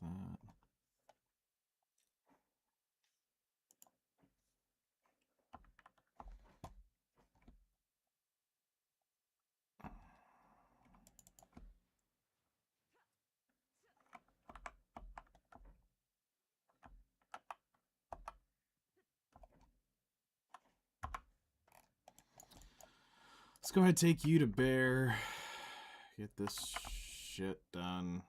that. Let's go ahead and take you to bear. Get this shit done.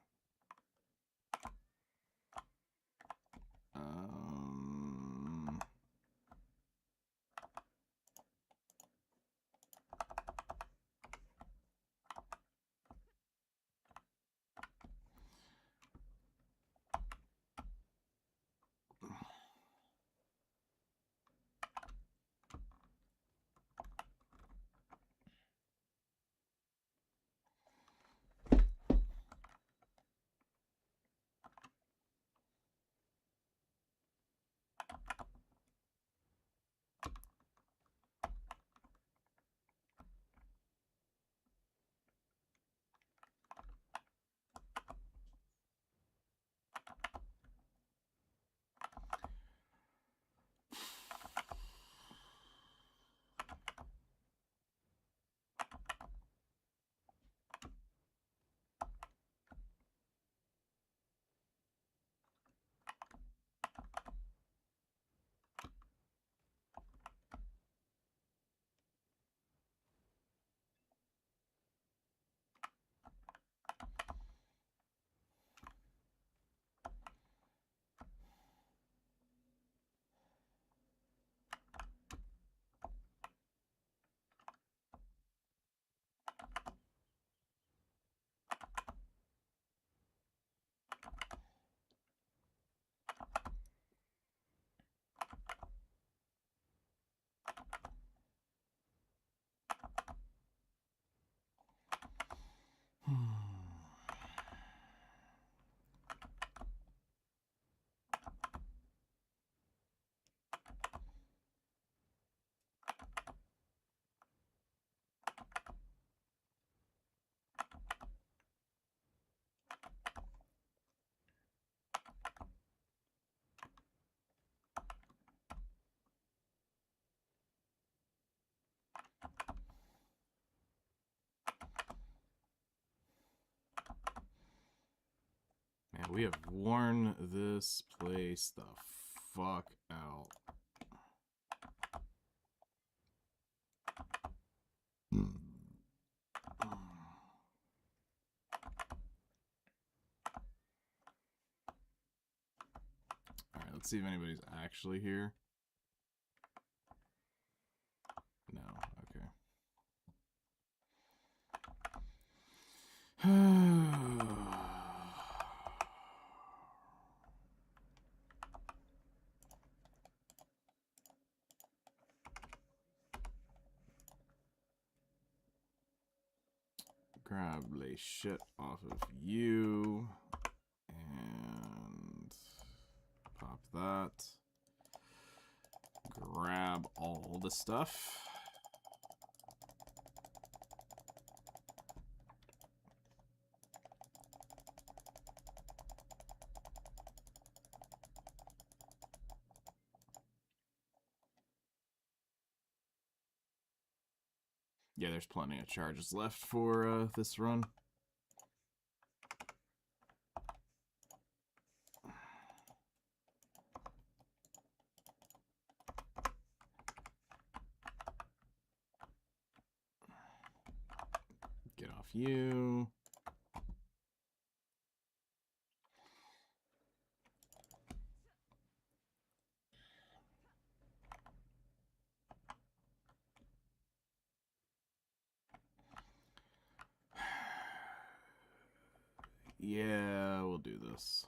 Man, we have worn this place the fuck out. Alright, let's see if anybody's actually here. No, okay. Grab lay shit off of you. And pop that. Grab all the stuff. Yeah, there's plenty of charges left for this run. Get off you. Yeah, we'll do this.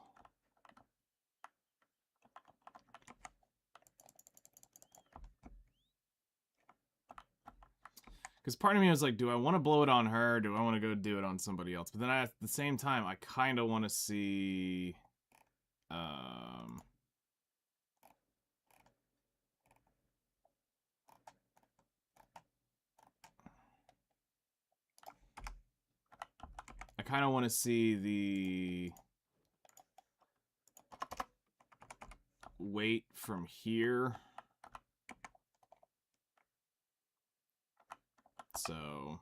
Because part of me was like, do I want to blow it on her? Do I want to go do it on somebody else? But then at the same time, I kind of want to see... I kind of want to see the... weight from here. So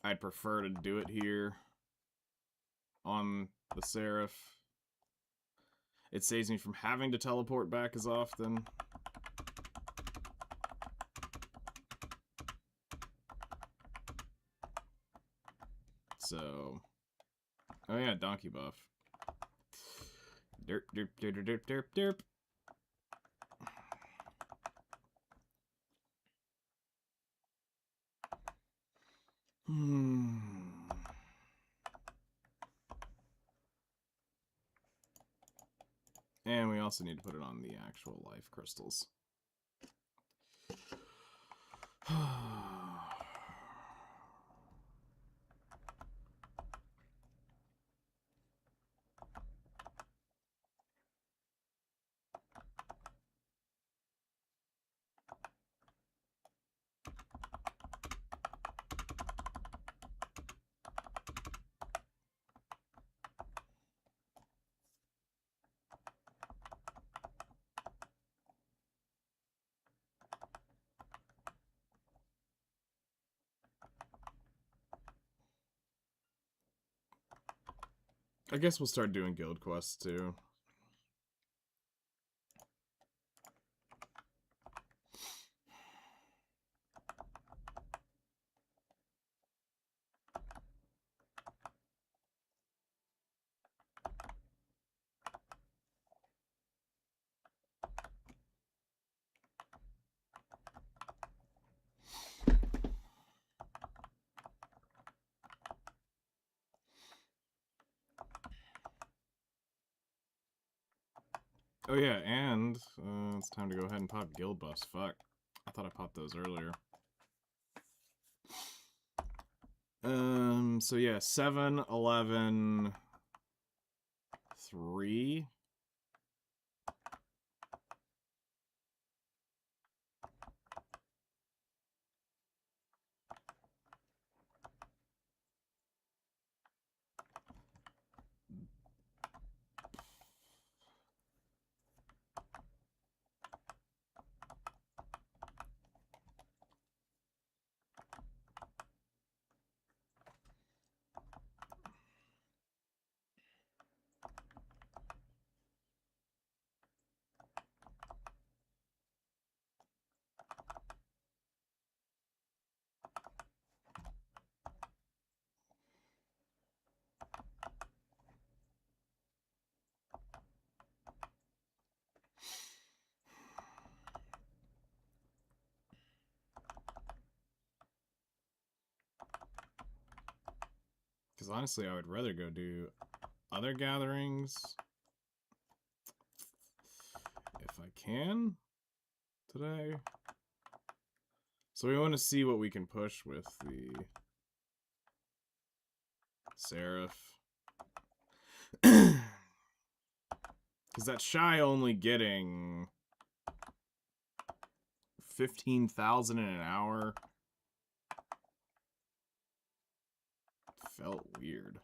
I'd prefer to do it here on the Seraph. It saves me from having to teleport back as often. So, oh yeah, donkey buff. Derp, derp, derp, derp, derp, derp. And we also need to put it on the actual life crystals. I guess we'll start doing guild quests too. Oh yeah, and it's time to go ahead and pop guild buffs. Fuck. I thought I popped those earlier. So yeah, 7, 11, 3. Because honestly, I would rather go do other gatherings if I can today. So we want to see what we can push with the Seraph. Because that Shy only getting 15,000 in an hour felt weird.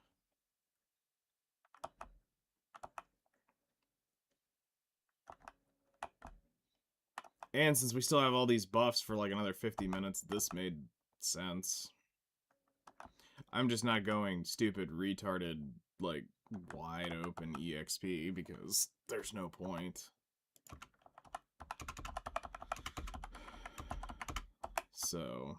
And since we still have all these buffs for like another 50 minutes, this made sense. I'm just not going stupid, retarded, like, wide open EXP because there's no point. So...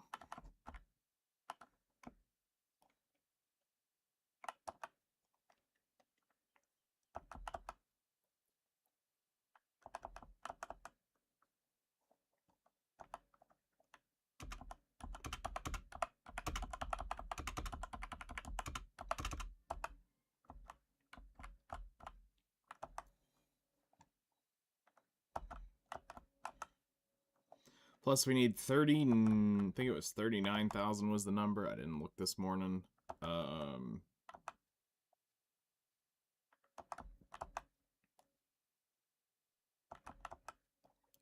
Plus, we need 30, I think it was 39,000 was the number. I didn't look this morning.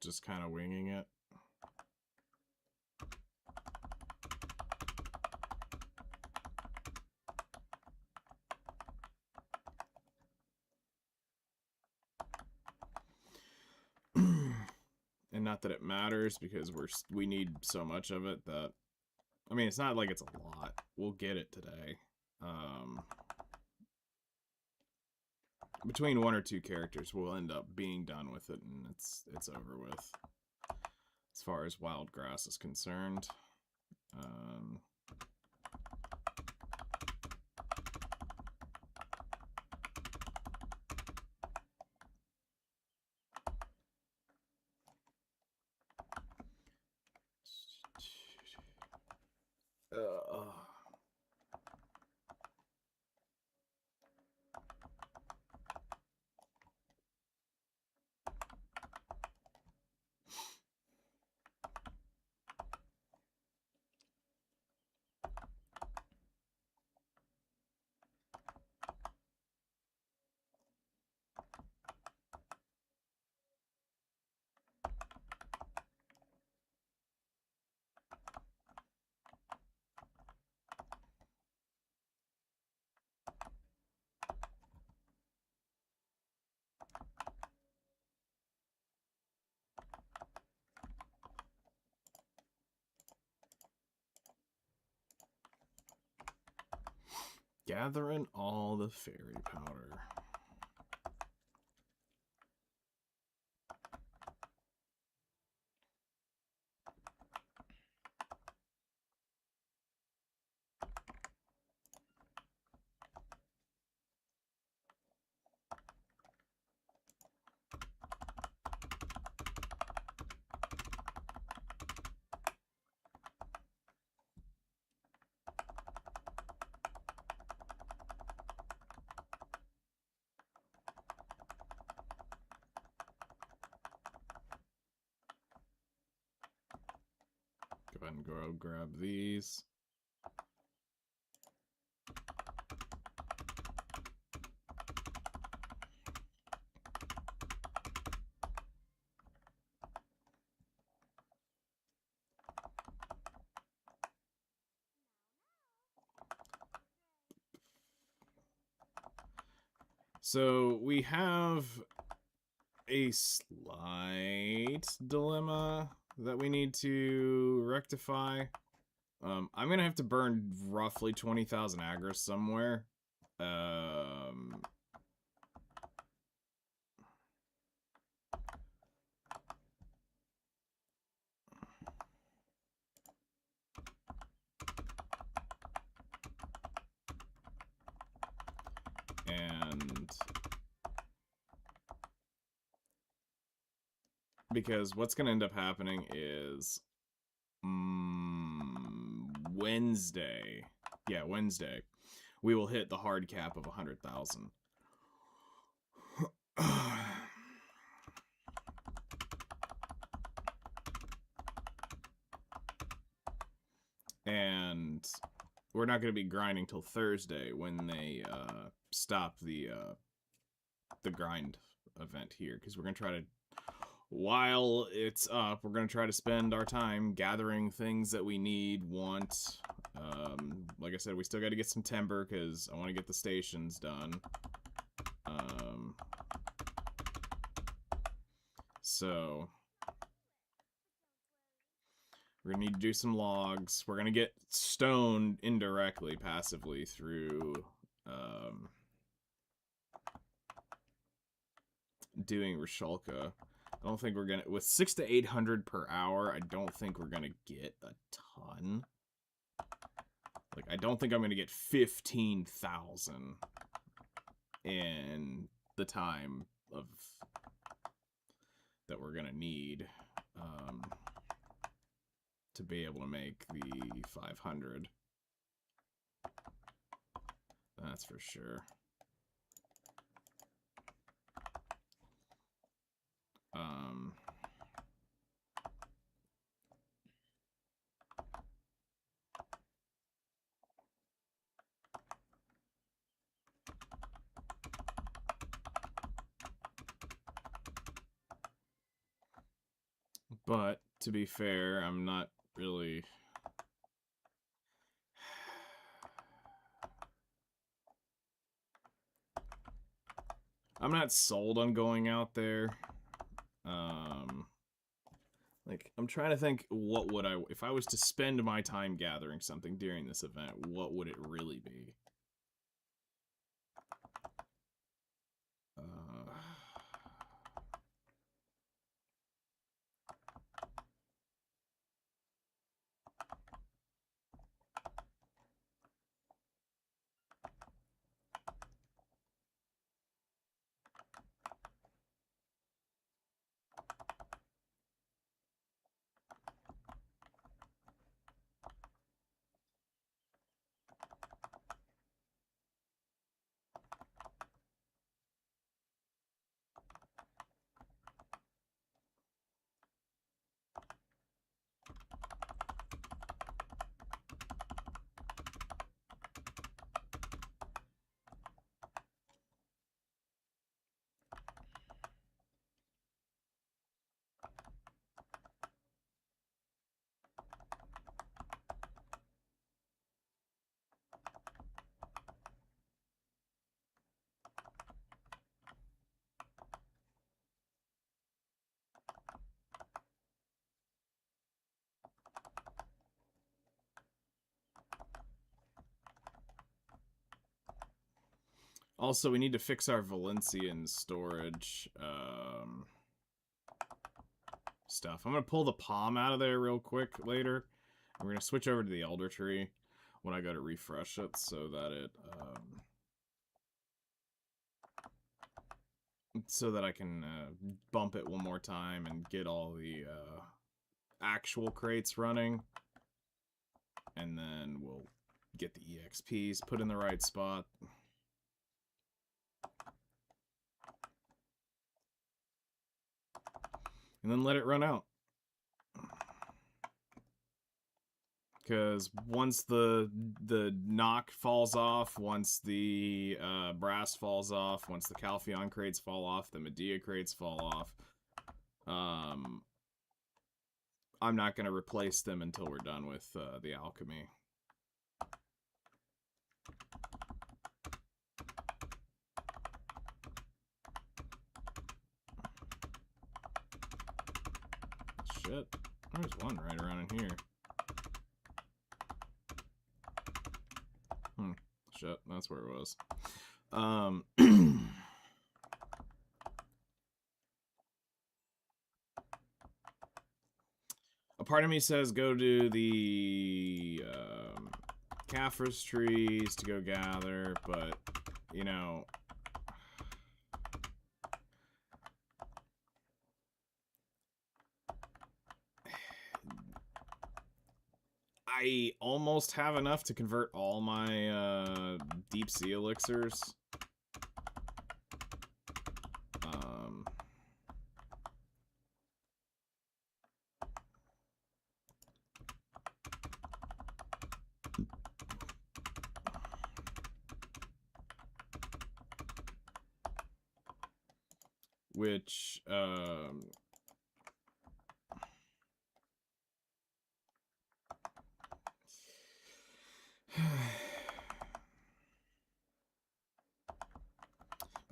Just kind of winging it. And not that it matters, because we need so much of it that... I mean, it's not like it's a lot. We'll get it today. Between 1 or 2 characters, we'll end up being done with it, and it's over with. As far as wild grass is concerned. Gathering all the fairy powder. Go ahead and go grab these. So we have a slight dilemma that we need to rectify. I'm gonna have to burn roughly 20,000 aggro somewhere. And because what's gonna end up happening is Wednesday. Yeah, Wednesday. We will hit the hard cap of 100,000. And we're not going to be grinding till Thursday when they stop the grind event here, because we're going to try to, while it's up, we're going to try to spend our time gathering things that we need, want. Like I said, we still got to get some timber because I want to get the stations done. So we're going to need to do some logs. We're going to get stone indirectly, passively, through doing Rishalka. I don't think we're going to... With 600 to 800 per hour, I don't think we're going to get a ton. Like, I don't think I'm going to get 15,000 in the time of... that we're going to need to be able to make the 500. That's for sure. But, to be fair, I'm not really... I'm not sold on going out there. Like, I'm trying to think, what would I... If I was to spend my time gathering something during this event, what would it really be? Also, we need to fix our Valencian storage stuff. I'm going to pull the palm out of there real quick later. We're going to switch over to the Elder Tree when I go to refresh it so that it... so that I can bump it one more time and get all the actual crates running. And then we'll get the EXPs put in the right spot. And then let it run out. Because once the knock falls off, once the brass falls off, once the Calpheon crates fall off, the Medea crates fall off, I'm not going to replace them until we're done with the alchemy. Shit. There's one right around in here. Shit, that's where it was. A part of me says go to the Caphras trees to go gather, but, you know... I almost have enough to convert all my deep sea elixirs. Which, but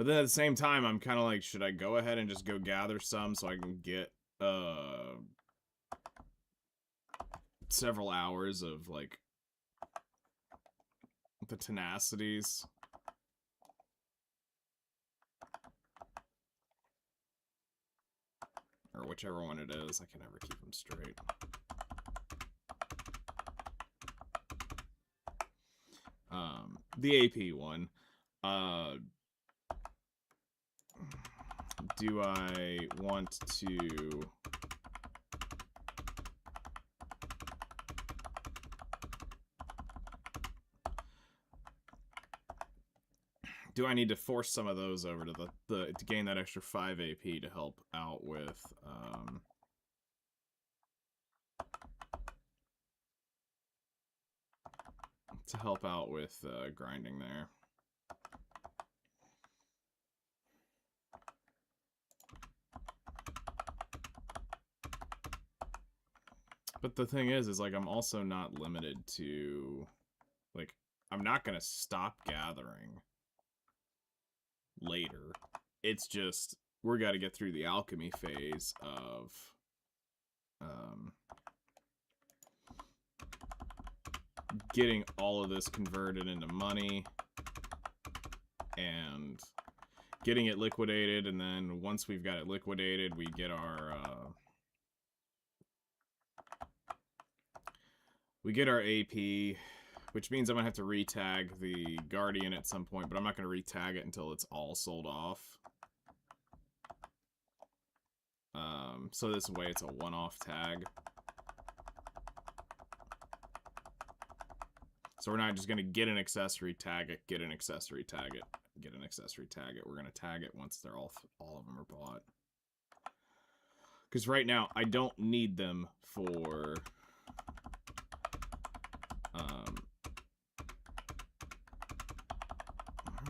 then at the same time, I'm kind of like, should I go ahead and just go gather some so I can get, several hours of, like, the tenacities? Or whichever one it is, I can never keep them straight. The AP one. Do I want to... Do I need to force some of those over to to gain that extra 5 AP to help out with, grinding there? But the thing is like, I'm also not limited to, like, I'm not gonna stop gathering later. It's just, we're gotta get through the alchemy phase of getting all of this converted into money and getting it liquidated, and then once we've got it liquidated, we get our AP, which means I'm gonna have to retag the Guardian at some point, but I'm not gonna retag it until it's all sold off. So this way it's a one-off tag. So we're not just gonna get an accessory, tag it, get an accessory, tag it, get an accessory, tag it. We're gonna tag it once they're all of them are bought. Because right now I don't need them for where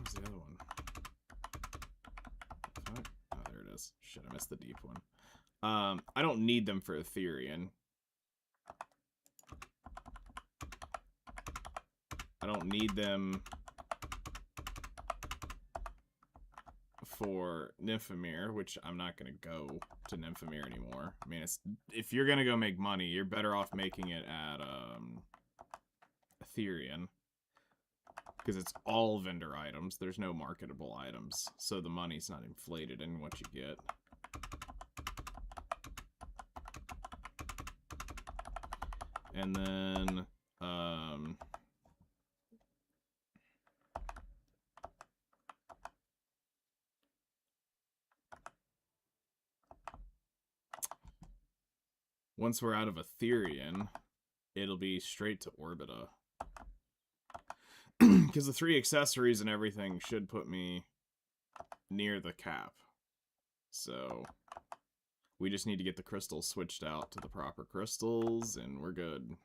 was the other one? Fuck. Oh, there it is. Shit, I missed the deep one. I don't need them for Ethereum. I don't need them for Nymphomere, which I'm not going to go to Nymphomere anymore. I mean, if you're going to go make money, you're better off making it at Ethereum. Because it's all vendor items. There's no marketable items. So the money's not inflated in what you get. And then, once we're out of Ethereum, it'll be straight to Orbita. Because the 3 accessories and everything should put me near the cap. So we just need to get the crystals switched out to the proper crystals, and we're good.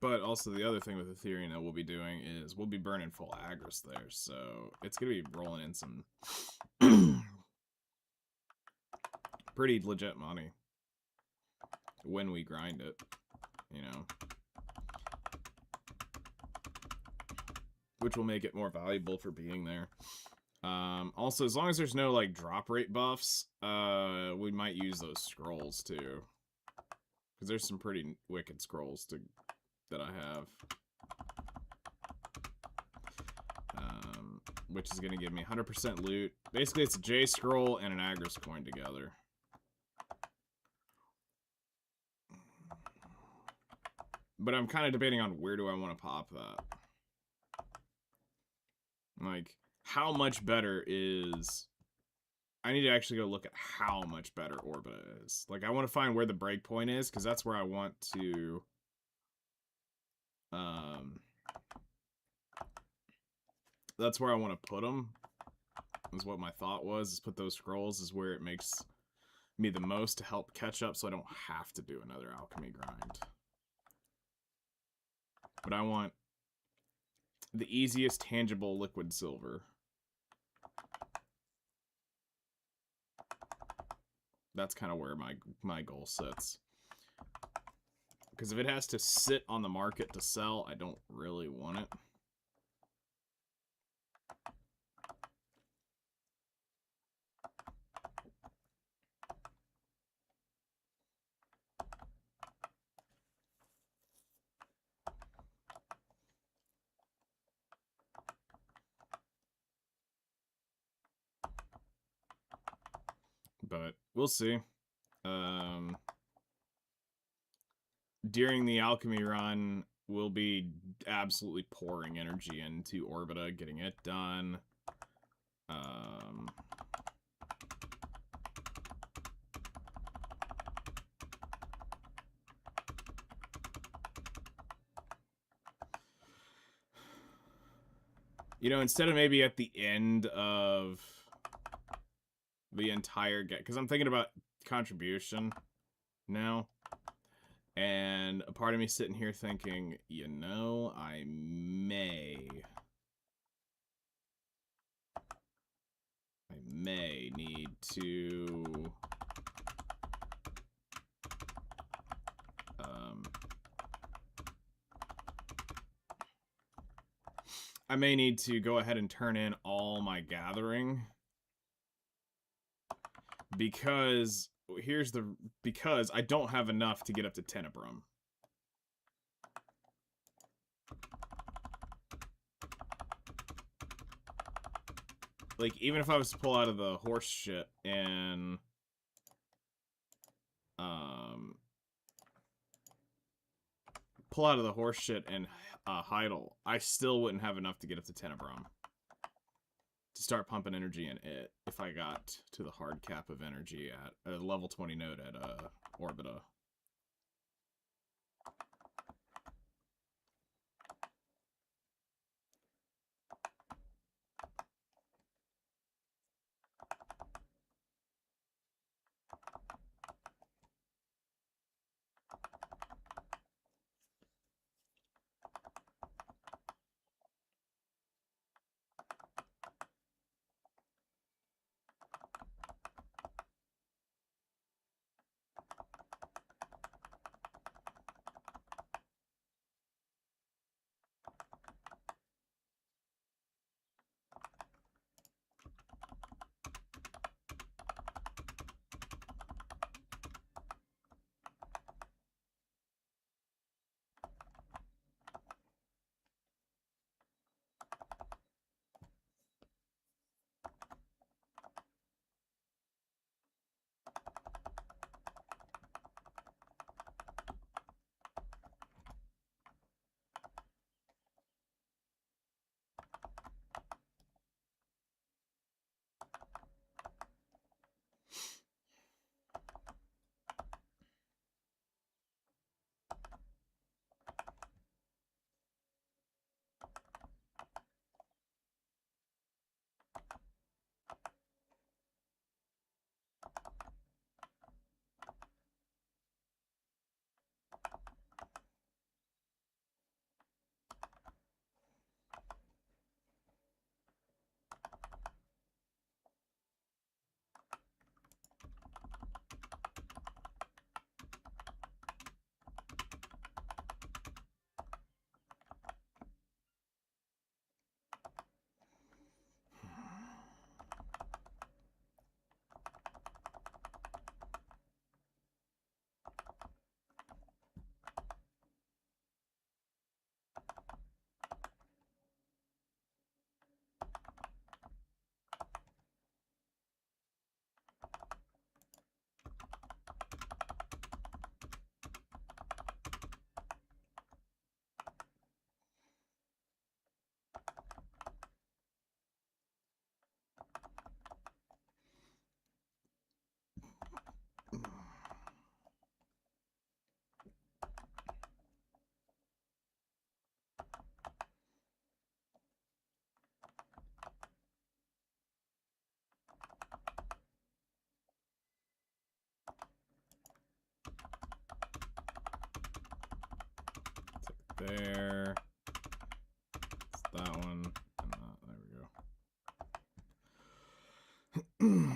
But also the other thing with Ethereum that we'll be doing is we'll be burning full Agris there, so it's gonna be rolling in some pretty legit money when we grind it, you know, which will make it more valuable for being there. Also, as long as there's no like drop rate buffs, we might use those scrolls too, because there's some pretty wicked scrolls that I have, which is gonna give me 100% loot. Basically, it's a J scroll and an Agris coin together. But I'm kind of debating on where do I want to pop that. Like, how much better is... I need to actually go look at how much better Orbita is. Like, I want to find where the breakpoint is, because that's where I want to... that's where I want to put them. Is what my thought was, is put those scrolls is where it makes me the most to help catch up so I don't have to do another alchemy grind. But I want the easiest tangible liquid silver. That's kind of where my goal sits. Because if it has to sit on the market to sell, I don't really want it. But we'll see. During the alchemy run, we'll be absolutely pouring energy into Orbita, getting it done. You know, instead of maybe at the end of the entire get, because I'm thinking about contribution now, and a part of me sitting here thinking, you know, I may need to I may need to go ahead and turn in all my gathering, because because I don't have enough to get up to Tenebrum. Like, even if I was to pull out of the horse shit and pull out of the horse shit and Heidel, I still wouldn't have enough to get up to Tenebrum to start pumping energy in it if I got to the hard cap of energy at a level 20 node at Orbita. Bear. It's that one. And that. There we go.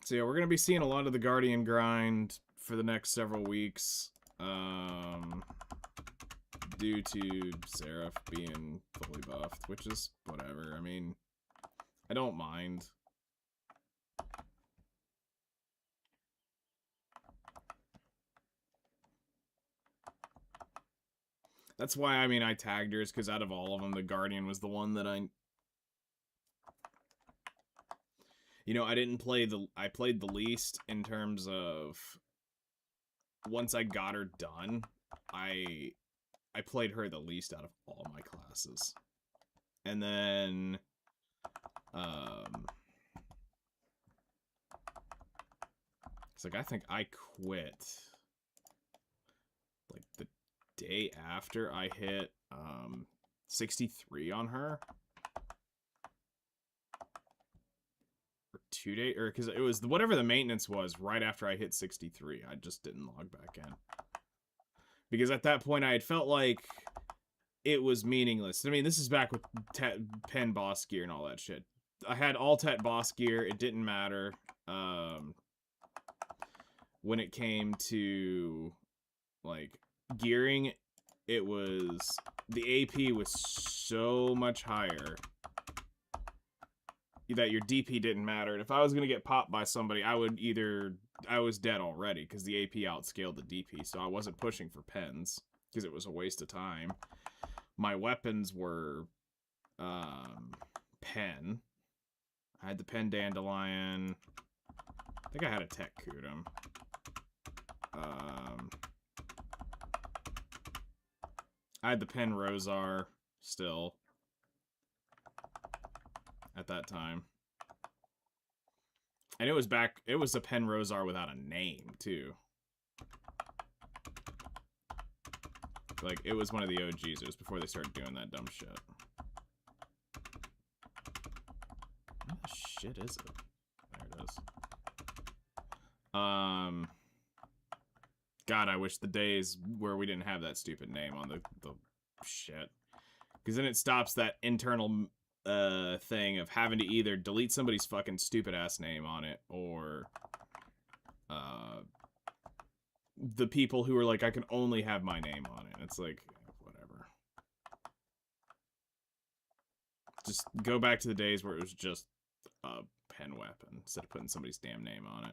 So yeah, we're gonna be seeing a lot of the Guardian grind for the next several weeks. Due to Seraph being fully buffed, which is whatever. I mean, I don't mind. That's why, I mean, I tagged her, because out of all of them, the Guardian was the one that I... You know, I played the least in terms of... Once I got her done, I played her the least out of all my classes. And then... It's like, I think I quit... Like, the day after I hit 63 on her, or 2 days, or because it was whatever the maintenance was right after I hit 63. I just didn't log back in because at that point I had felt like it was meaningless. I mean, this is back with pen boss gear and all that shit. I had all Tet boss gear. It didn't matter when it came to like gearing. It was, the AP was so much higher that your DP didn't matter. And if I was going to get popped by somebody, I was dead already because the AP outscaled the DP. So I wasn't pushing for pens because it was a waste of time. My weapons were pen. I had the pen Dandelion. I think I had a Tech Kudum. I had the pen Rosar still at that time. And it was a pen Rosar without a name, too. Like, it was one of the OGs. It was before they started doing that dumb shit. What the shit is it? There it is. God, I wish the days where we didn't have that stupid name on the shit. Because then it stops that internal thing of having to either delete somebody's fucking stupid-ass name on it, or the people who are like, I can only have my name on it. It's like, whatever. Just go back to the days where it was just a pen weapon instead of putting somebody's damn name on it.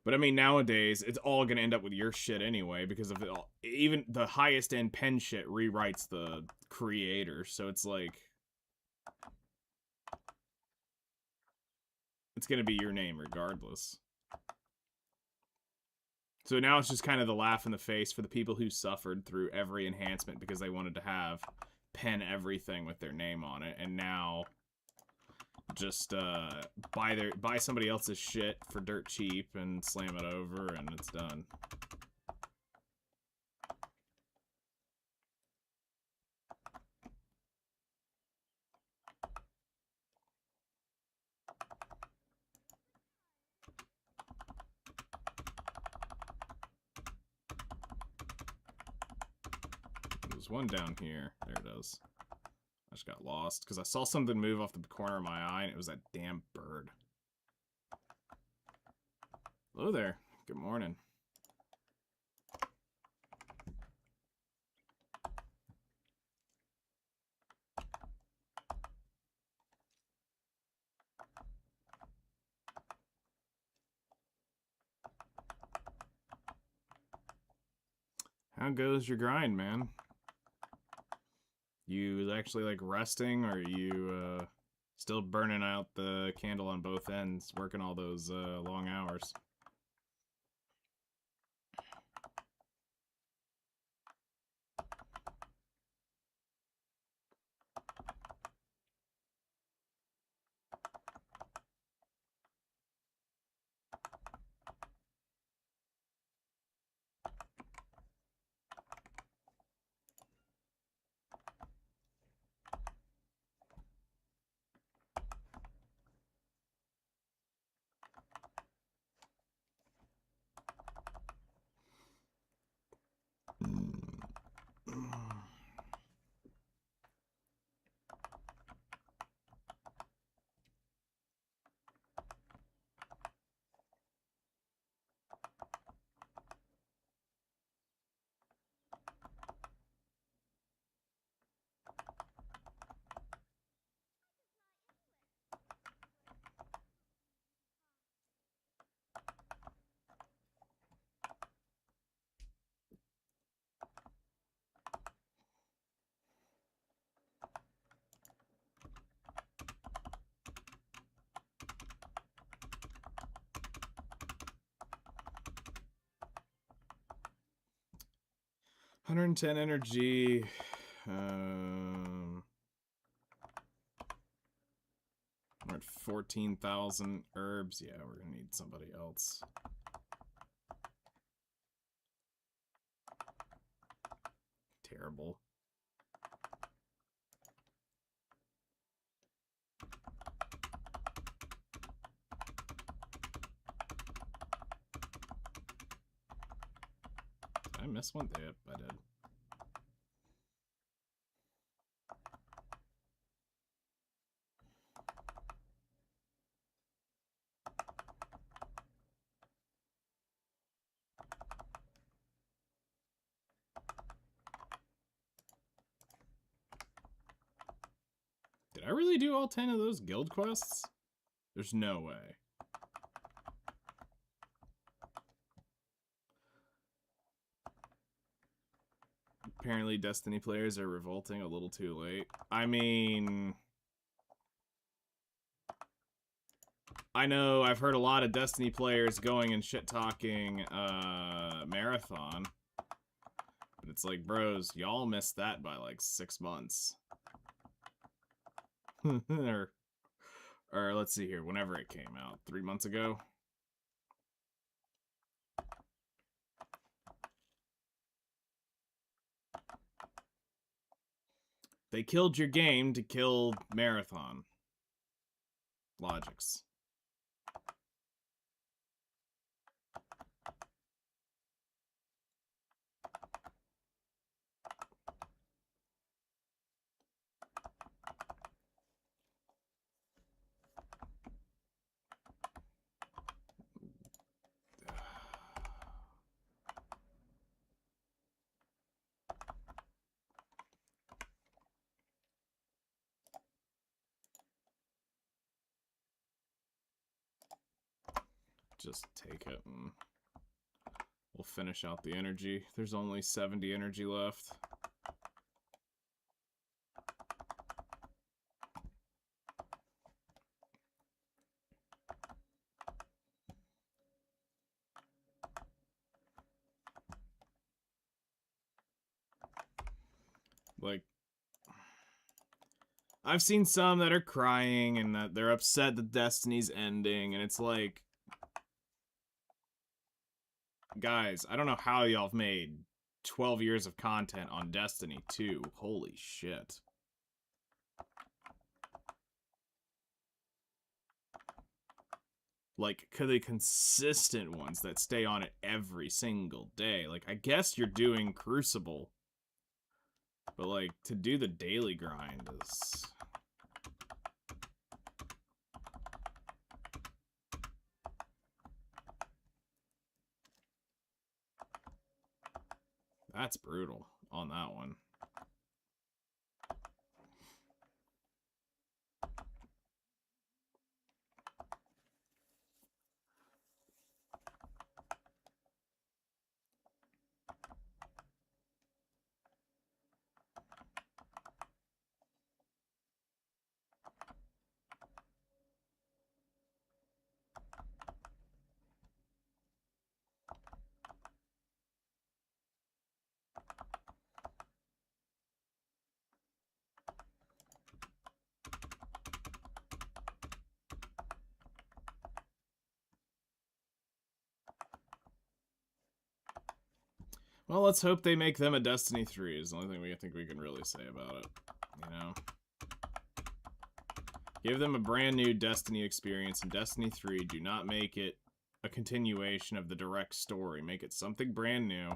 But I mean, nowadays, it's all gonna end up with your shit anyway, because of it all. Even the highest end pen shit rewrites the creator, so it's like... It's gonna be your name regardless. So now it's just kind of the laugh in the face for the people who suffered through every enhancement because they wanted to have pen everything with their name on it, and now... just buy somebody else's shit for dirt cheap and slam it over and it's done. There's one down here. There it is. I just got lost because I saw something move off the corner of my eye and it was that damn bird. Hello there. Good morning. How goes your grind, man? You actually like resting, or are you still burning out the candle on both ends, working all those long hours? 110 energy. We're at 14,000 herbs. Yeah, we're gonna need somebody else. Terrible. Did I miss one? Yep, I did. Did I really do all 10 of those guild quests? There's no way. Apparently Destiny players are revolting a little too late. I mean, I know I've heard a lot of Destiny players going and shit-talking Marathon. But it's like, bros, y'all missed that by like 6 months. or let's see here, whenever it came out, 3 months ago. They killed your game to kill Marathon. Logics. Just take it and we'll finish out the energy. There's only 70 energy left. Like, I've seen some that are crying and that they're upset that Destiny's ending, and it's like, guys, I don't know how y'all have made 12 years of content on Destiny 2. Holy shit. Like, the consistent ones that stay on it every single day. Like, I guess you're doing Crucible. But, like, to do the daily grind is... That's brutal on that one. Well, let's hope they make them a Destiny 3 is the only thing I think we can really say about it, you know? Give them a brand new Destiny experience in Destiny 3. Do not make it a continuation of the direct story. Make it something brand new.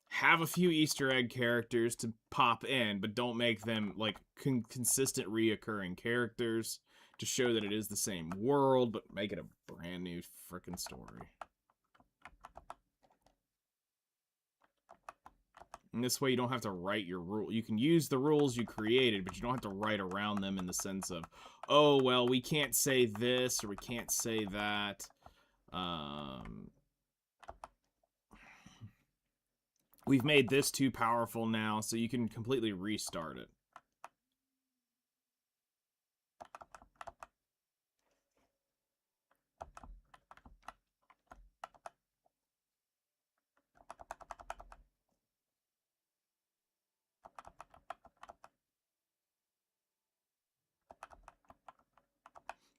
Have a few Easter egg characters to pop in, but don't make them, like, consistent reoccurring characters to show that it is the same world, but make it a brand new frickin' story. And this way you don't have to write your rule. You can use the rules you created, but you don't have to write around them in the sense of, oh, well, we can't say this or we can't say that. We've made this too powerful now, so you can completely restart it.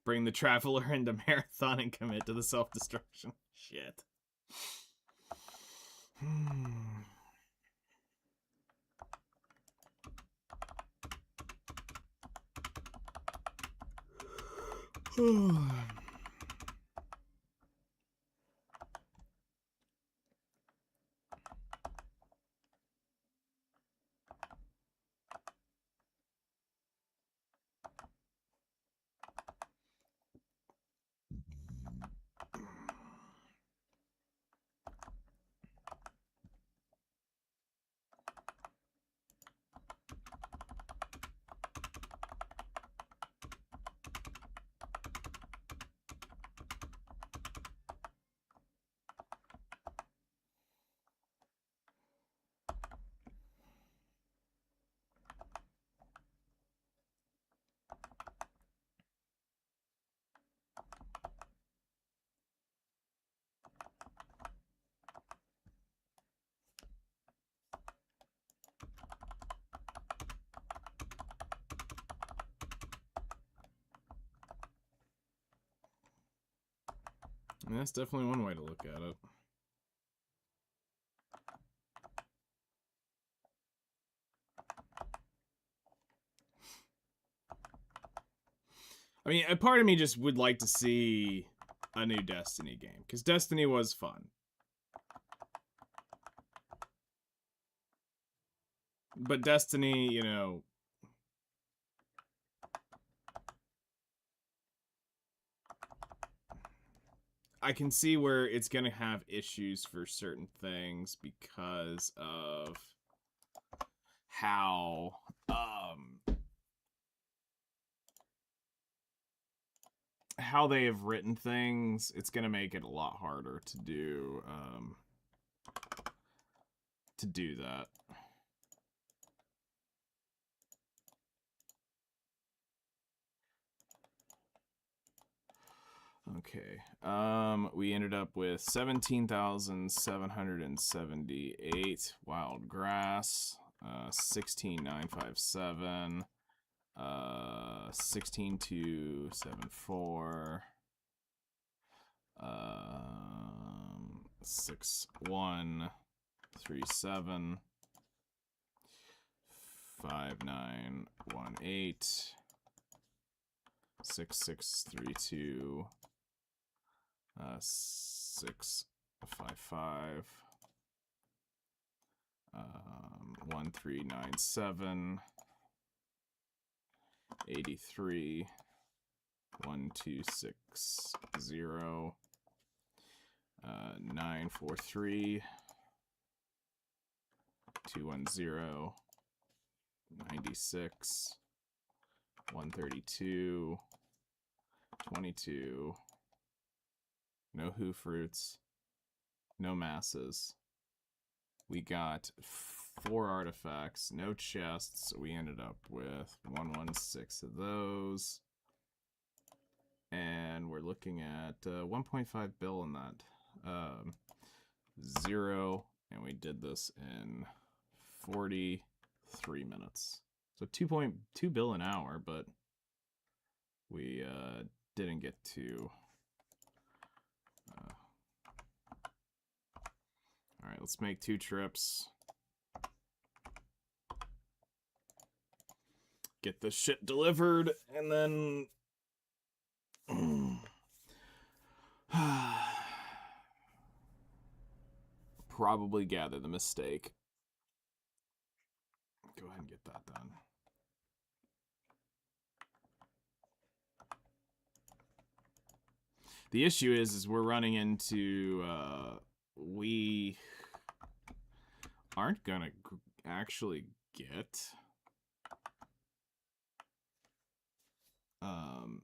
Bring the traveler into marathon and commit to the self-destruction. Shit. And that's definitely one way to look at it. I mean, a part of me just would like to see a new Destiny game, because Destiny was fun. But Destiny, you know... I can see where it's going to have issues for certain things because of how... how they have written things. It's going to make it a lot harder to do that. Okay. We ended up with 17,778 wild grass, 16,957, 16,274, 6,137, 5,918, 6,632, 655, 1397, 83, 1260, 943, 210, 96, 132, 22. No Who Fruits. No masses. We got 4 artifacts. No chests. So we ended up with 116 of those. And we're looking at 1.5 bill in that. 0. And we did this in 43 minutes. So 2.2 bill an hour, but we didn't get to... Alright, let's make 2 trips. Get this shit delivered, and then... probably gather the mistake. Go ahead and get that done. The issue is we're running into... we aren't gonna actually get oh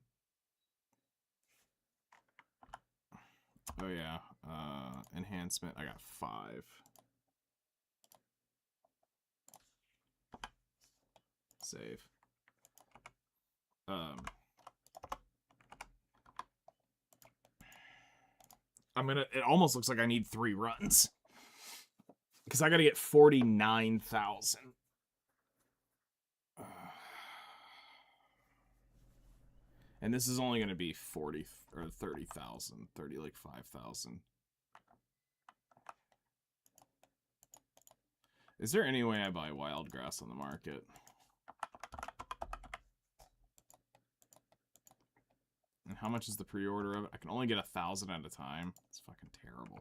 yeah, enhancement. I got 5. Save. It almost looks like I need 3 runs. Because I gotta get 49,000. And this is only going to be 40 or 30,000, 30 like 5,000. Is there any way I buy wild grass on the market? And how much is the pre-order of it? I can only get 1,000 at a time. It's fucking terrible.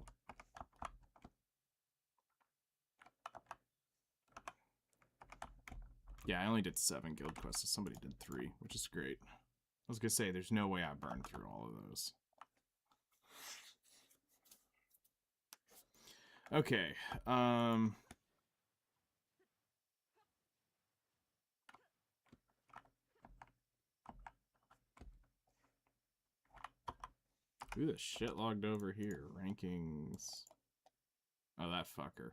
Yeah, I only did 7 guild quests, so somebody did 3, which is great. I was gonna say, there's no way I burned through all of those. Okay, who the shit logged over here? Rankings. Oh, that fucker.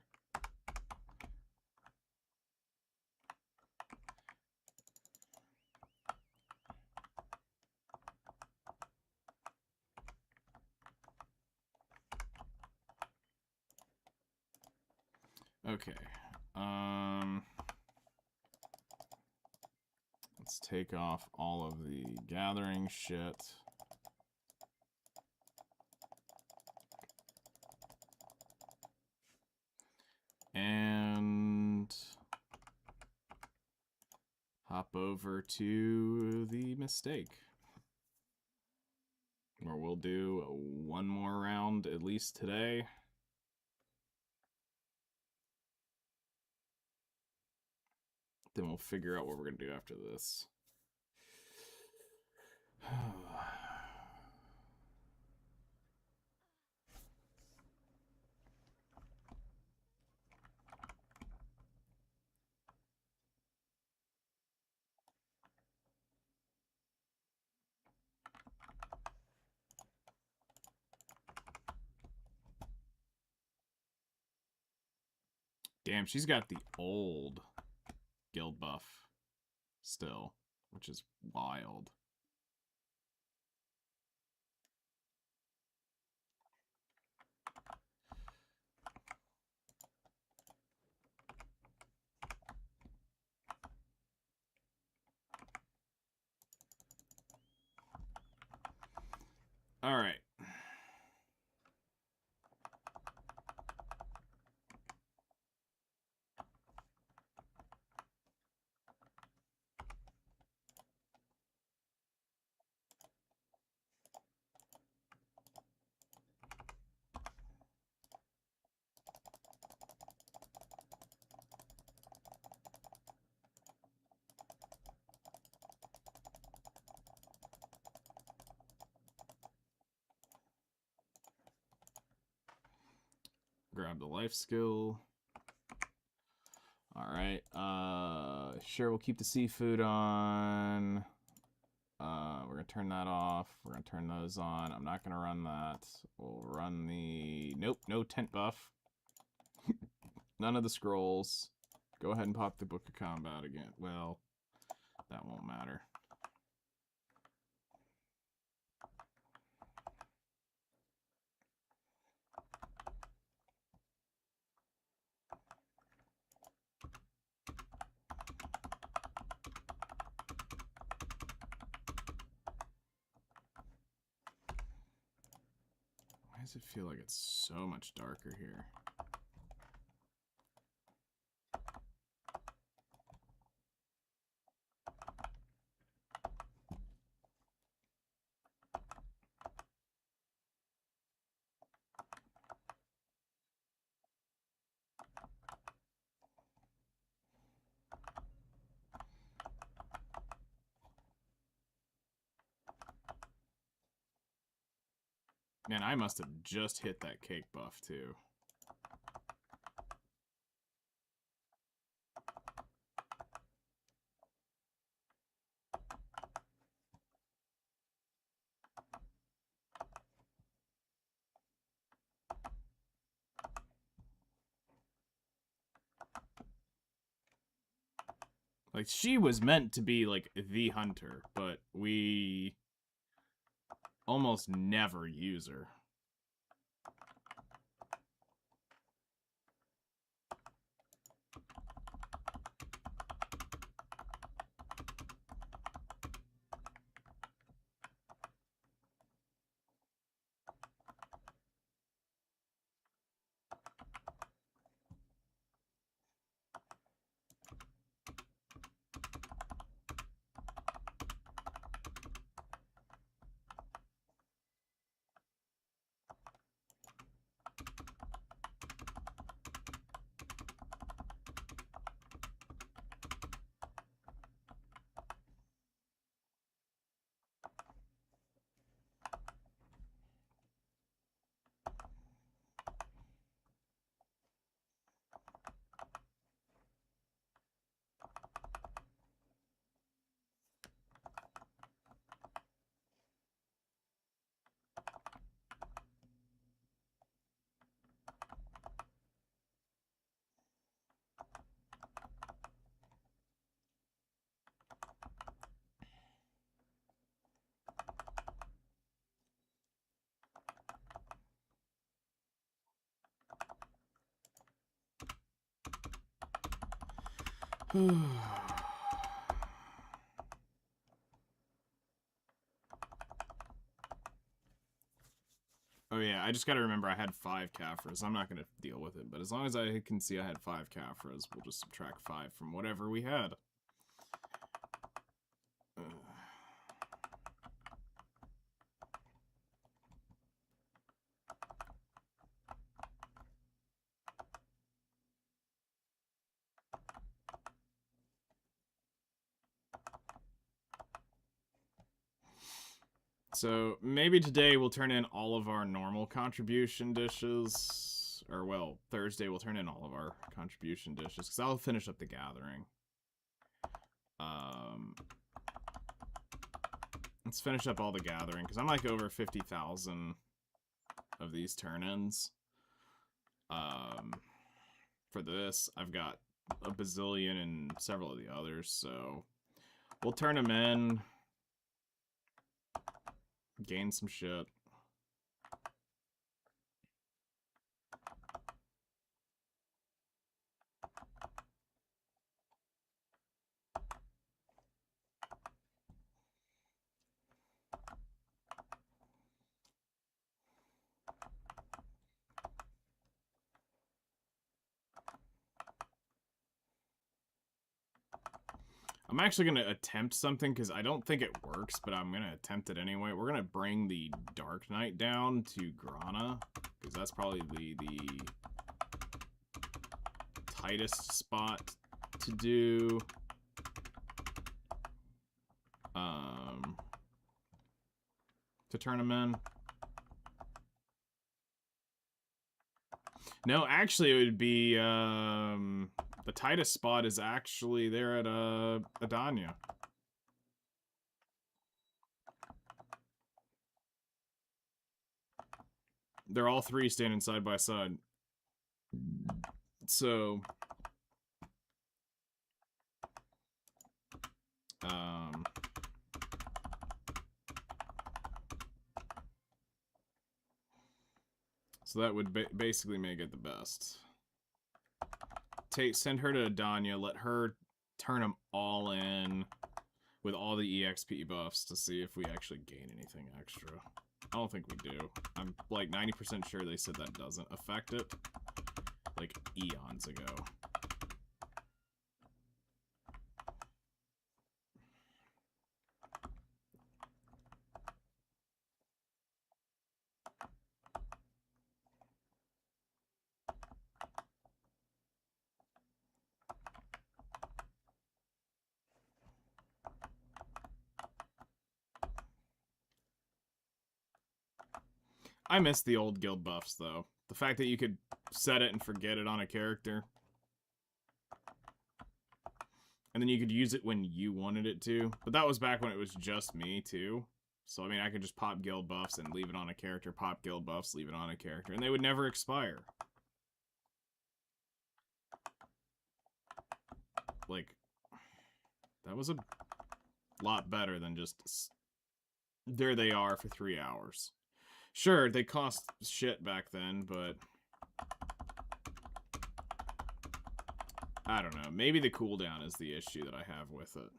Okay. Let's take off all of the gathering shit. And hop over to the mistake, where we'll do one more round at least today. Then we'll figure out what we're going to do after this. Damn, she's got the old guild buff still, which is wild. All right. Grab the life skill. All right. Sure, we'll keep the seafood on. We're gonna turn that off. We're gonna turn those on. I'm not gonna run that. We'll run the... Nope, no tent buff. None of the scrolls. Go ahead and pop the Book of Combat again. Well, that won't matter. Why does it feel like it's so much darker here? Man, I must have just hit that cake buff, too. Like, she was meant to be, like, the hunter, but we almost never use her. Oh yeah, I just gotta remember I had 5 Caphras. I'm not gonna deal with it, but as long as I can see I had 5 Caphras, we'll just subtract 5 from whatever we had. So maybe today we'll turn in all of our normal contribution dishes. Or, well, Thursday we'll turn in all of our contribution dishes, because I'll finish up the gathering. Let's finish up all the gathering, because I'm like over 50,000 of these turn-ins. For this, I've got a bazillion and several of the others, so we'll turn them in, gain some shit. I'm actually going to attempt something, because I don't think it works, but I'm going to attempt it anyway. We're going to bring the Dark Knight down to Grana, because that's probably the tightest spot to do. To turn them in. No, actually, it would be, the tightest spot is actually there at, Adania. They're all 3 standing side by side. So, so that would basically make it the best. Send her to Adania, let her turn them all in with all the EXP buffs to see if we actually gain anything extra. I don't think we do. I'm like 90% sure they said that doesn't affect it, like eons ago. I miss the old guild buffs, though. The fact that you could set it and forget it on a character. And then you could use it when you wanted it to. But that was back when it was just me, too. So, I mean, I could just pop guild buffs and leave it on a character, pop guild buffs, leave it on a character, and they would never expire. Like, that was a lot better than just... There they are for 3 hours. Sure, they cost shit back then, but... I don't know. Maybe the cooldown is the issue that I have with it.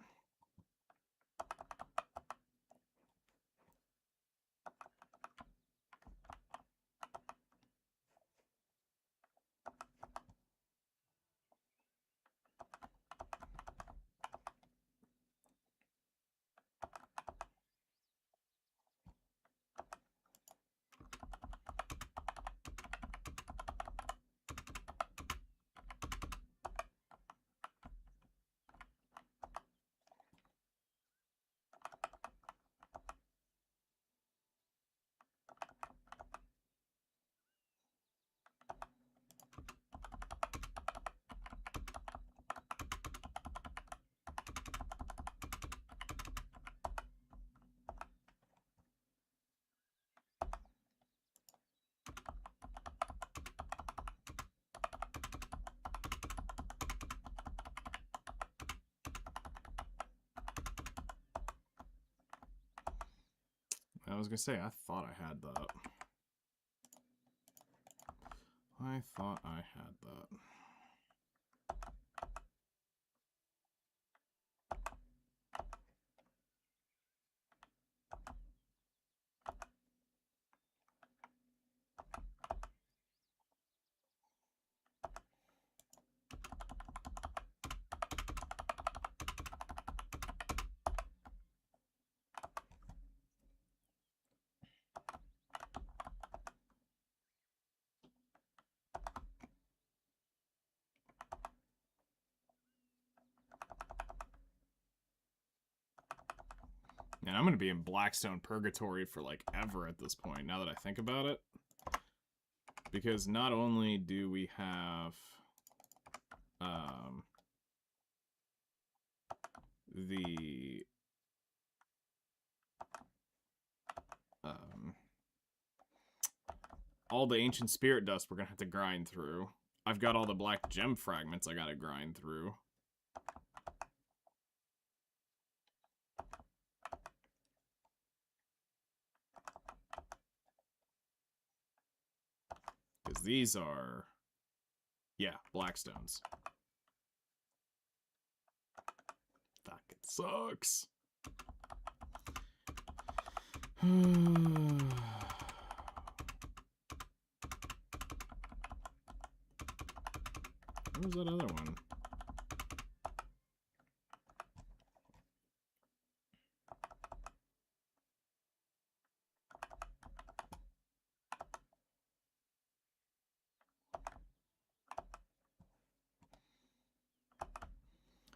I was gonna say, I thought I had that. I thought I had that. And I'm going to be in Blackstone Purgatory for, like, ever at this point, now that I think about it. Because not only do we have... the... all the Ancient Spirit Dust we're going to have to grind through. I've got all the Black Gem Fragments I got to grind through. Because these are... yeah, Blackstones. Fuck, it sucks. What was that other one?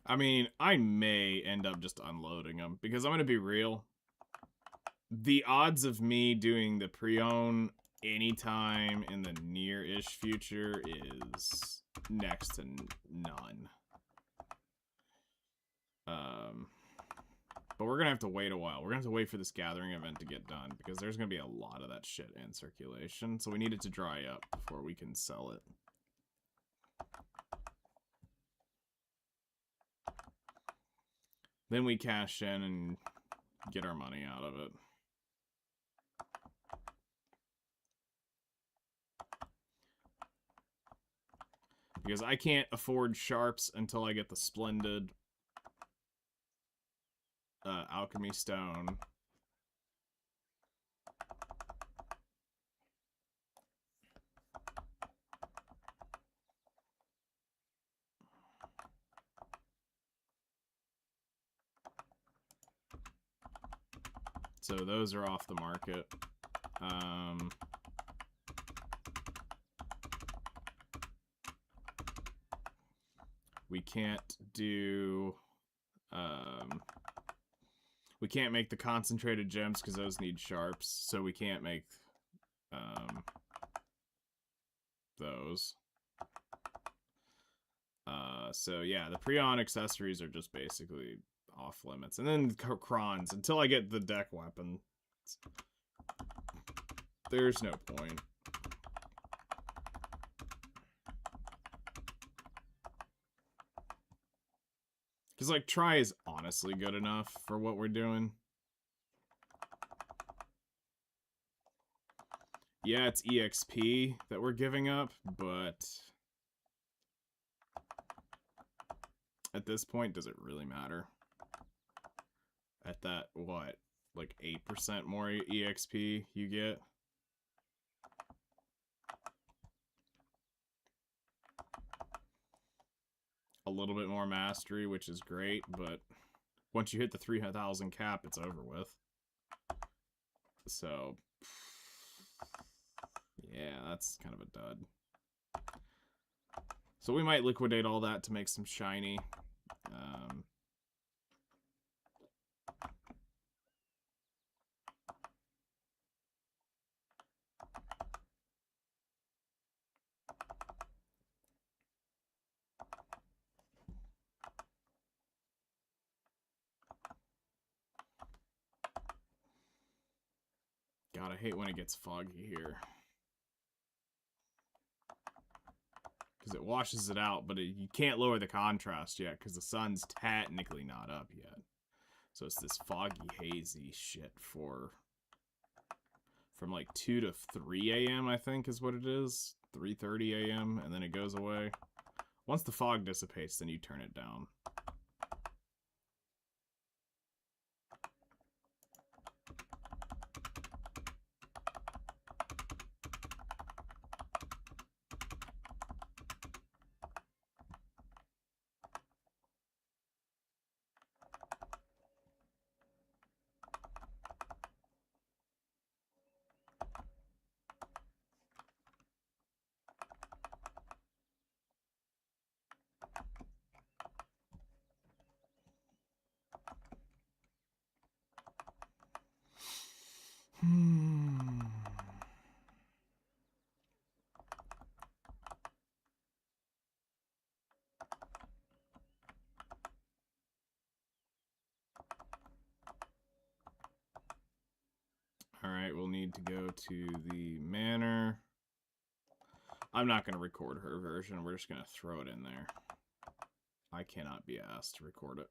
I mean, I may end up just unloading them, because I'm going to be real. The odds of me doing the pre-own anytime in the near-ish future is next to none. But we're going to have to wait a while. We're going to have to wait for this gathering event to get done, because there's going to be a lot of that shit in circulation, so we need it to dry up before we can sell it. Then we cash in and get our money out of it. Because I can't afford sharps until I get the Splendid Alchemy Stone. So those are off the market. We can't do... we can't make the concentrated gems because those need sharps, so we can't make those. So yeah, the pre-on accessories are just basically off limits. And then Krons, until I get the deck weapon, there's no point. Because, like, Try is honestly good enough for what we're doing. Yeah, it's EXP that we're giving up, but... at this point, does it really matter? At that, what? Like 8% more EXP you get? A little bit more mastery, which is great, but once you hit the 3,000 cap, it's over with. So, yeah, that's kind of a dud. So we might liquidate all that to make some shiny. God, I hate when it gets foggy here. Because it washes it out, but you can't lower the contrast yet, because the sun's technically not up yet. So it's this foggy, hazy shit from like 2 to 3 a.m., I think is what it is. 3:30 a.m., and then it goes away. Once the fog dissipates, then you turn it down. need to go to the manor. I'm not going to record her version. We're just going to throw it in there. I cannot be asked to record it.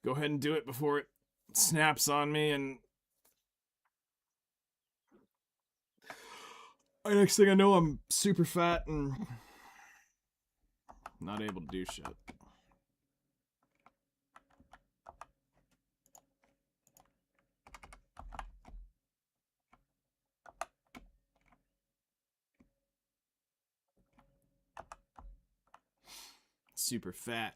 Go ahead and do it before it snaps on me, and next thing I know, I'm super fat and not able to do shit. Super fat.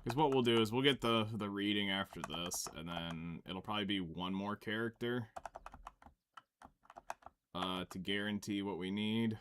Because what we'll do is we'll get the reading after this, and then it'll probably be one more character to guarantee what we need.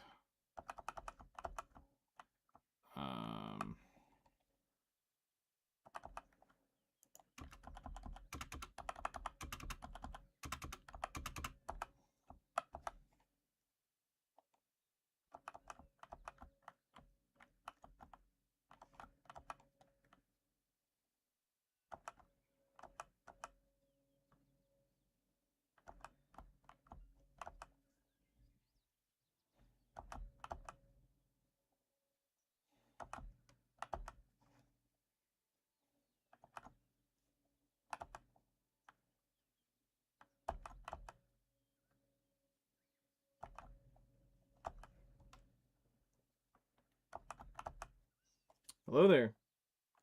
Hello there.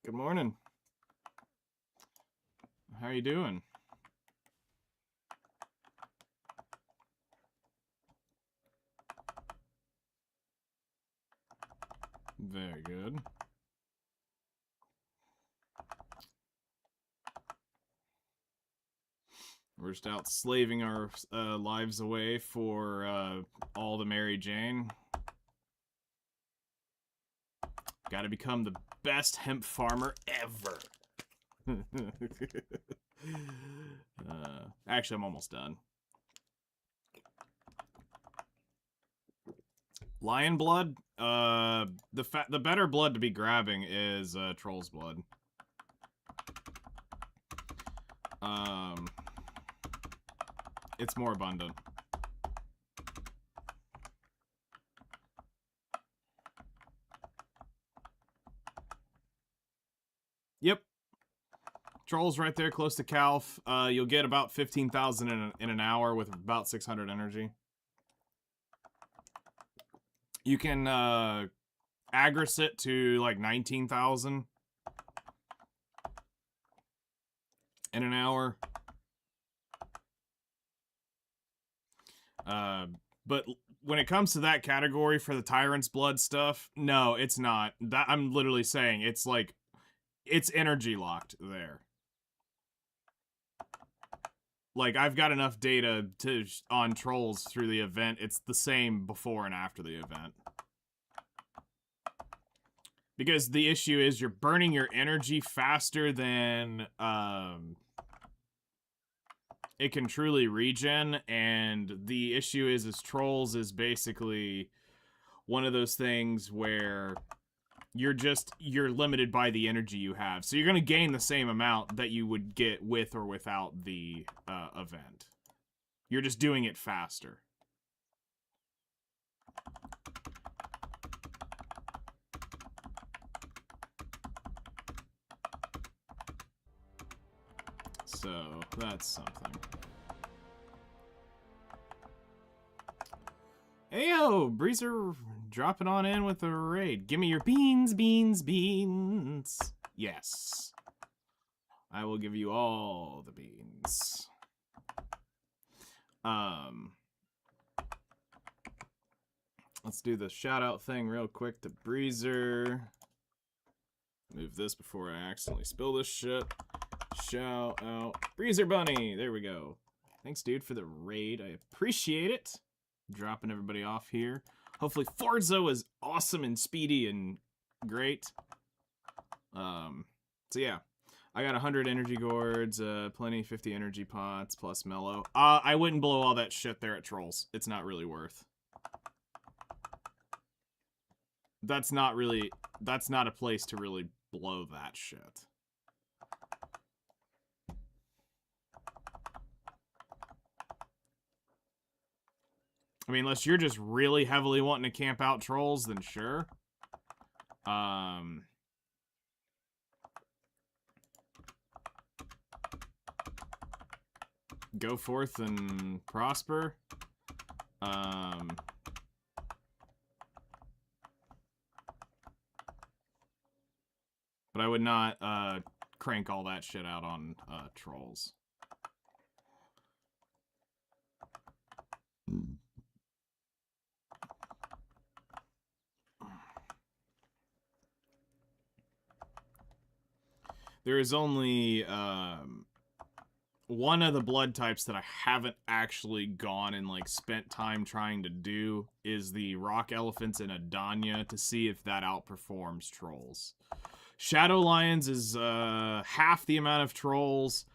Good morning. How are you doing? Very good. We're just out slaving our lives away for all the Mary Jane. Gotta become the best hemp farmer ever. Actually, I'm almost done. Lion blood? The better blood to be grabbing is troll's blood. It's more abundant. Yep. Troll's right there, close to Calf. You'll get about 15,000 in an hour with about 600 energy. You can aggress it to like 19,000 in an hour. But when it comes to that category for the Tyrant's Blood stuff, no, it's not. That I'm literally saying it's like it's energy locked there. Like I've got enough data on trolls through the event. It's the same before and after the event. Because the issue is you're burning your energy faster than it can truly regen, and the issue is trolls is basically one of those things where you're limited by the energy you have. So you're going to gain the same amount that you would get with or without the event. You're just doing it faster. So, that's something. Heyo, Breezer Drop it on in with a raid. Give me your beans, beans, beans. Yes. I will give you all the beans. Let's do the shout out thing real quick to Breezer. Move this before I accidentally spill this shit. Shout out Breezer Bunny. There we go. Thanks, dude, for the raid. I appreciate it. Dropping everybody off here. Hopefully Forza was awesome and speedy and great. So yeah. I got 100 energy gourds, plenty 50 energy pots, plus mellow. I wouldn't blow all that shit there at Trolls. It's not really worth. That's not a place to really blow that shit. I mean, unless you're just really heavily wanting to camp out Trolls, then sure. Go forth and prosper. But I would not crank all that shit out on Trolls. There is only one of the blood types that I haven't actually gone and like spent time trying to do is the rock elephants in Adania to see if that outperforms Trolls. Shadow Lions is half the amount of Trolls.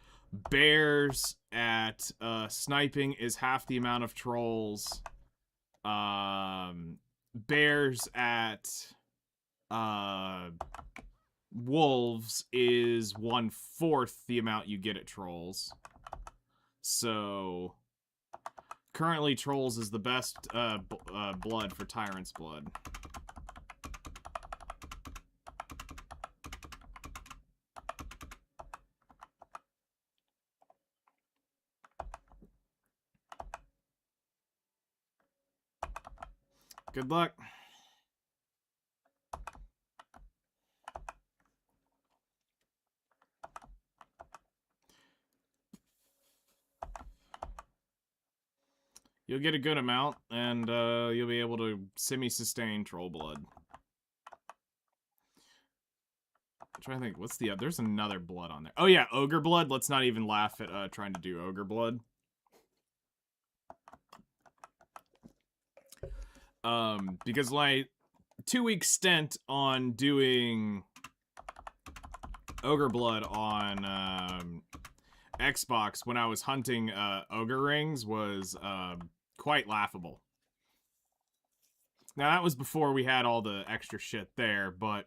Bears at sniping is half the amount of Trolls. Bears at wolves is 1/4 the amount you get at Trolls. So currently Trolls is the best blood for Tyrant's blood. Good luck. You'll get a good amount, and you'll be able to semi-sustain Troll Blood. I'm trying to think, what's the... There's another blood on there. Oh yeah, Ogre Blood. Let's not even laugh at trying to do Ogre Blood. Because my 2-week stint on doing Ogre Blood on Xbox when I was hunting Ogre Rings was quite laughable. Now, that was before we had all the extra shit there, but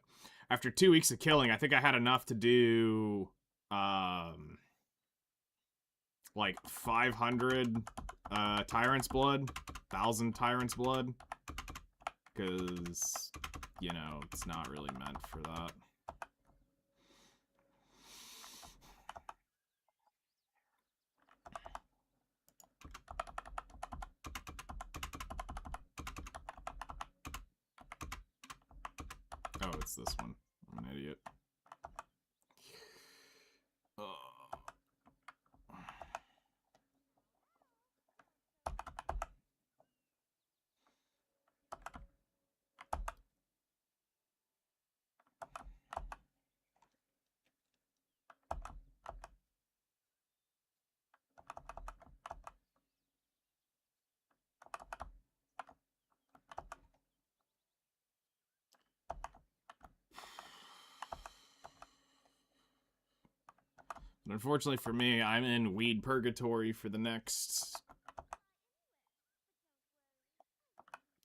after 2 weeks of killing, I think I had enough to do like 500 Tyrant's Blood, 1,000 Tyrant's Blood, because, you know, it's not really meant for that. Oh, it's this one. I'm an idiot. But unfortunately for me, I'm in weed purgatory for the next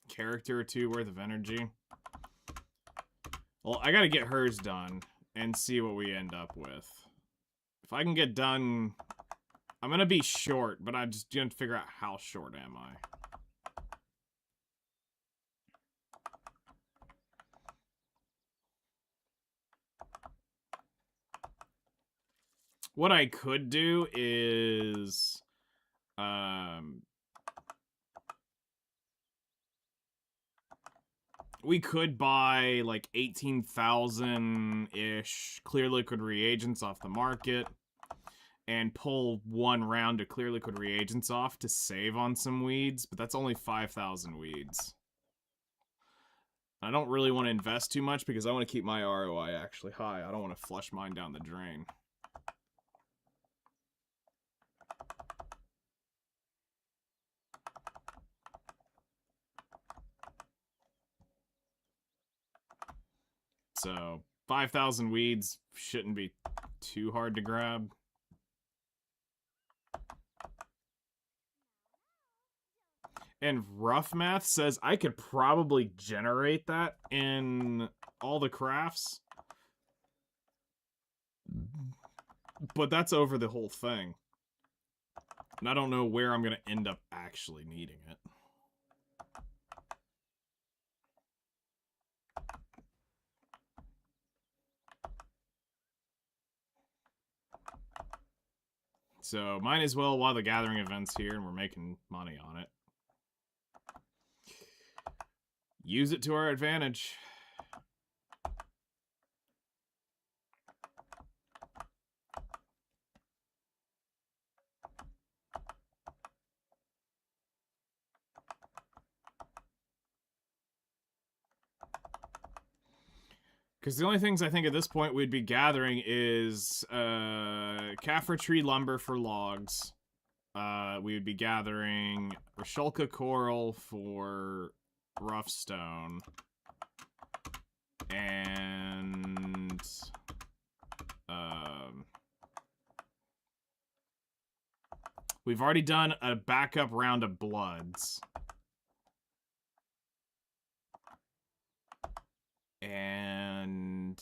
character or two worth of energy. Well, I gotta get hers done and see what we end up with. If I can get done... I'm gonna be short, but I just didn't figure out how short am I. What I could do is... We could buy like 18,000-ish clear liquid reagents off the market and pull one round of clear liquid reagents off to save on some weeds, but that's only 5,000 weeds. I don't really want to invest too much because I want to keep my ROI actually high. I don't want to flush mine down the drain. So 5,000 weeds shouldn't be too hard to grab. And Rough Math says I could probably generate that in all the crafts. But that's over the whole thing. And I don't know where I'm going to end up actually needing it. So, might as well while the gathering event's here and we're making money on it. Use it to our advantage. Because the only things I think at this point we'd be gathering is Kaffir tree lumber for logs. We would be gathering Rashulka coral for rough stone. And we've already done a backup round of bloods. And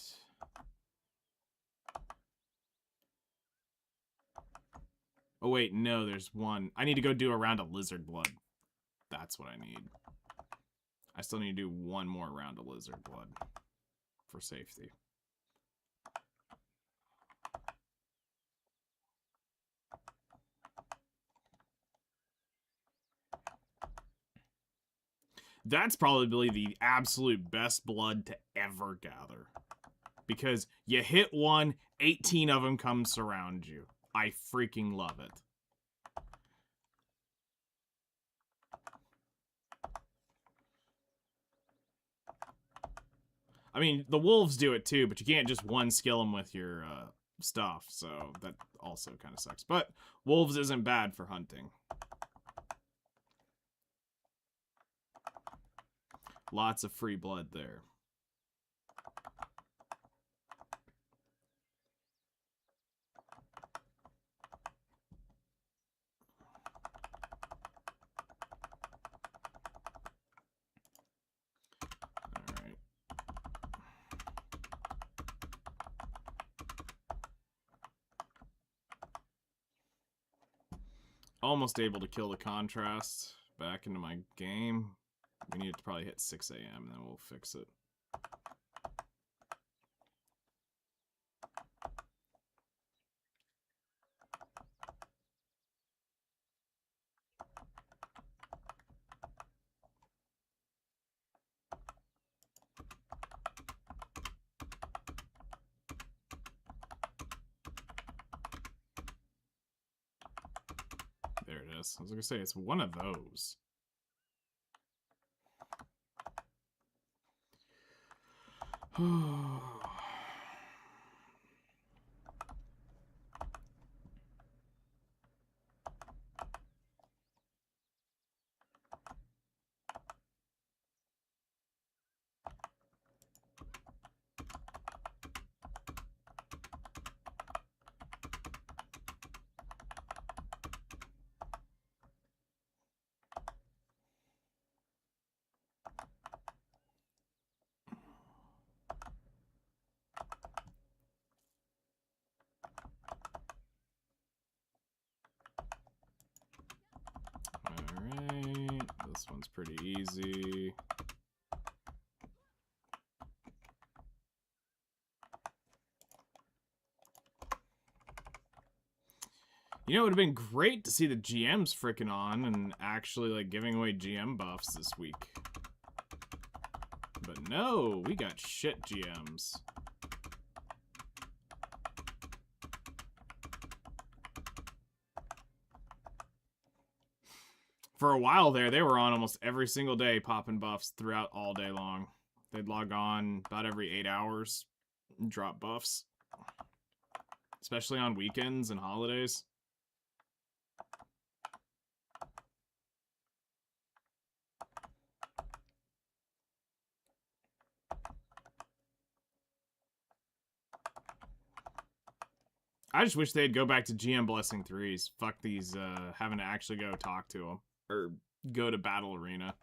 oh wait, no, there's one. I need to go do a round of lizard blood. That's what I need. I still need to do one more round of lizard blood for safety. That's probably the absolute best blood to ever gather. Because you hit one, 18 of them come surround you. I freaking love it. I mean, the wolves do it too, but you can't just one skill them with your stuff, so that also kind of sucks. But wolves isn't bad for hunting. Lots of free blood there. Alright. Almost able to kill the contrast back into my game. We need to probably hit 6 a.m. and then we'll fix it. There it is. I was gonna say, it's one of those. Alright, this one's pretty easy. You know, it would have been great to see the GMs frickin' on and actually, like, giving away GM buffs this week. but no, we got shit GMs. For a while there, they were on almost every single day popping buffs throughout all day long. They'd log on about every 8 hours and drop buffs. Especially on weekends and holidays. I just wish they'd go back to GM Blessing 3s. Fuck these, having to actually go talk to them. Or go to Battle Arena.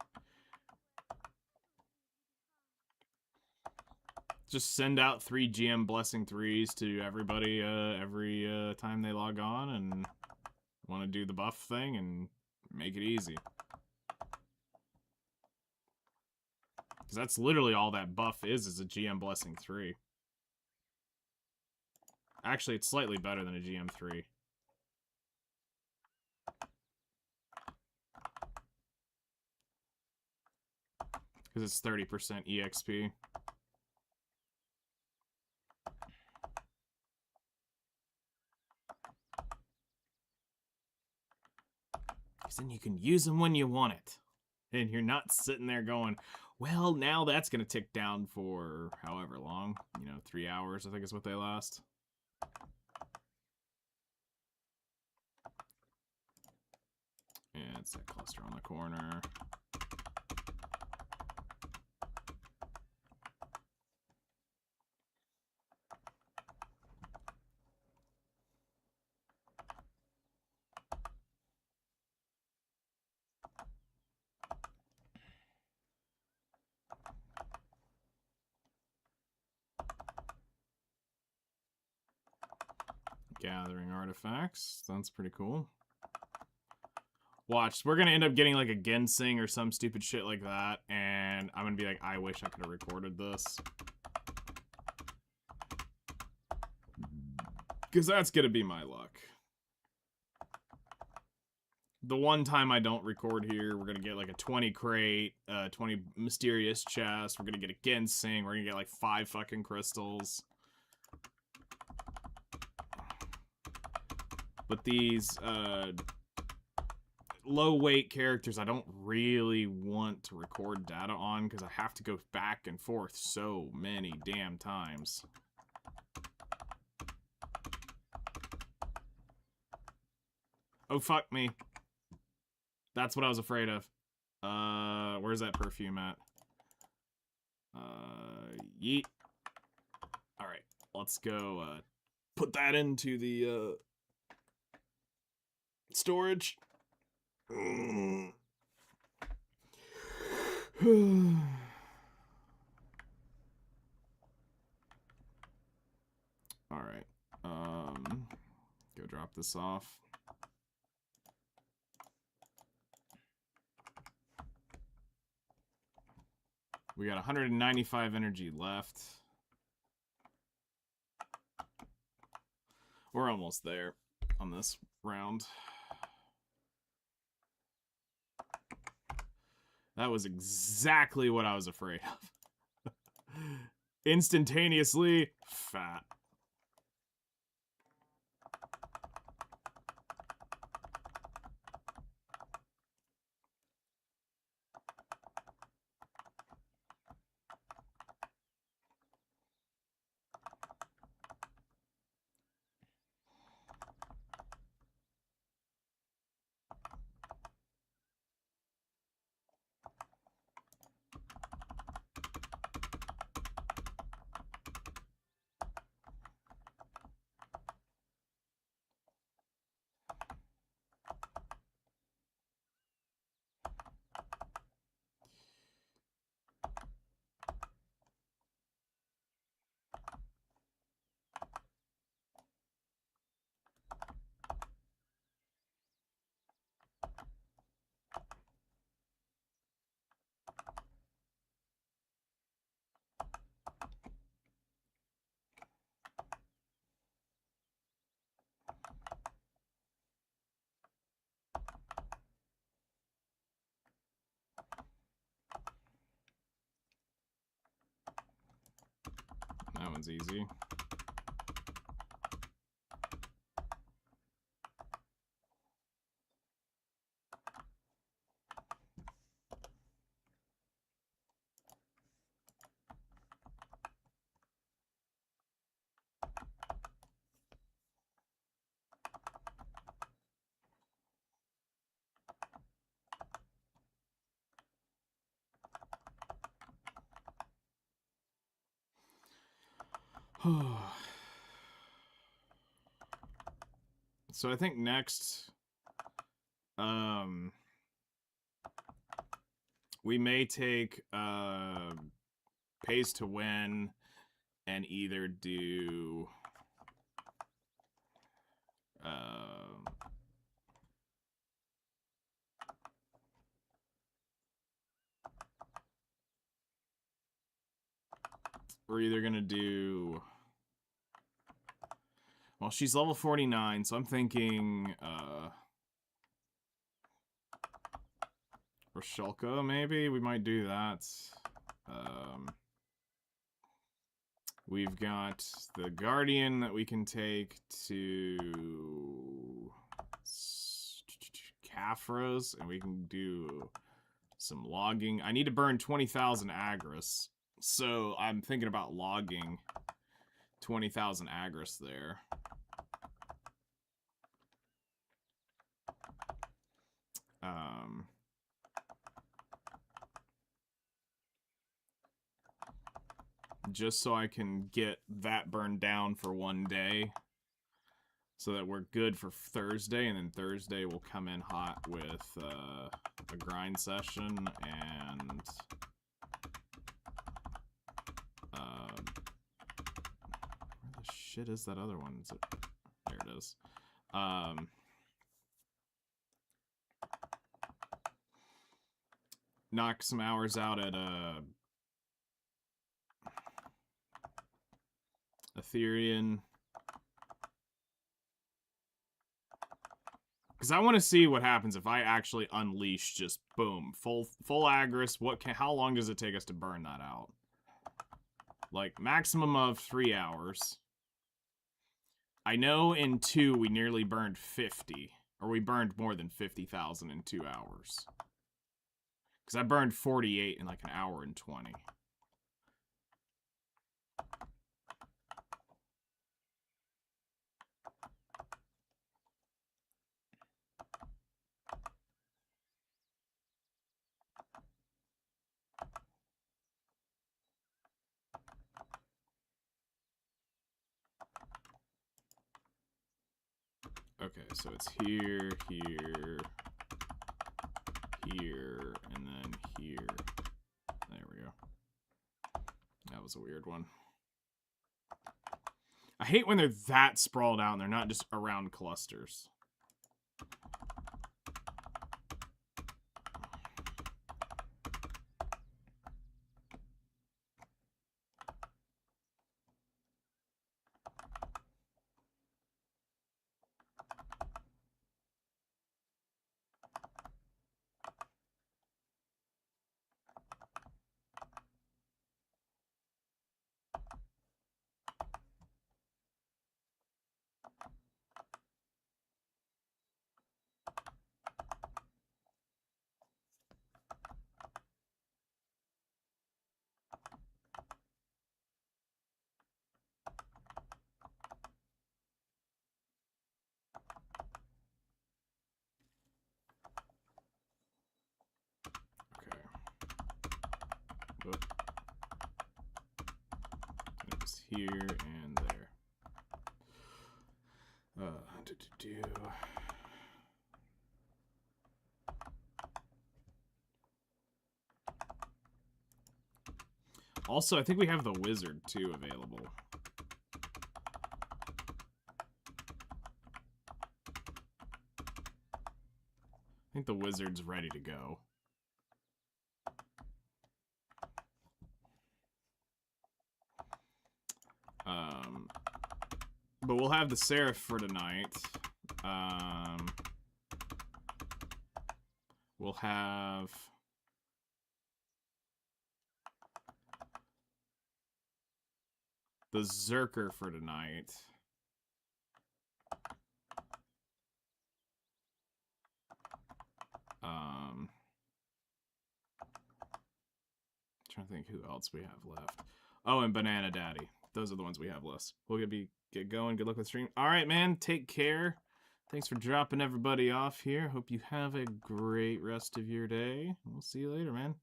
Just send out 3 GM Blessing 3s to everybody every time they log on and want to do the buff thing and make it easy. Because that's literally all that buff is a GM Blessing 3. Actually, it's slightly better than a GM3. Because it's 30% EXP. Because then you can use them when you want it. And you're not sitting there going, well, now that's going to tick down for however long. 3 hours, I think is what they last. Yeah, it's that cluster on the corner. Gathering artifacts. That's pretty cool. Watch, we're gonna end up getting like a Ginseng or some stupid shit like that, and I'm gonna be like, I wish I could have recorded this. Because that's gonna be my luck. The one time I don't record here, we're gonna get like a 20 crate, 20 mysterious chests, we're gonna get a Ginseng, we're gonna get like 5 fucking crystals. But these, low-weight characters I don't really want to record data on because I have to go back and forth so many damn times. Oh, fuck me. That's what I was afraid of. Where's that perfume at? Yeet. Alright, let's go, put that into the, storage. Alright. Go drop this off. We got 195 energy left. We're almost there on this round. That was exactly what I was afraid of. Instantaneously fat. one's easy. So I think next, we may take pays to win and either do we're either gonna do, well, she's level 49, so I'm thinking Roshalka, maybe? We might do that. We've got the Guardian that we can take to Caphras, and we can do some logging. I need to burn 20,000 Agris, so I'm thinking about logging 20,000 Agris there. Just so I can get that burned down for one day, so that we're good for Thursday, and then Thursday we'll come in hot with a grind session, and where the shit is that other one? Is it? There it is. Knock some hours out at Ethereum. Because I want to see what happens if I actually unleash just boom, full Agris. How long does it take us to burn that out? Like maximum of 3 hours. I know in 2 we nearly burned 50, or we burned more than 50,000 in 2 hours. Because I burned 48 in like an hour and 20. Okay, so it's here, here, here, and then here. There we go. That was a weird one. I hate when they're that sprawled out and they're not just around clusters. It was here and there. Also, I think we have the wizard too available. I think the wizard's ready to go. But we'll have the Seraph for tonight. We'll have... the Zerker for tonight. Trying to think who else we have left. Oh, and Banana Daddy. Those are the ones we have left. We'll get going. Good luck with the stream. All right, man. Take care. Thanks for dropping everybody off here. Hope you have a great rest of your day. We'll see you later, man.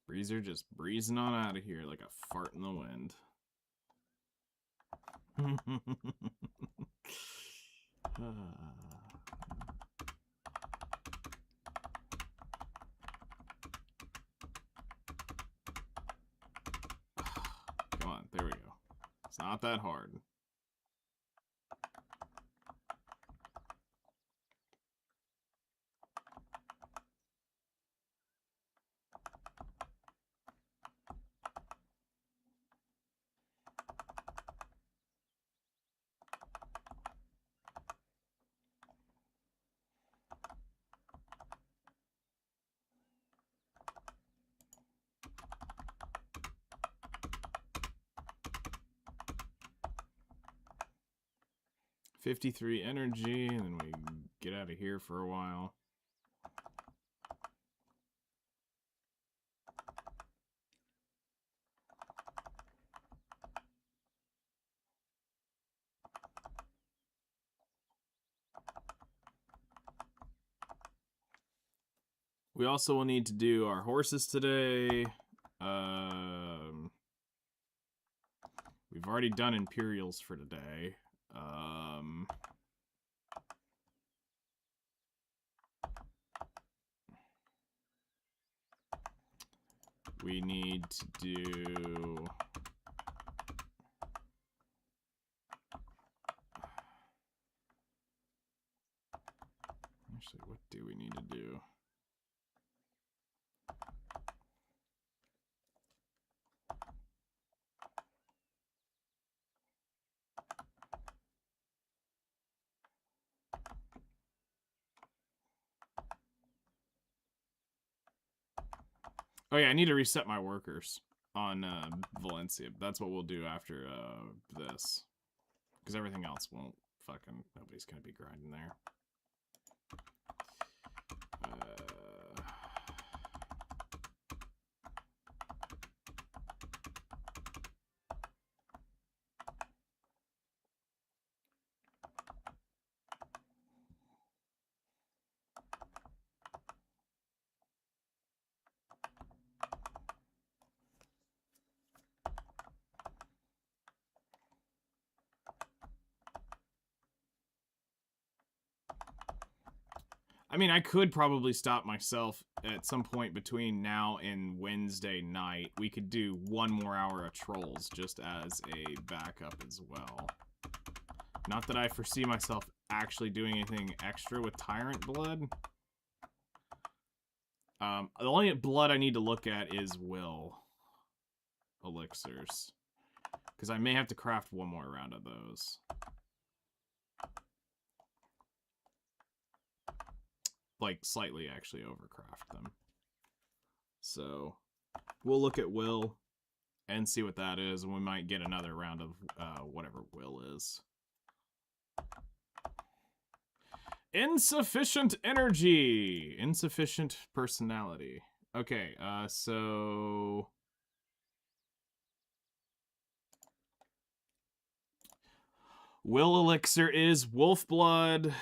Breezer just breezing on out of here like a fart in the wind. Come on, there we go. It's not that hard. $53 energy, and then we get out of here for a while. We also will need to do our horses today. We've already done Imperials for today. We need to do... Actually, what do we need to do? Oh yeah, I need to reset my workers on Valencia. That's what we'll do after this. Because everything else won't fucking... Nobody's gonna be grinding there. I mean, I could probably stop myself at some point between now and Wednesday night. We could do 1 more hour of Trolls just as a backup as well. Not that I foresee myself actually doing anything extra with Tyrant Blood. The only blood I need to look at is Will Elixirs. Because I may have to craft 1 more round of those. Like, slightly actually overcraft them. So, we'll look at Will and see what that is, and we might get another round of whatever Will is. Insufficient energy! Insufficient personality. Okay, so... Will Elixir is Wolf Blood...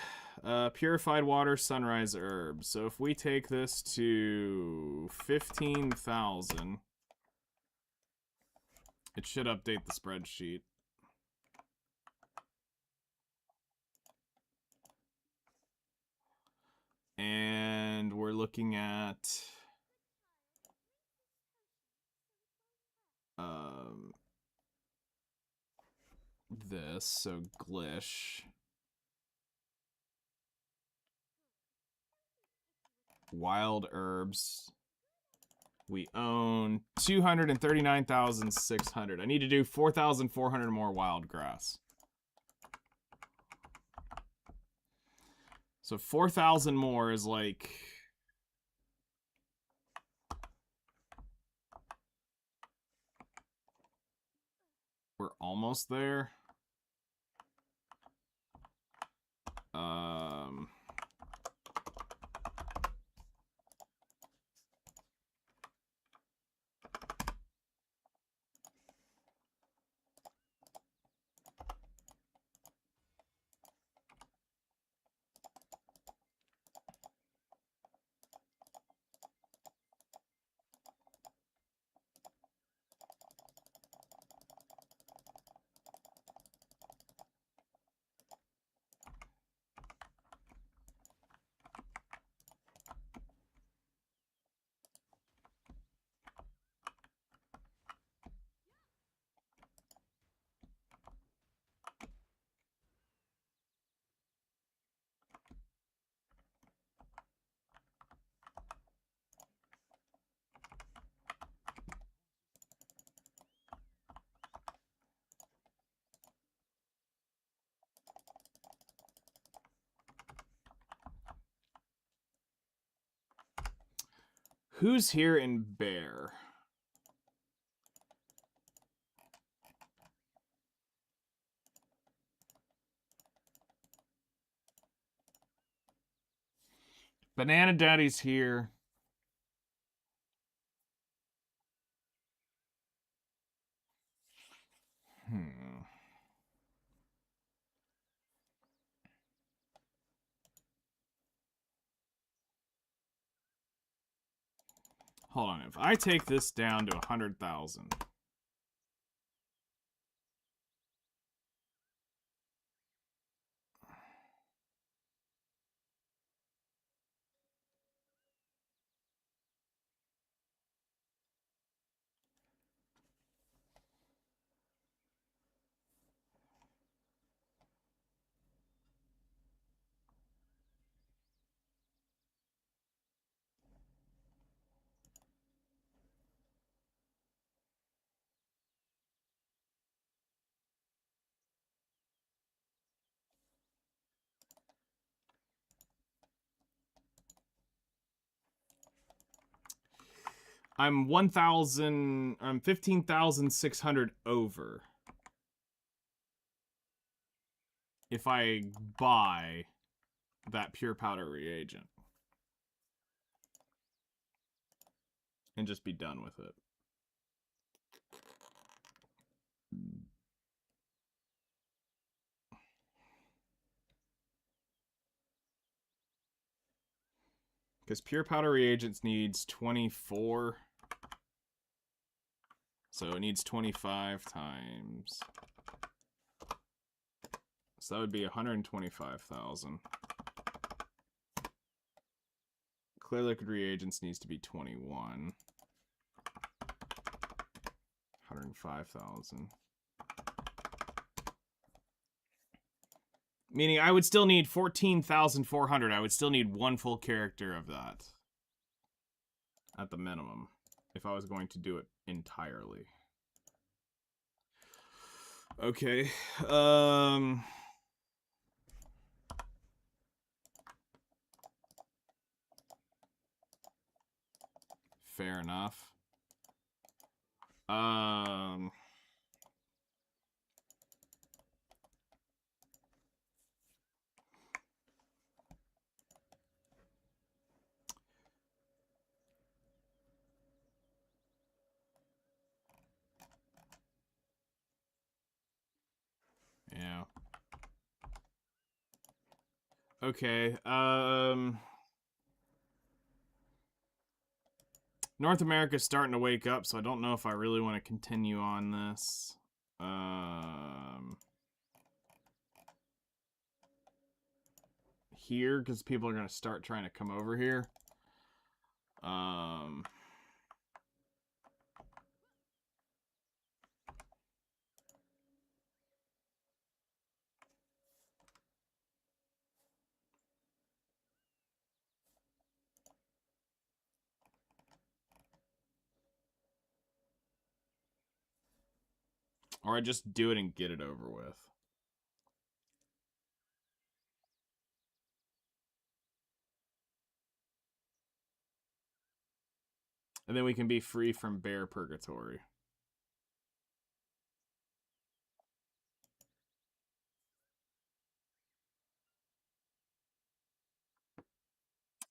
purified water, sunrise herb. So if we take this to 15,000, it should update the spreadsheet. And we're looking at this, so Glish. Wild herbs. We own 239,600. I need to do 4,400 more wild grass. So 4,000 more is like almost there. Who's here in Bear? Banana Daddy's here. Hold on. If I take this down to 100,000. I'm 15,600 over. If I buy that pure powder reagent. And just be done with it. Because pure powder reagents needs 24. So it needs 25 times. So that would be 125,000. Clear liquid reagents needs to be 21. 105,000. Meaning I would still need 14,400. I would still need one full character of that. At the minimum. If I was going to do it entirely. Okay. Fair enough. Yeah. Okay, North America's starting to wake up, so I don't know if I really want to continue on this. Here, because people are going to start trying to come over here. Or I just do it and get it over with. And then we can be free from bear purgatory.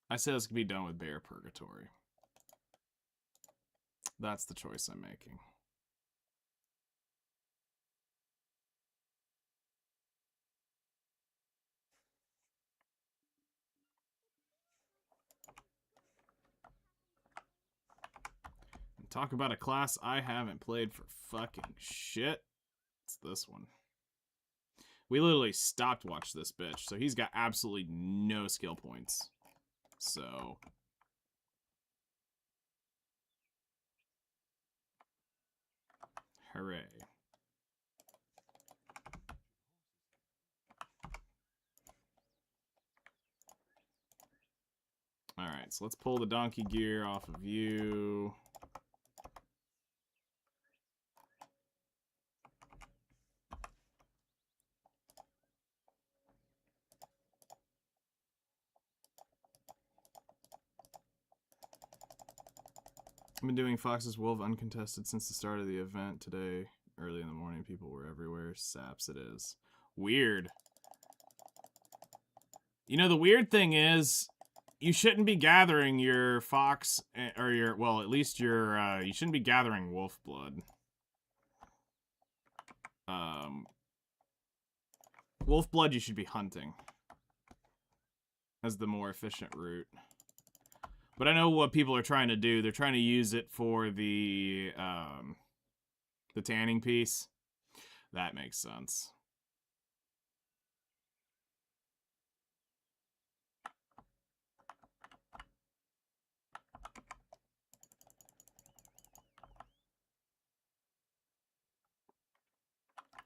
I say this could be done with Bear Purgatory. That's the choice I'm making. And talk about a class I haven't played for fucking shit. It's this one. We literally stopped watch this bitch, so he's got absolutely no skill points. So... hooray. Alright, so let's pull the donkey gear off of you. I've been doing Fox's Wolf uncontested since the start of the event today. Early in the morning, people were everywhere. Saps it is. Weird. You know, the weird thing is, you shouldn't be gathering your Fox, or your, well, at least your, you shouldn't be gathering wolf blood. Wolf blood you should be hunting as the more efficient route. But I know what people are trying to do. They're trying to use it for the tanning piece. That makes sense.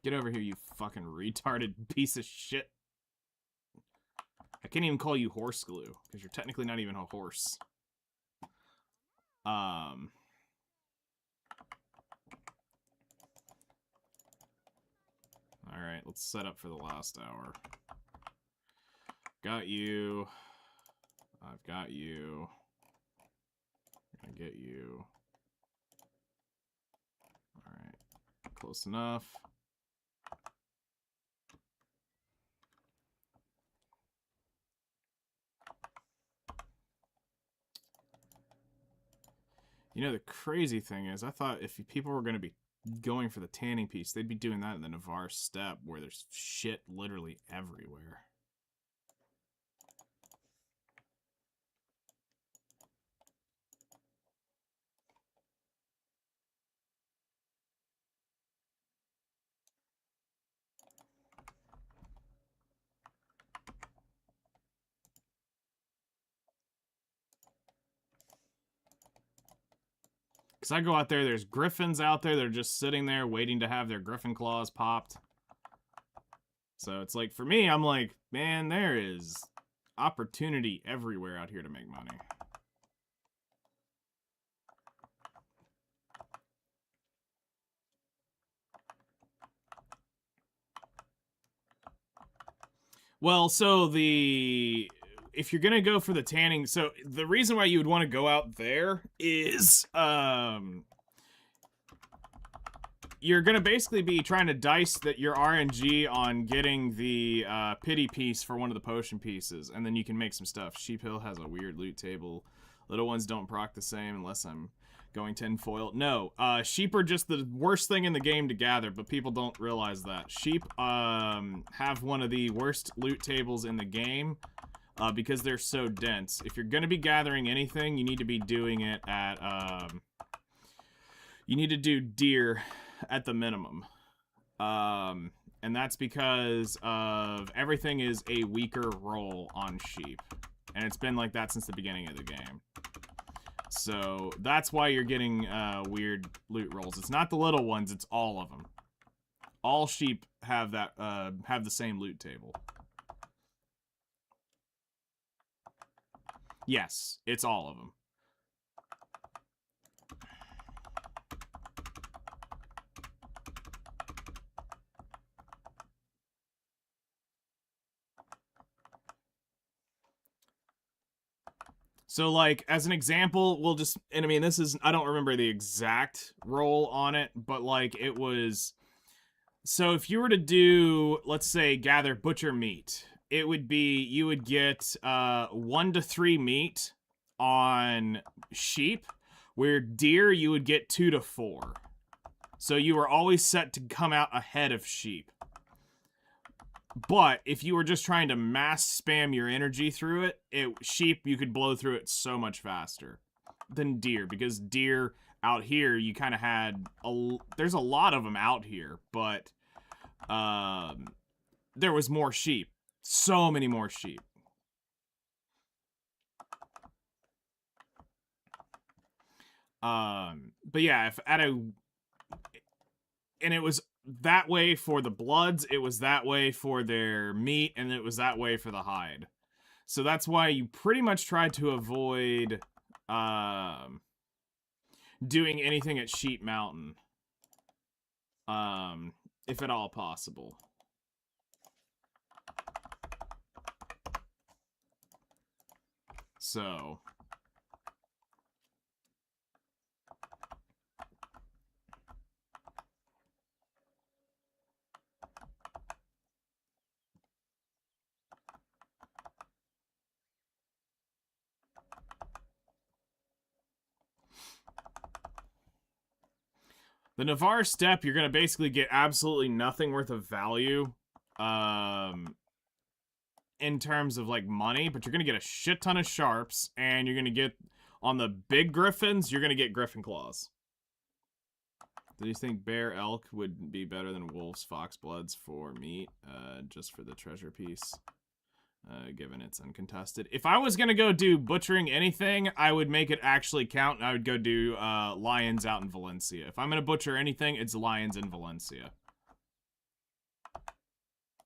Get over here, you fucking retarded piece of shit. I can't even call you horse glue, because you're technically not even a horse. Alright, let's set up for the last hour. Got you. I've got you. I'm gonna get you. Alright, close enough. You know, the crazy thing is, I thought if people were going to be going for the tanning piece, they'd be doing that in the Navarre Steppe, where there's shit literally everywhere. Because I go out there, there's griffins out there, they're just sitting there waiting to have their griffin claws popped. So it's like, for me, I'm like, man, there is opportunity everywhere out here to make money. Well, so if you're gonna go for the tanning, so the reason why you would want to go out there is, you're gonna basically be trying to dice your RNG on getting the pity piece for one of the potion pieces, and then you can make some stuff. Sheep Hill has a weird loot table. Little ones don't proc the same unless I'm going tinfoil. No, sheep are just the worst thing in the game to gather, but people don't realize that. Sheep have one of the worst loot tables in the game because they're so dense. If you're gonna be gathering anything, you need to be doing it at, you need to do deer at the minimum. And that's because of everything is a weaker roll on sheep. And it's been like that since the beginning of the game. So that's why you're getting weird loot rolls. It's not the little ones, it's all of them. All sheep have that have the same loot table. Yes, it's all of them. So, like, as an example, we'll just, and I mean, this is, I don't remember the exact roll on it, but, like, it was, so if you were to do, let's say, gather butcher meat, it would be, you would get 1 to 3 meat on sheep, where deer you would get 2 to 4. So you were always set to come out ahead of sheep. But if you were just trying to mass spam your energy through it, sheep, you could blow through it so much faster than deer, because deer out here, you kind of had there's a lot of them out here, but there was more sheep. So many more sheep. But yeah, if at a, and it was that way for the bloods, it was that way for their meat, and it was that way for the hide. So that's why you pretty much try to avoid doing anything at Sheep Mountain, if at all possible. So the Navarre Steppe, you're going to basically get absolutely nothing worth of value in terms of, like, money, but you're going to get a shit ton of sharps, and you're going to get, on the big griffins, you're going to get griffin claws. Do you think bear elk would be better than wolves, fox bloods for meat, just for the treasure piece? Given it's uncontested. If I was gonna go do butchering anything, I would make it actually count, and I would go do lions out in Valencia. If I'm gonna butcher anything, it's lions in Valencia.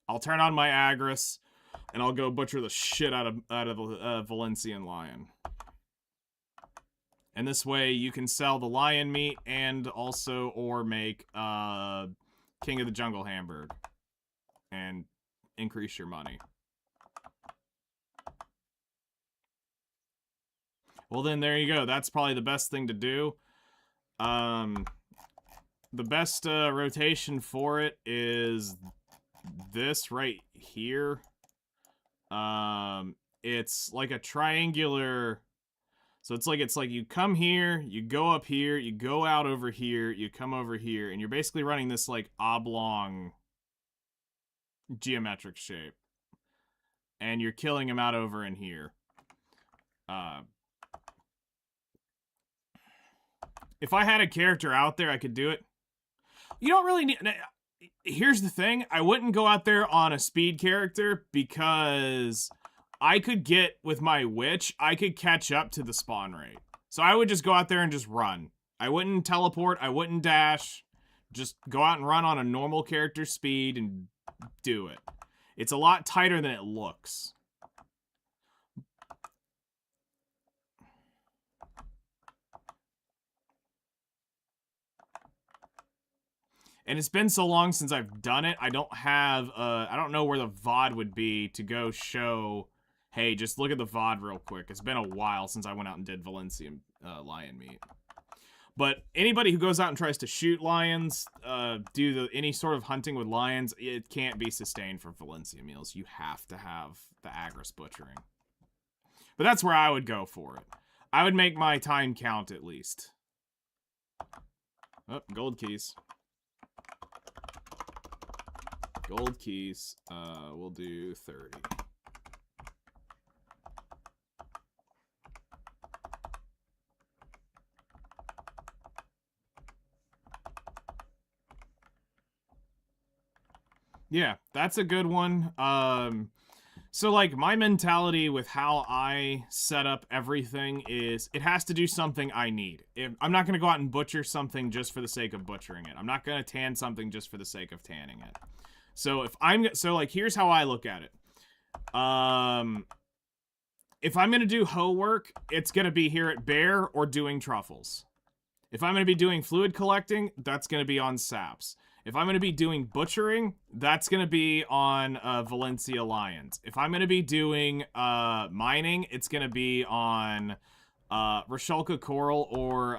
I'll turn on my Agris, and I'll go butcher the shit out of the Valencian lion. And this way, you can sell the lion meat and also, or make King of the Jungle Hamburg, and increase your money. Well, then there you go. That's probably the best thing to do. The best rotation for it is this right here. It's like a triangular. So it's like you come here, you go up here, you go out over here, you come over here, and you're basically running this like oblong geometric shape. And you're killing them out over in here. If I had a character out there, I could do it. You don't really need... Here's the thing. I wouldn't go out there on a speed character because I could get, with my witch, I could catch up to the spawn rate. So I would just go out there and just run. I wouldn't teleport. I wouldn't dash. Just go out and run on a normal character speed and do it. It's a lot tighter than it looks. And it's been so long since I've done it, I don't have, I don't know where the VOD would be to go show, hey, just look at the VOD real quick. It's been a while since I went out and did Valencian lion meat. But anybody who goes out and tries to shoot lions, do any sort of hunting with lions, it can't be sustained for Valencia meals. You have to have the Agris butchering. But that's where I would go for it. I would make my time count at least. Oh, gold keys. Gold keys, we'll do 30. Yeah, that's a good one. So, like, my mentality with how I set up everything is it has to do something I need. I'm not going to go out and butcher something just for the sake of butchering it. I'm not going to tan something just for the sake of tanning it. So like, here's how I look at it. If I'm gonna do hoe work, it's gonna be here at Bear or doing truffles. If I'm gonna be doing fluid collecting, that's gonna be on Saps. If I'm gonna be doing butchering, that's gonna be on Valencia Lions. If I'm gonna be doing mining, it's gonna be on Rasholka Coral, or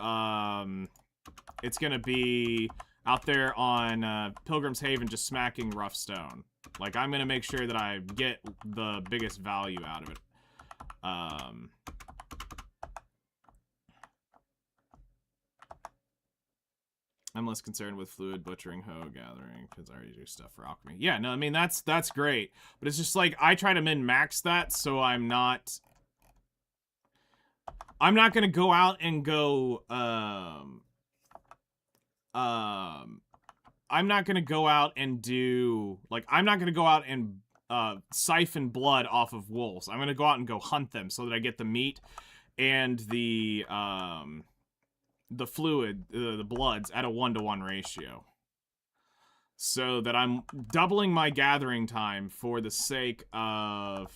it's gonna be out there on Pilgrim's Haven, just smacking rough stone. Like, I'm gonna make sure that I get the biggest value out of it. I'm less concerned with fluid, butchering, hoe, gathering, because I already do stuff for alchemy. Yeah, no, I mean, that's great. But it's just like, I try to min-max that, so I'm not gonna go out and go, I'm not gonna go out and do, like, I'm not gonna go out and siphon blood off of wolves. I'm gonna go out and go hunt them so that I get the meat and the fluid, the bloods at a 1-to-1 ratio. So that I'm doubling my gathering time for the sake of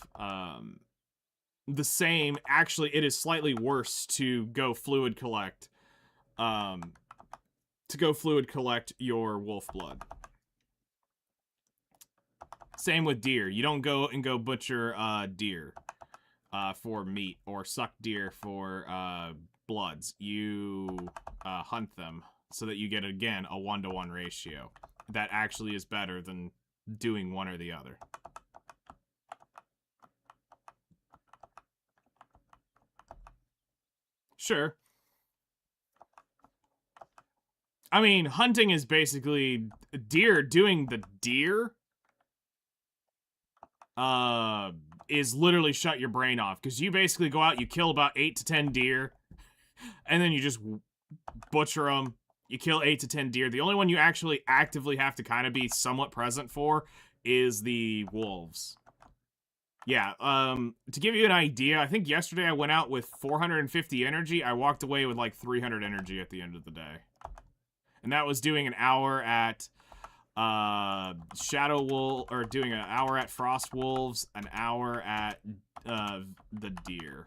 the same. Actually, it is slightly worse to go fluid collect. Your wolf blood. Same with deer. You don't go and go butcher deer for meat or suck deer for bloods. You hunt them so that you get, again, a 1-to-1 ratio. That actually is better than doing one or the other. Sure. I mean, hunting is basically deer. Doing the deer is literally shut your brain off, because you basically go out, you kill about 8 to 10 deer, and then you just butcher them. You kill 8 to 10 deer. The only one you actually actively have to kind of be somewhat present for is the wolves. Yeah, to give you an idea, I think yesterday I went out with 450 energy. I walked away with like 300 energy at the end of the day. And that was doing an hour at Shadow Wolf, or doing an hour at Frost Wolves, an hour at the deer.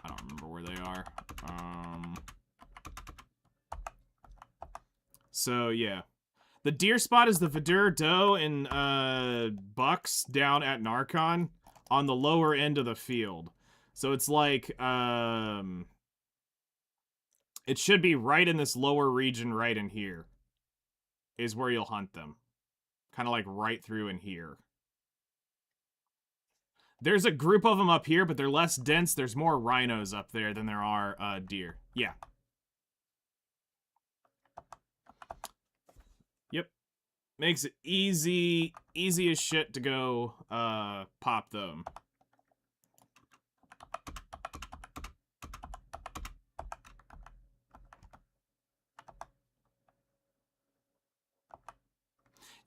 I don't remember where they are. So yeah, the deer spot is the Vidur Doe and Bucks down at Narcon on the lower end of the field. So it's like it should be right in this lower region, right in here is where you'll hunt them. Kind of like right through in here. There's a group of them up here, but they're less dense. There's more rhinos up there than there are deer. Yeah. Yep. Makes it easy as shit to go pop them.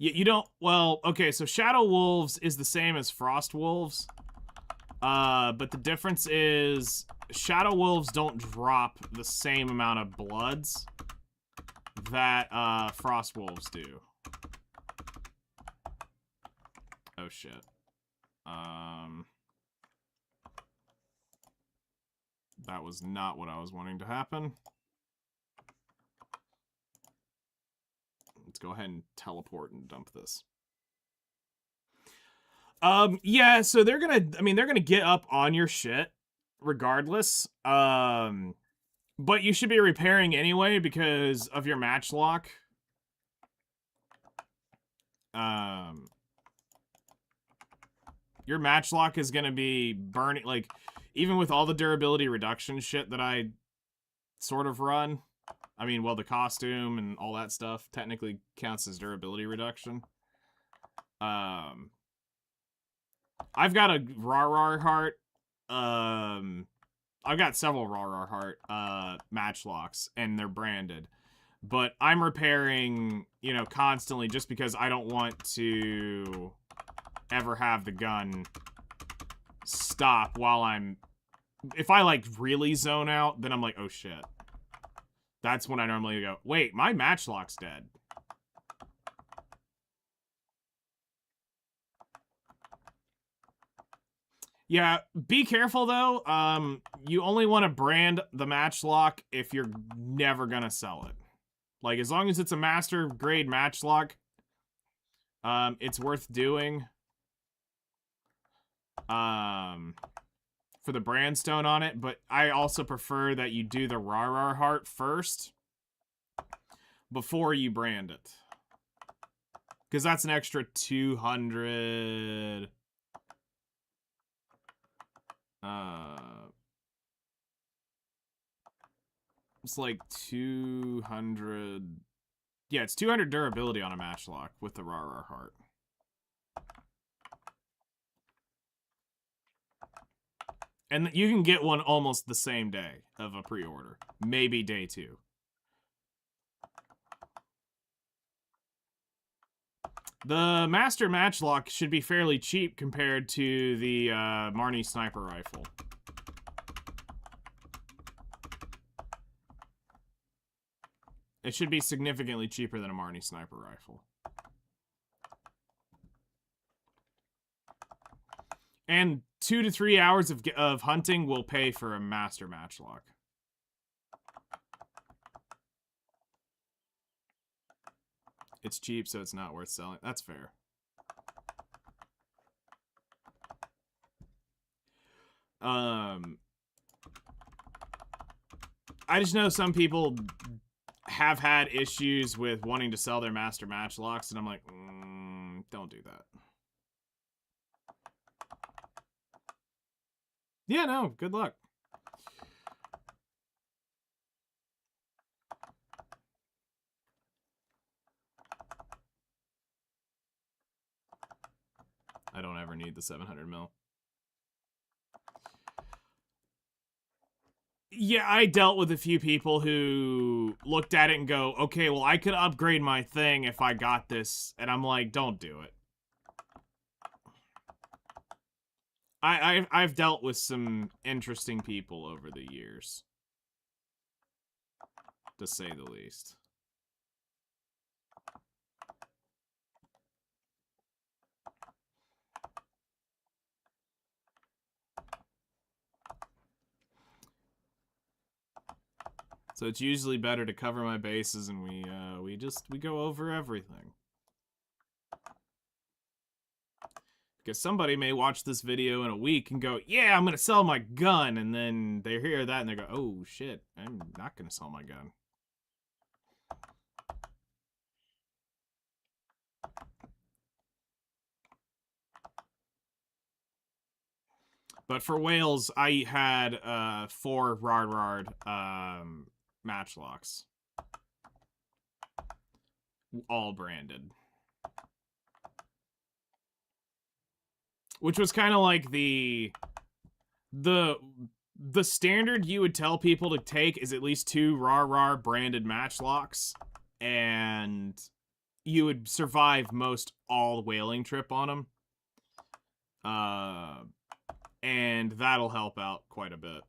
You don't, well, okay, so Shadow Wolves is the same as Frost Wolves. But the difference is Shadow Wolves don't drop the same amount of bloods that Frost Wolves do. Oh shit. That was not what I was wanting to happen. Let's go ahead and teleport and dump this. Yeah, so they're gonna get up on your shit regardless. But you should be repairing anyway because of your match lock. Your match lock is gonna be burning, like, even with all the durability reduction shit that I sort of run. I mean, well, the costume and all that stuff technically counts as durability reduction. I've got a Rawrar Heart. I've got several Rawrar Heart match locks, and they're branded. But I'm repairing, you know, constantly just because I don't want to ever have the gun stop while I'm... If I, like, really zone out, then I'm like, oh shit. That's when I normally go, wait, my matchlock's dead. Yeah, be careful though. You only want to brand the matchlock if you're never gonna sell it. Like, as long as it's a master grade matchlock, it's worth doing. For the brandstone on it, but I also prefer that you do the Rawrar Heart first before you brand it. Because that's an extra 200... It's like 200... Yeah, it's 200 durability on a Matchlock with the Rar Heart. And you can get one almost the same day of a pre-order. Maybe day 2. The Master Matchlock should be fairly cheap compared to the Marnie Sniper Rifle. It should be significantly cheaper than a Marnie Sniper Rifle. And 2 to 3 hours of hunting will pay for a Master Matchlock. It's cheap, so it's not worth selling. That's fair. I just know some people have had issues with wanting to sell their Master Matchlocks, and I'm like, don't do that. Yeah, no, good luck. I don't ever need the 700 mil. Yeah, I dealt with a few people who looked at it and go, okay, well, I could upgrade my thing if I got this. And I'm like, don't do it. I've dealt with some interesting people over the years, to say the least. So it's usually better to cover my bases, and we go over everything. Because somebody may watch this video in a week and go, yeah, I'm gonna sell my gun, and then they hear that and they go, oh shit, I'm not gonna sell my gun. But for whales, I had 4 Rard Matchlocks. All branded. Which was kind of like the standard you would tell people to take is at least 2 Rar branded Matchlocks, and you would survive most all whaling trip on them. And that'll help out quite a bit.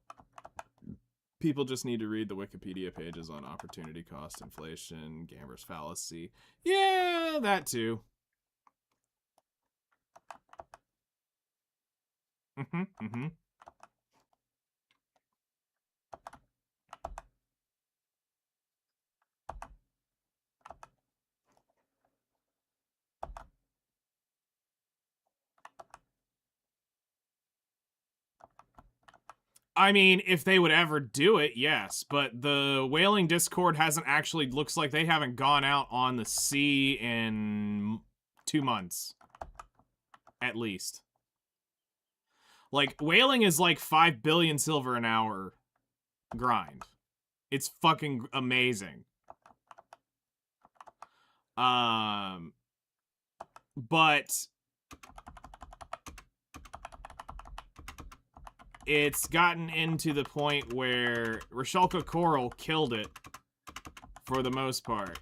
People just need to read the Wikipedia pages on opportunity cost, inflation, Gamber's fallacy. Yeah, that too. I mean, if they would ever do it, yes. But the whaling Discord hasn't actually... Looks like they haven't gone out on the sea in 2 months. At least. Like, whaling is like 5 billion silver an hour grind. It's fucking amazing. But... it's gotten into the point where Rashalka Coral killed it for the most part.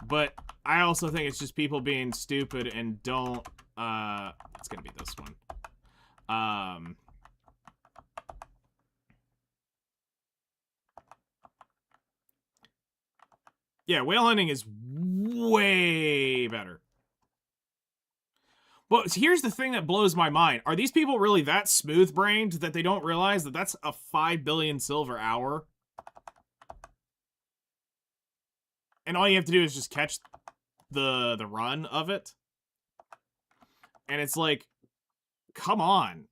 But I also think it's just people being stupid and don't, it's gonna be this one. Yeah, whale hunting is way better. But here's the thing that blows my mind. Are these people really that smooth-brained that they don't realize that that's a 5 billion silver hour? And all you have to do is just catch the run of it. And it's like, come on.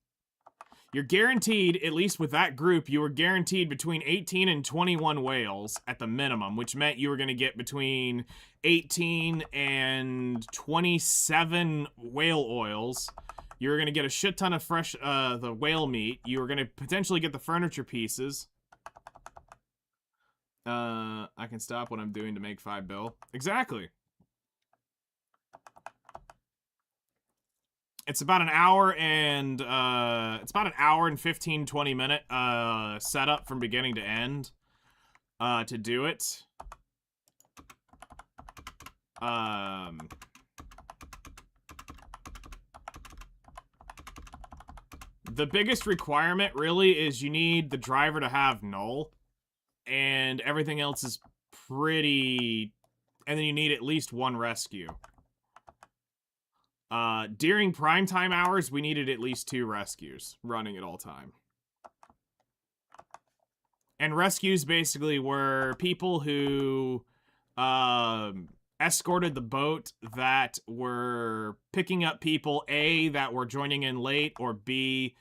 You're guaranteed, at least with that group, you were guaranteed between 18 and 21 whales at the minimum, which meant you were going to get between 18 and 27 whale oils. You were going to get a shit ton of fresh, the whale meat. You were going to potentially get the furniture pieces. I can stop what I'm doing to make 5 bill. Exactly. It's about an hour and, 15, 20 minute, setup from beginning to end, to do it. The biggest requirement, really, is you need the driver to have null, and everything else is pretty... And then you need at least 1 rescue. During primetime hours, we needed at least 2 rescues running at all time. And rescues basically were people who escorted the boat that were picking up people, A, that were joining in late, or B,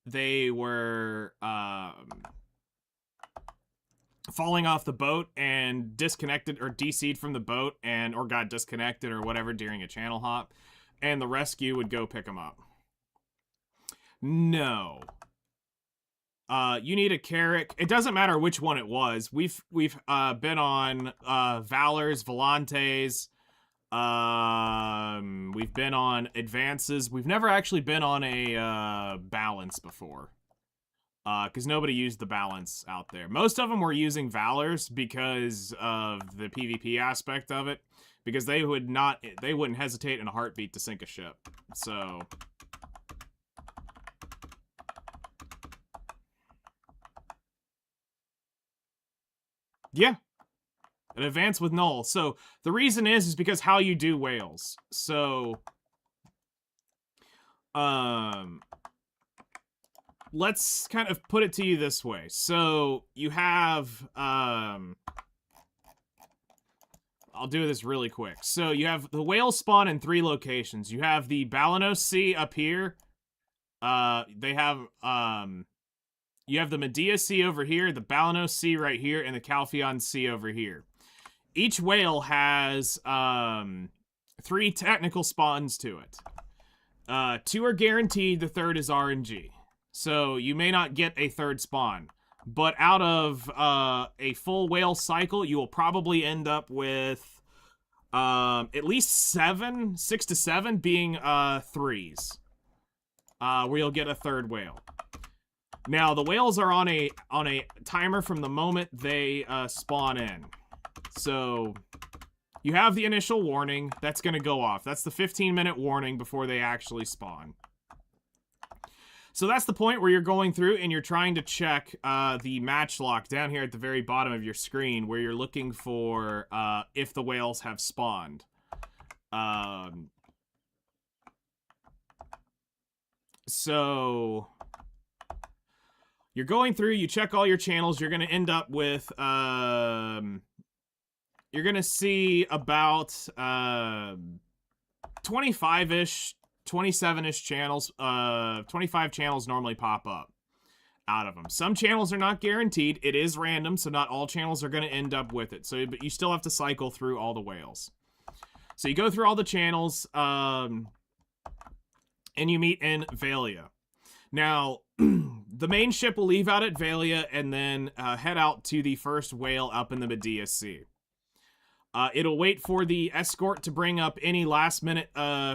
they were falling off the boat and disconnected or DC'd from the boat or got disconnected or whatever during a channel hop, and the rescue would go pick them up. No. You need a Carrack. It doesn't matter which one it was. We've been on Valors, Volantes. We've been on Advances. We've never actually been on a Balance before. Because nobody used the Balance out there. Most of them were using Valors because of the PvP aspect of it. Because they wouldn't hesitate in a heartbeat to sink a ship. So... yeah. An advance with null. So, the reason is because how you do whales. So... let's kind of put it to you this way. So, you have, I'll do this really quick. So, you have the whales spawn in 3 locations. You have the Balanos Sea up here. They have, you have the Medea Sea over here, the Balanos Sea right here, and the Calpheon Sea over here. Each whale has, 3 technical spawns to it. 2 are guaranteed, the 3rd is RNG. So, you may not get a 3rd spawn. But out of a full whale cycle, you will probably end up with at least 6 to 7 being 3s. Where you'll get a 3rd whale. Now, the whales are on a timer from the moment they spawn in. So, you have the initial warning. That's going to go off. That's the 15-minute warning before they actually spawn. So that's the point where you're going through and you're trying to check the match lock down here at the very bottom of your screen where you're looking for if the whales have spawned. So you're going through, you check all your channels, you're going to end up with, you're going to see about 25-ish 27-ish channels, 25 channels normally pop up out of them. Some channels are not guaranteed. It is random, so not all channels are going to end up with it. So, but you still have to cycle through all the whales. So you go through all the channels, and you meet in Valia. Now, the main ship will leave out at Valia and then head out to the first whale up in the Medea Sea. It'll wait for the escort to bring up any last-minute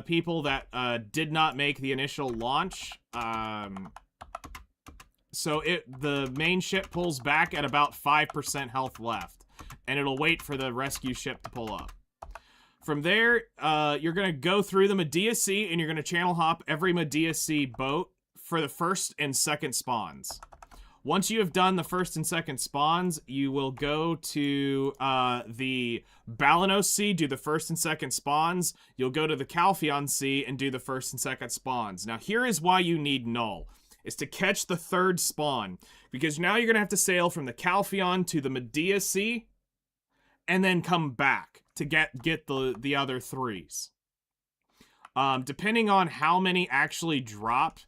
people that did not make the initial launch. So the main ship pulls back at about 5% health left, and it'll wait for the rescue ship to pull up. From there, you're going to go through the Medea Sea, and you're going to channel hop every Medea Sea boat for the first and second spawns. Once you have done the first and second spawns, you will go to the Balanos Sea, do the first and second spawns. You'll go to the Calpheon Sea and do the first and second spawns. Now, here is why you need null. Is to catch the 3rd spawn. Because now you're going to have to sail from the Calpheon to the Medea Sea and then come back to get the other 3s. Depending on how many actually drop,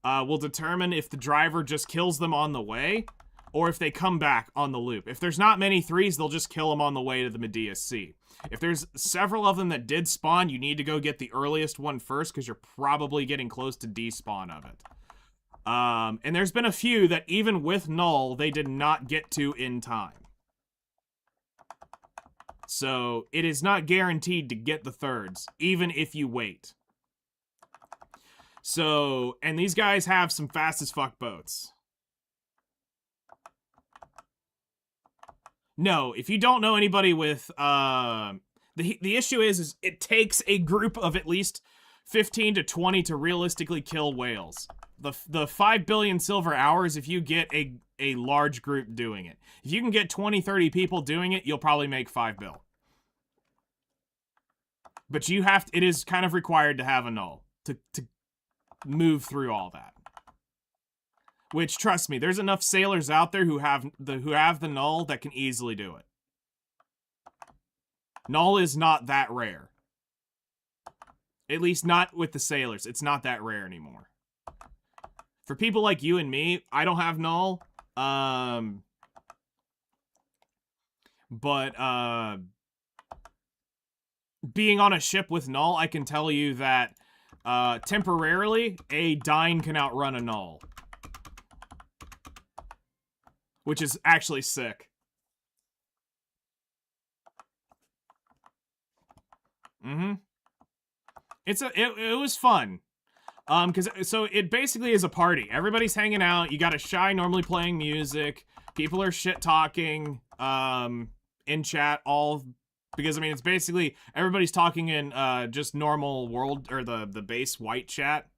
will determine if the driver just kills them on the way or if they come back on the loop. If there's not many 3s, they'll just kill them on the way to the Medea Sea. If there's several of them that did spawn, you need to go get the earliest one first because you're probably getting close to despawn of it. And there's been a few that even with null, they did not get to in time. So it is not guaranteed to get the 3rds, even if you wait. So, and these guys have some fast as fuck boats. No, if you don't know anybody with, the issue is it takes a group of at least 15 to 20 to realistically kill whales. The 5 billion silver hours if you get a large group doing it. If you can get 20, 30 people doing it, you'll probably make 5 bill. But you have to, it is kind of required to have a null to move through all that. Which, trust me, there's enough sailors out there who have the null that can easily do it. Null is not that rare. At least not with the sailors. It's not that rare anymore. For people like you and me, I don't have null. But being on a ship with null, I can tell you that temporarily, a Dine can outrun a null. Which is actually sick. Mm-hmm. It was fun. So it basically is a party. Everybody's hanging out. You got a Shy normally playing music. People are shit talking in chat, all because I mean it's basically everybody's talking in just normal world or the base white chat.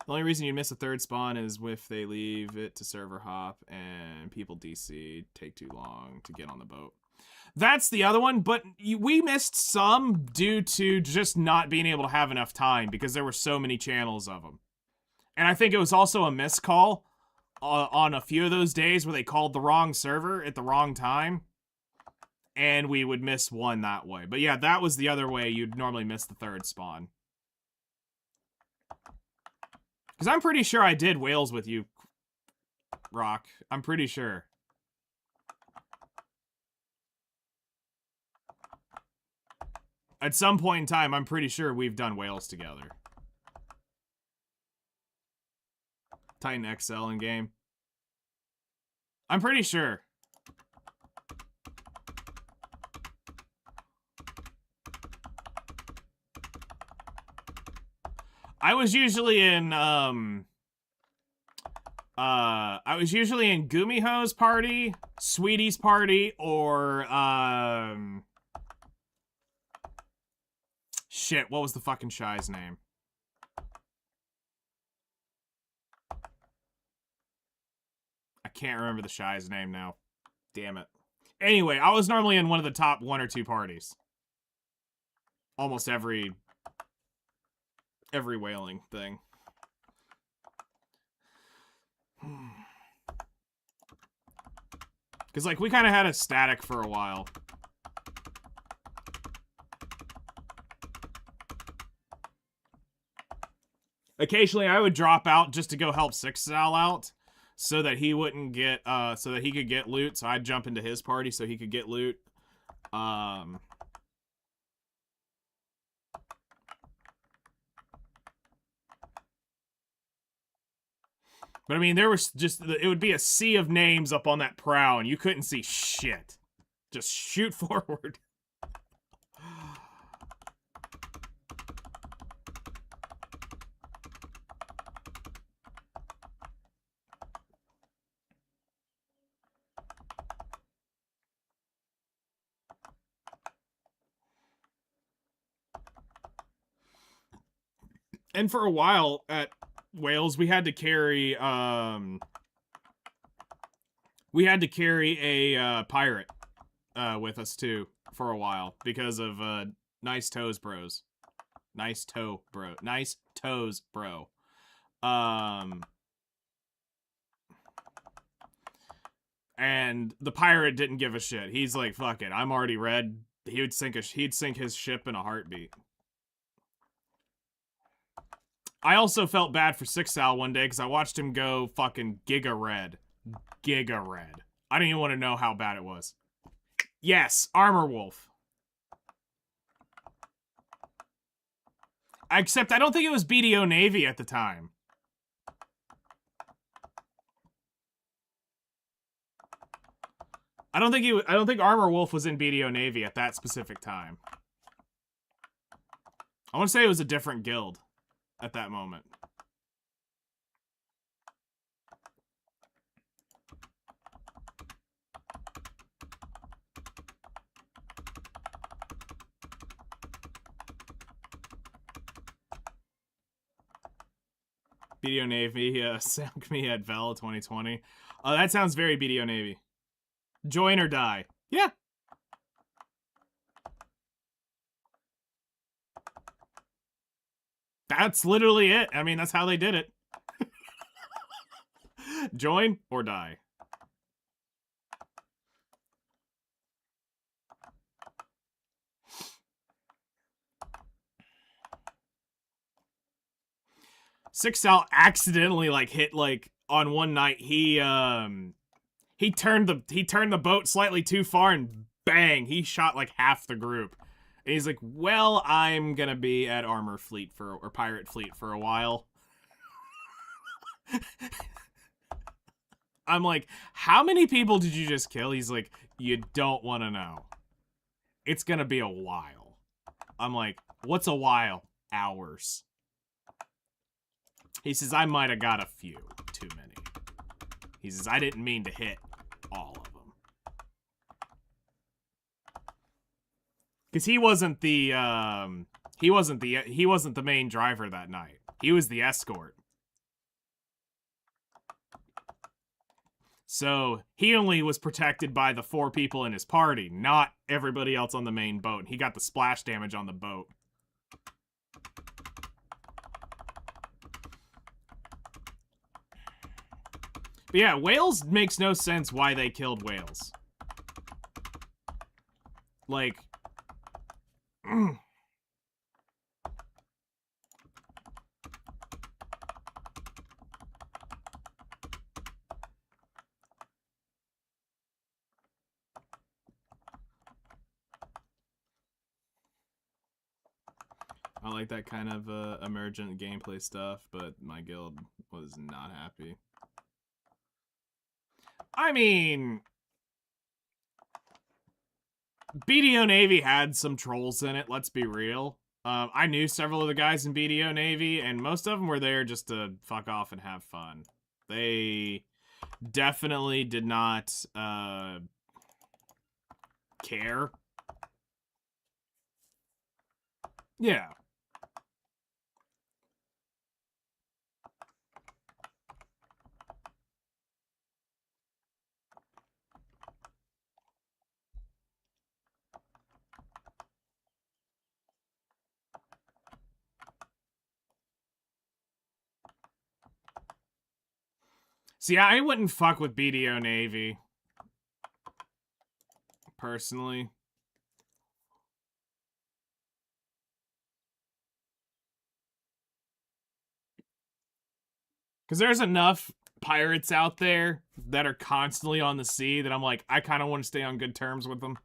The only reason you miss a 3rd spawn is if they leave it to server hop and people DC take too long to get on the boat. That's the other one, but we missed some due to just not being able to have enough time because there were so many channels of them. And I think it was also a miscall on a few of those days where they called the wrong server at the wrong time. And we would miss one that way. But yeah, that was the other way you'd normally miss the 3rd spawn. Because I'm pretty sure I did whales with you, Rock. I'm pretty sure. At some point in time, I'm pretty sure we've done whales together. Titan XL in game. I'm pretty sure. I was usually in Gumiho's party, Sweetie's party, or shit, what was the fucking Shy's name? I can't remember the Shy's name now. Damn it. Anyway, I was normally in one of the top 1 or 2 parties. Almost every whaling thing. Because, like, we kind of had a static for a while. Occasionally, I would drop out just to go help Sixal out so that he wouldn't get, so that he could get loot. So I'd jump into his party so he could get loot. But I mean, there was just, it would be a sea of names up on that prow, and you couldn't see shit. Just shoot forward. And for a while at Wales, we had to carry a pirate with us too for a while because of Nice Toes Bros. Nice Toes Bro. And the pirate didn't give a shit. He's like, fuck it, I'm already red. He'd sink his ship in a heartbeat. I also felt bad for Six Sal one day because I watched him go fucking Giga Red. Giga Red. I didn't even want to know how bad it was. Yes, Armor Wolf. Except I don't think it was BDO Navy at the time. I don't think Armor Wolf was in BDO Navy at that specific time. I want to say it was a different guild at that moment. BDO Navy, sound me at Vel 2020. That sounds very BDO Navy. Join or die. Yeah. That's literally it. I mean, that's how they did it. Join or die. Six Sal accidentally hit on one night he turned the boat slightly too far and bang, he shot like half the group. And he's like, "Well, I'm going to be at Armor Fleet or Pirate Fleet for a while." I'm like, "How many people did you just kill?" He's like, "You don't want to know. It's going to be a while." I'm like, "What's a while?" Hours. He says, "I might have got a few too many." He says, "I didn't mean to hit all of them." Because he wasn't the main driver that night. He was the escort. So he only was protected by the 4 people in his party, not everybody else on the main boat. And he got the splash damage on the boat. But yeah, whales makes no sense why they killed whales. Like, I like that kind of emergent gameplay stuff, but my guild was not happy. I mean, BDO Navy had some trolls in it, let's be real. I knew several of the guys in BDO Navy, and most of them were there just to fuck off and have fun. They definitely did not care. Yeah. See, I wouldn't fuck with BDO Navy. Personally. Because there's enough pirates out there that are constantly on the sea that I'm like, I kind of want to stay on good terms with them.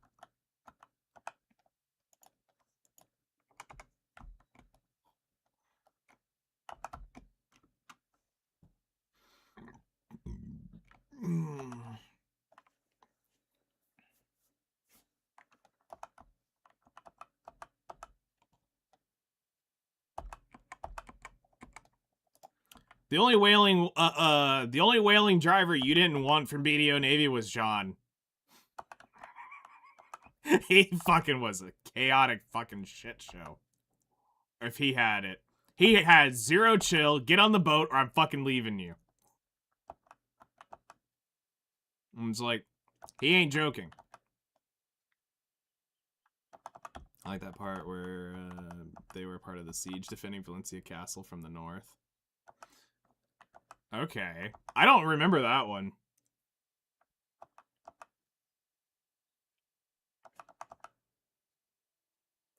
The only whaling driver you didn't want from BDO Navy was John. He fucking was a chaotic fucking shit show. If he had it. He had zero chill, get on the boat or I'm fucking leaving you. And it's like, he ain't joking. I like that part where they were part of the siege defending Valencia Castle from the north. Okay. I don't remember that one.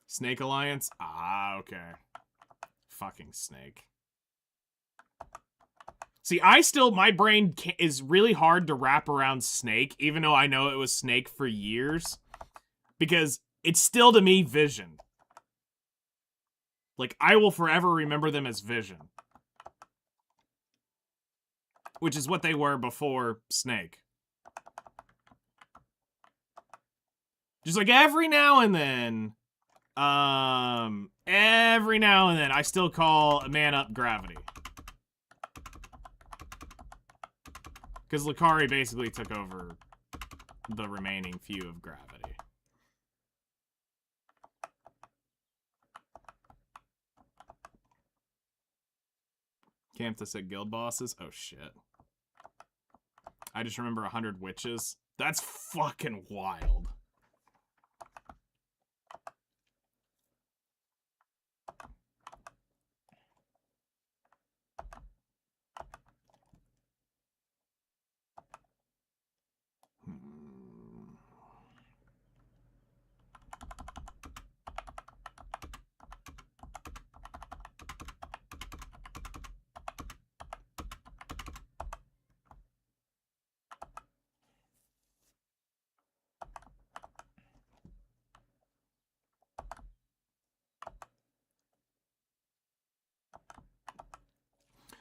Snake Alliance? Ah, okay. Fucking Snake. See, my brain is really hard to wrap around snake, even though I know it was snake for years, because it's still to me vision. Like, I will forever remember them as vision, which is what they were before snake. Just like every now and then, I still call Man Up Gravity. Because Lucari basically took over the remaining few of Gravity. Canthus at guild bosses? Oh shit. I just remember 100 witches. That's fucking wild.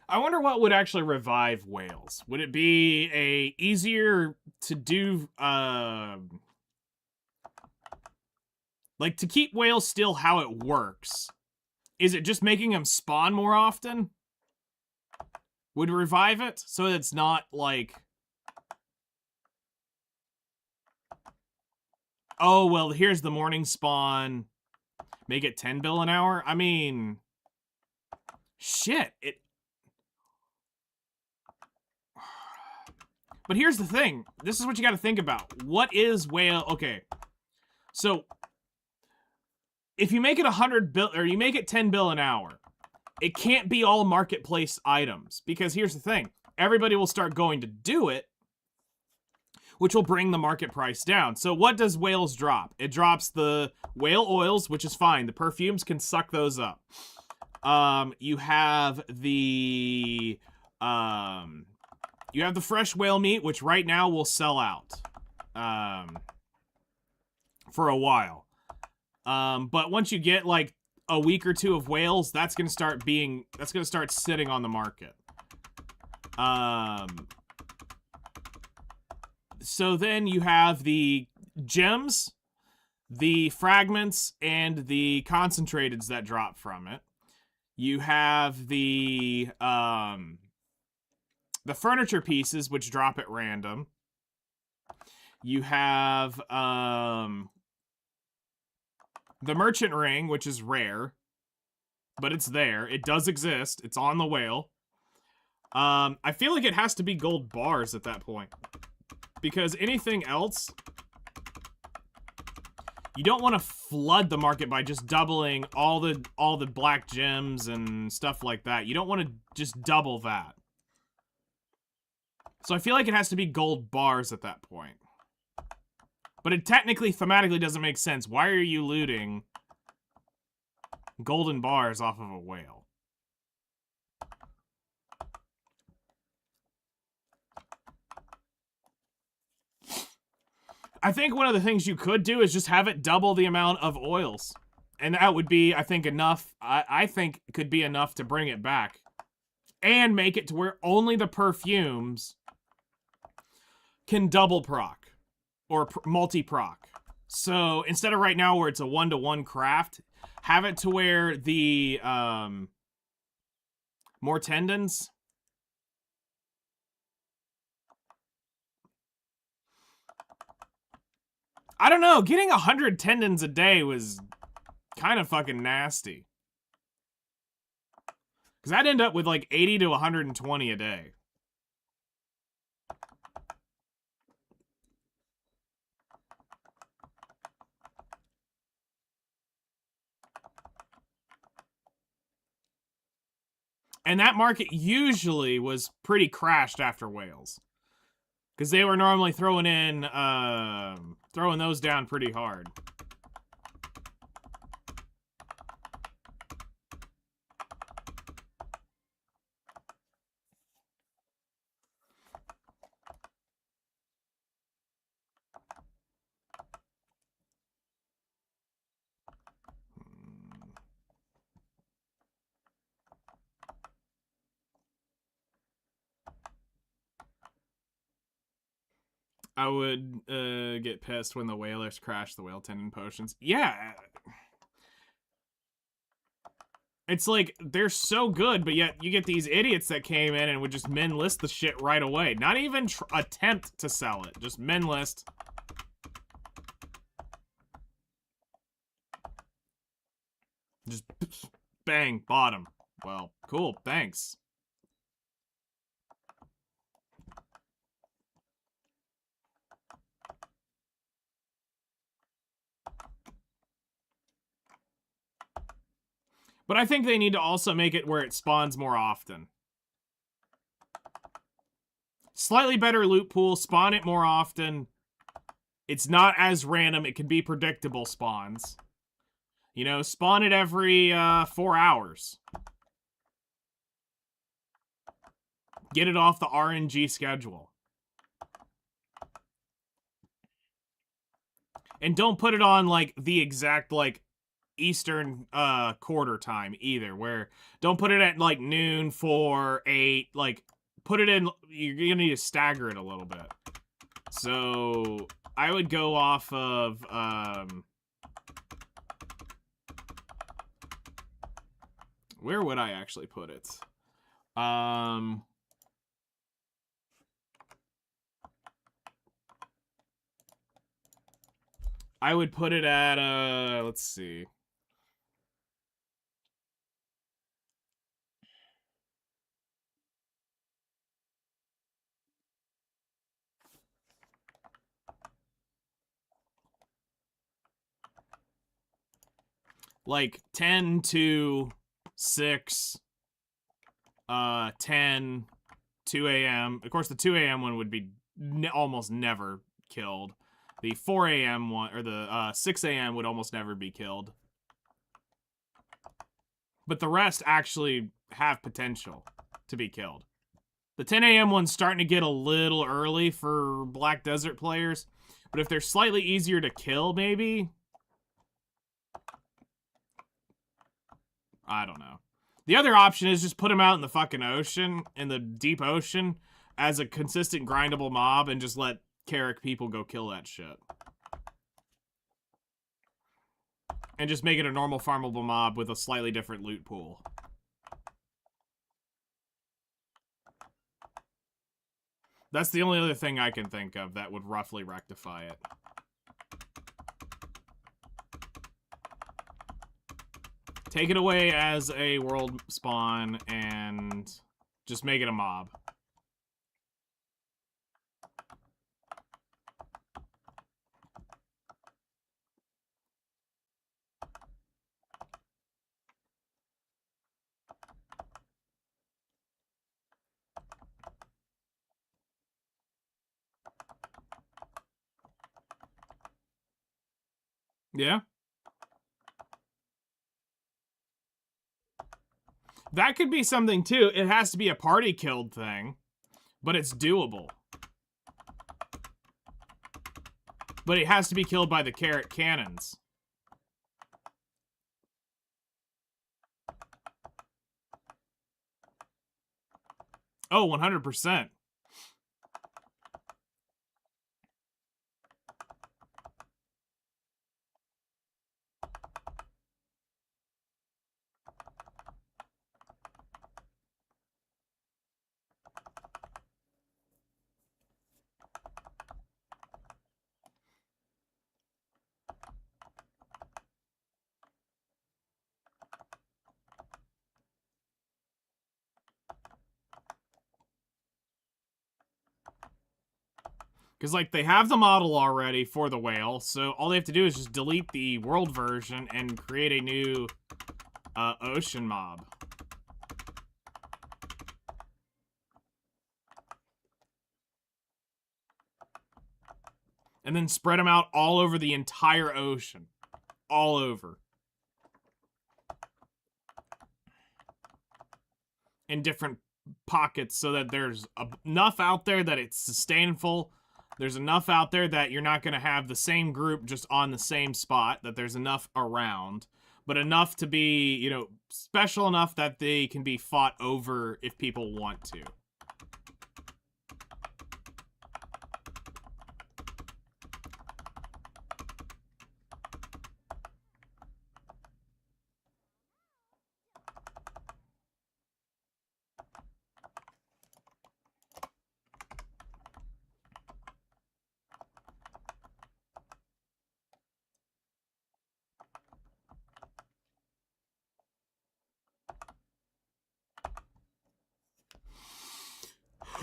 I wonder what would actually revive whales. Would it be a easier to do, like, to keep whales still how it works? Is it just making them spawn more often? Would revive it so that it's not like, oh, well, here's the morning spawn, make it 10 bill an hour? I mean, shit, But here's the thing. This is what you got to think about. What is whale? Okay, so if you make it 100 bill, or you make it 10 bill an hour, it can't be all marketplace items, because here's the thing. Everybody will start going to do it, which will bring the market price down. So what does whales drop? It drops the whale oils, which is fine. The perfumes can suck those up. You have the fresh whale meat, which right now will sell out for a while. But once you get like a week or two of whales, that's gonna start sitting on the market. So then you have the gems, the fragments, and the concentrateds that drop from it. You have the furniture pieces, which drop at random. You have the merchant ring, which is rare, but it's there. It does exist. It's on the whale. I feel like it has to be gold bars at that point, because anything else, you don't want to flood the market by just doubling all the black gems and stuff like that. You don't want to just double that. So I feel like it has to be gold bars at that point. But it technically, thematically doesn't make sense. Why are you looting golden bars off of a whale? I think one of the things you could do is just have it double the amount of oils. And that would be, I think, enough. I think it could be enough to bring it back. And make it to where only the perfumes can double proc. Or multi-proc. So instead of right now where it's a 1-to-1 craft, have it to where the more tendons. I don't know, getting 100 tendons a day was kind of fucking nasty. Because I'd end up with like 80 to 120 a day. And that market usually was pretty crashed after whales. Because they were normally throwing those down pretty hard. I would get pissed when the whalers crash the whale tendon potions. Yeah. It's like, they're so good, but yet you get these idiots that came in and would just min list the shit right away. Not even attempt to sell it. Just min list. Just bang, bottom. Well, cool, thanks. But I think they need to also make it where it spawns more often. Slightly better loot pool, spawn it more often. It's not as random, it can be predictable spawns. You know, spawn it every 4 hours. Get it off the RNG schedule. And don't put it on, like, the exact, like, Eastern quarter time either, where don't put it at, like, noon, 4, 8, like, put it in, you're gonna need to stagger it a little bit. So, I would go off of, where would I actually put it? I would put it at, let's see. Like 10 to 6, 10, 2 a.m. Of course, the 2 a.m. one would be almost never killed. The 4 a.m. one, or the 6 a.m. would almost never be killed. But the rest actually have potential to be killed. The 10 a.m. one's starting to get a little early for Black Desert players. But if they're slightly easier to kill, maybe... I don't know. The other option is just put them out in the fucking ocean, in the deep ocean, as a consistent grindable mob, and just let Carrick people go kill that shit. And just make it a normal farmable mob with a slightly different loot pool. That's the only other thing I can think of that would roughly rectify it. Take it away as a world spawn and just make it a mob. Yeah? That could be something too. It has to be a party killed thing, but it's doable. But it has to be killed by the carrot cannons. Oh, 100%. Because, like, they have the model already for the whale, so all they have to do is just delete the world version and create a new ocean mob. And then spread them out all over the entire ocean. All over. In different pockets so that there's enough out there that it's sustainable. There's enough out there that you're not going to have the same group just on the same spot, that there's enough around, but enough to be, you know, special enough that they can be fought over if people want to.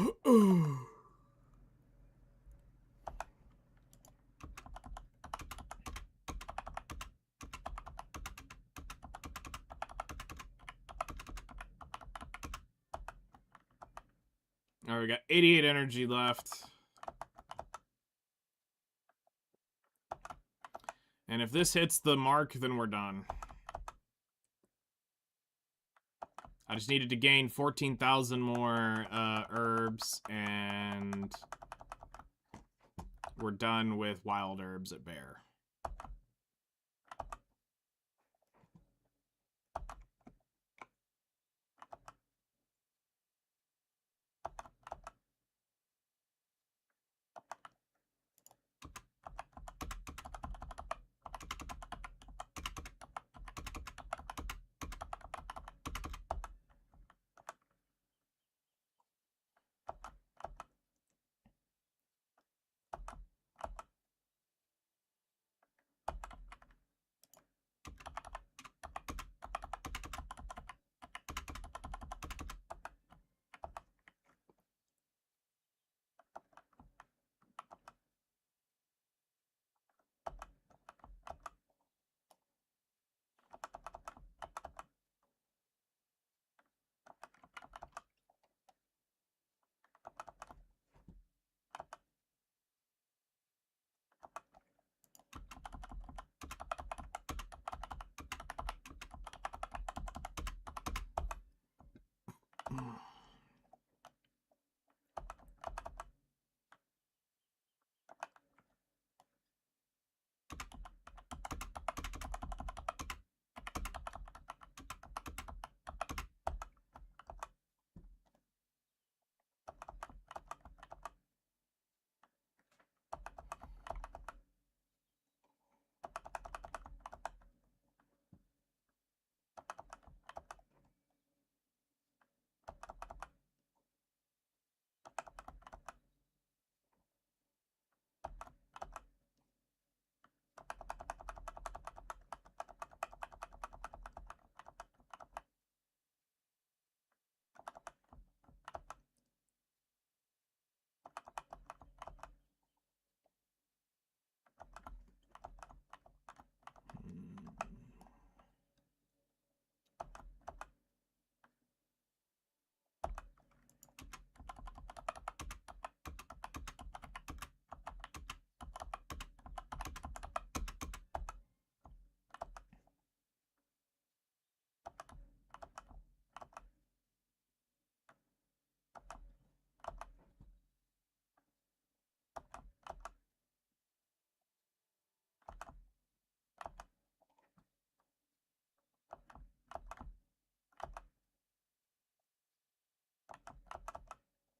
Alright, we got 88 energy left. And if this hits the mark, then we're done. I just needed to gain 14,000 more herbs, and we're done with wild herbs at Bear.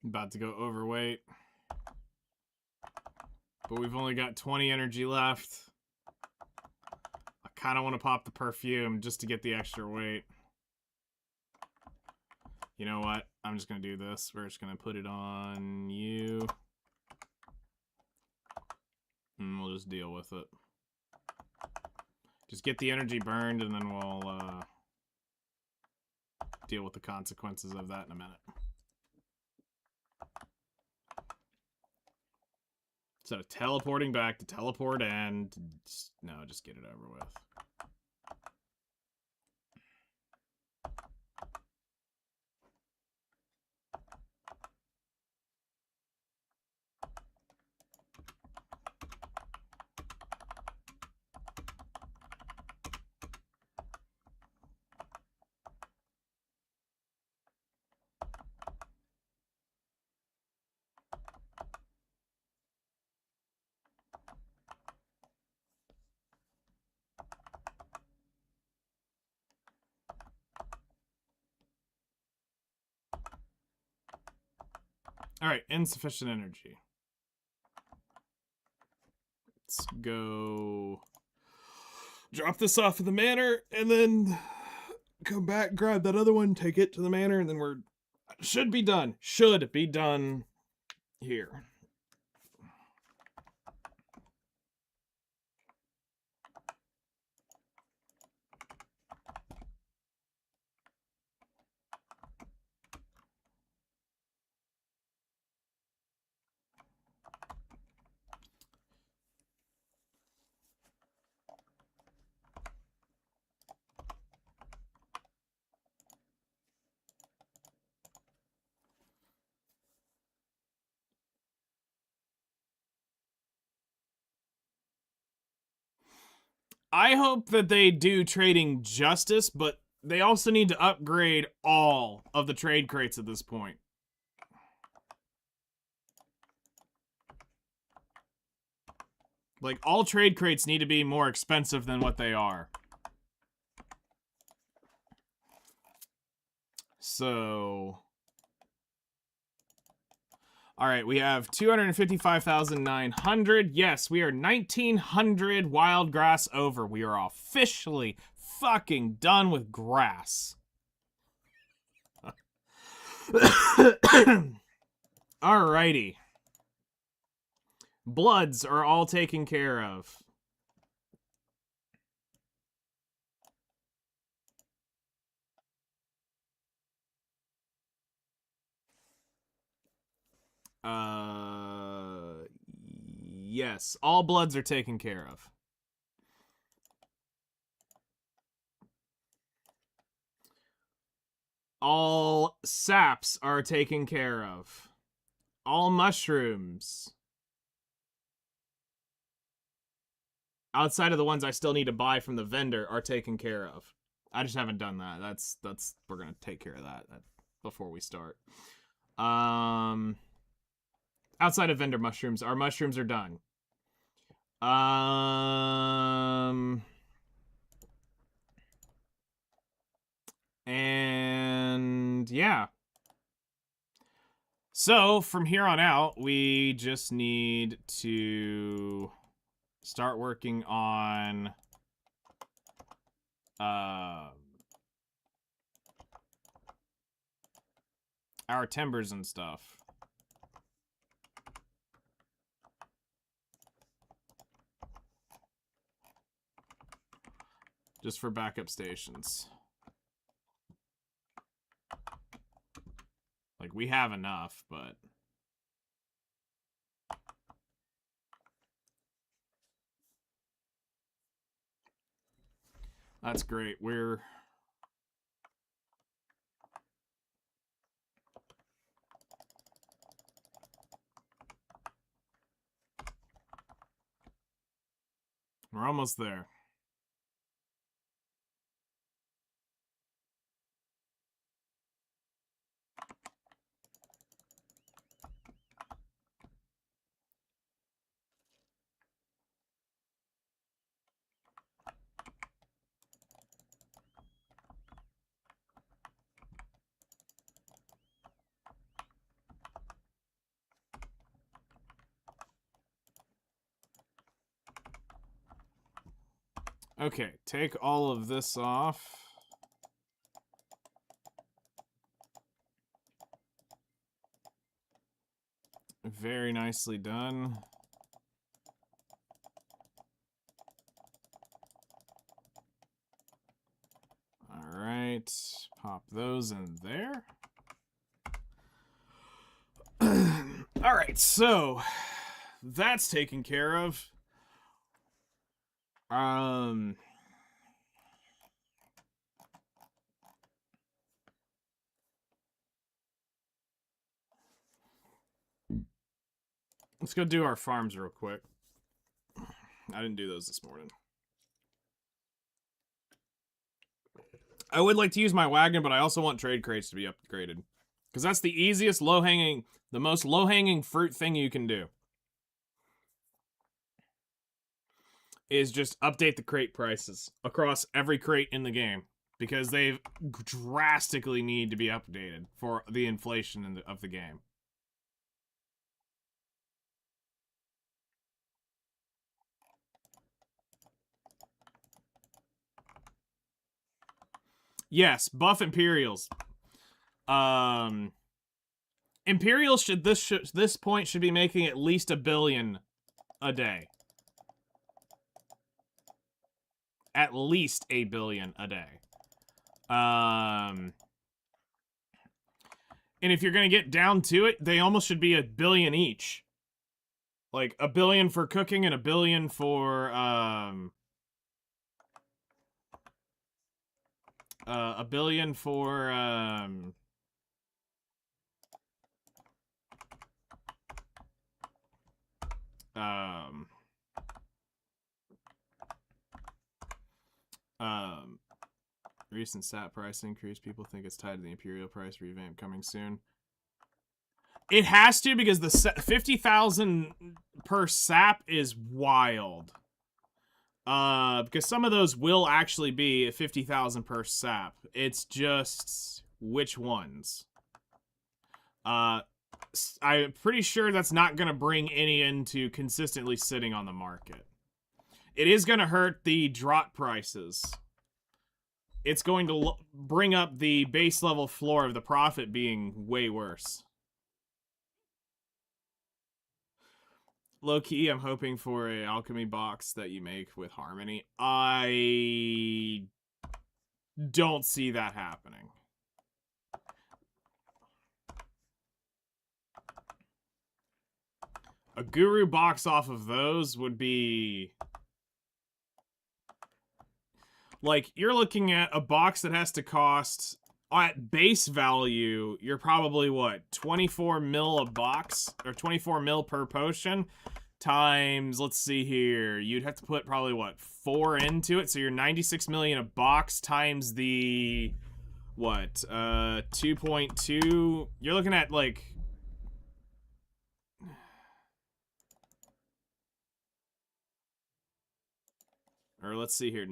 About to go overweight. But we've only got 20 energy left. I kind of want to pop the perfume just to get the extra weight. You know what? I'm just going to do this. We're just going to put it on you. And we'll just deal with it. Just get the energy burned, and then we'll deal with the consequences of that in a minute. Instead of teleporting back to teleport and... No, just get it over with. Alright, insufficient energy. Let's go drop this off at the manor, and then come back, grab that other one, take it to the manor, and then we're... Should be done. Should be done here. I hope that they do trading justice, but they also need to upgrade all of the trade crates at this point. Like, all trade crates need to be more expensive than what they are. So... Alright, we have 255,900. Yes, we are 1,900 wild grass over. We are officially fucking done with grass. Alrighty. Bloods are all taken care of. Yes, all bloods are taken care of. All saps are taken care of. All mushrooms, outside of the ones I still need to buy from the vendor, are taken care of. I just haven't done that. That's we're gonna take care of that before we start. Outside of vendor mushrooms, our mushrooms are done. And yeah. So from here on out, we just need to start working on our timbers and stuff. Just for backup stations. Like, we have enough, but... That's great. We're almost there. Okay, take all of this off. Very nicely done. All right, pop those in there. All right, so that's taken care of. Let's go do our farms real quick. I didn't do those this morning. I would like to use my wagon, but I also want trade crates to be upgraded. Because that's the easiest the most low-hanging fruit thing you can do. Is just update the crate prices across every crate in the game. Because they drastically need to be updated for the inflation of the game. Yes, buff Imperials. Imperials this point should be making at least 1 billion a day. At least 1 billion a day. And if you're gonna get down to it, they almost should be 1 billion each. Like 1 billion for cooking and 1 billion for 1 billion for Recent sat price increase. People think it's tied to the Imperial price revamp coming soon. It has to, because the 50,000 per sap is wild. Because some of those will actually be 50,000 per sap. It's just which ones. I'm pretty sure that's not going to bring any into consistently sitting on the market. It is going to hurt the drop prices. It's going to bring up the base level floor of the profit being way worse. Low key, I'm hoping for a alchemy box that you make with Harmony. I don't see that happening. A guru box off of those would be... Like, you're looking at a box that has to cost... At base value, you're probably, what, 24 mil a box? Or 24 mil per potion? Times, let's see here, you'd have to put probably, what, 4 into it? So you're 96 million a box times the... What, 2.2? You're looking at, like... Or let's see here.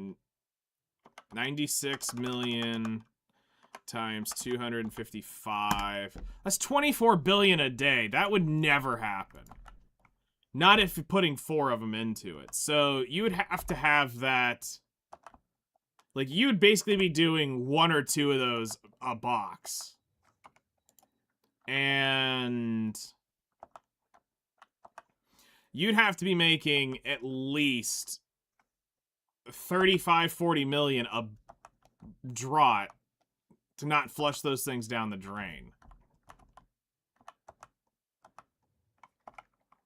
96 million... times 255. That's 24 billion a day. That would never happen. Not if you're putting 4 of them into it. So you would have to have that... Like, you would basically be doing 1 or 2 of those a box. And... you'd have to be making at least 35-40 million a draught to not flush those things down the drain.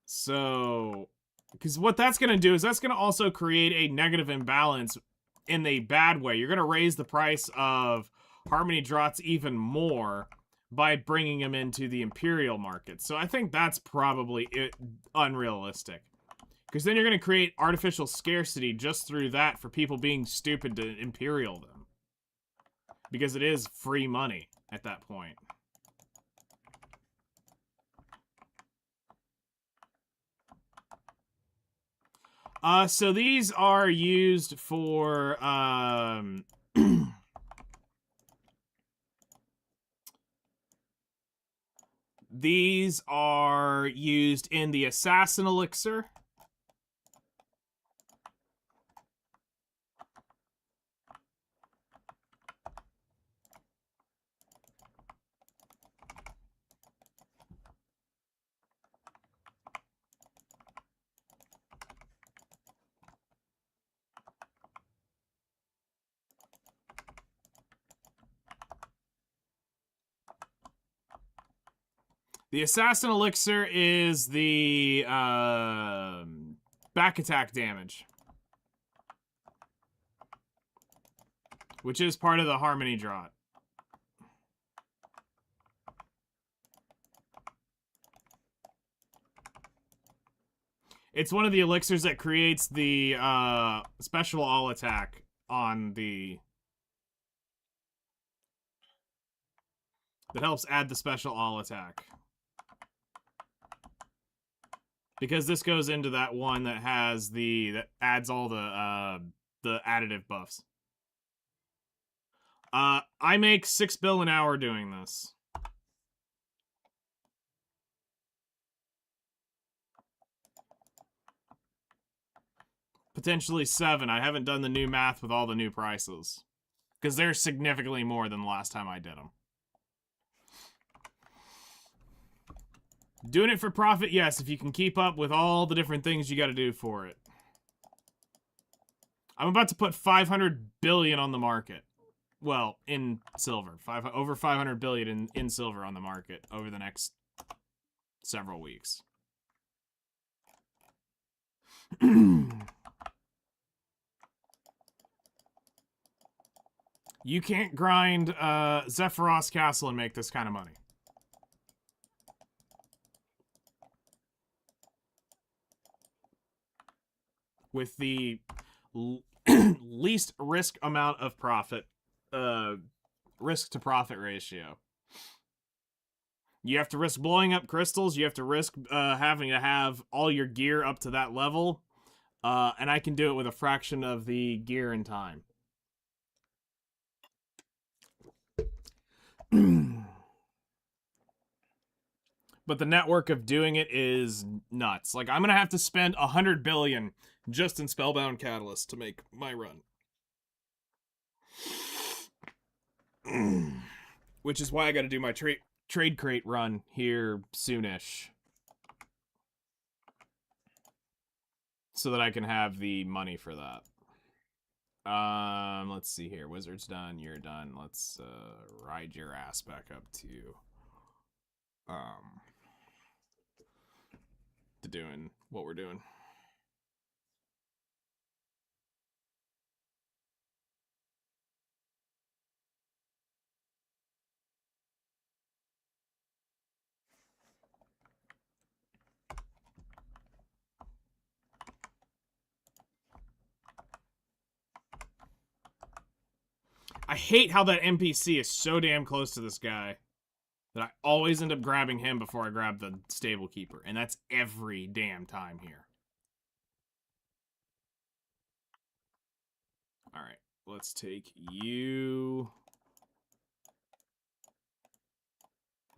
So, because what that's going to do is that's going to also create a negative imbalance in a bad way. You're going to raise the price of Harmony draughts even more by bringing them into the Imperial market. So I think that's probably unrealistic. Because then you're going to create artificial scarcity just through that for people being stupid to Imperial them. Because it is free money at that point. So these are used for, these are used in the Assassin Elixir. The Assassin Elixir is the back attack damage, which is part of the Harmony Draught. It's one of the elixirs that creates the special all attack on the... that helps add the special all attack. Because this goes into that one that has the... that adds all the additive buffs. I make 6 bill an hour doing this. Potentially 7. I haven't done the new math with all the new prices. Because they're significantly more than the last time I did them. Doing it for profit, yes, if you can keep up with all the different things you gotta do for it. I'm about to put 500 billion on the market. Well, in silver. Over 500 billion in silver on the market over the next several weeks. You can't grind Zephyros Castle and make this kind of money. With the least risk amount of profit, risk to profit ratio. You have to risk blowing up crystals. You have to risk having to have all your gear up to that level. And I can do it with a fraction of the gear and time. But the network of doing it is nuts. Like, I'm going to have to spend 100 billion just in Spellbound Catalyst to make my run. Which is why I got to do my trade crate run here soonish. So that I can have the money for that. Let's see here. Wizard's done. You're done. Let's ride your ass back up to doing what we're doing. I hate how that NPC is so damn close to this guy that I always end up grabbing him before I grab the stable keeper, and that's every damn time here. All right, let's take you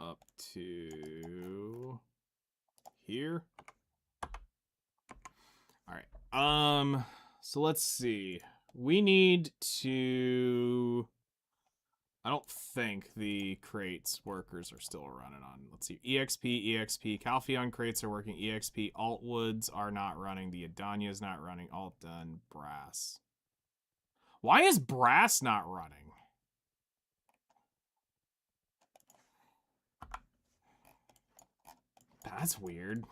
up to here. All right. So let's see. We need to... I don't think the crates workers are still running on. Let's see. EXP. Calpheon crates are working. EXP. Altwoods are not running. The Adania's not running. Alt done. Brass. Why is Brass not running? That's weird.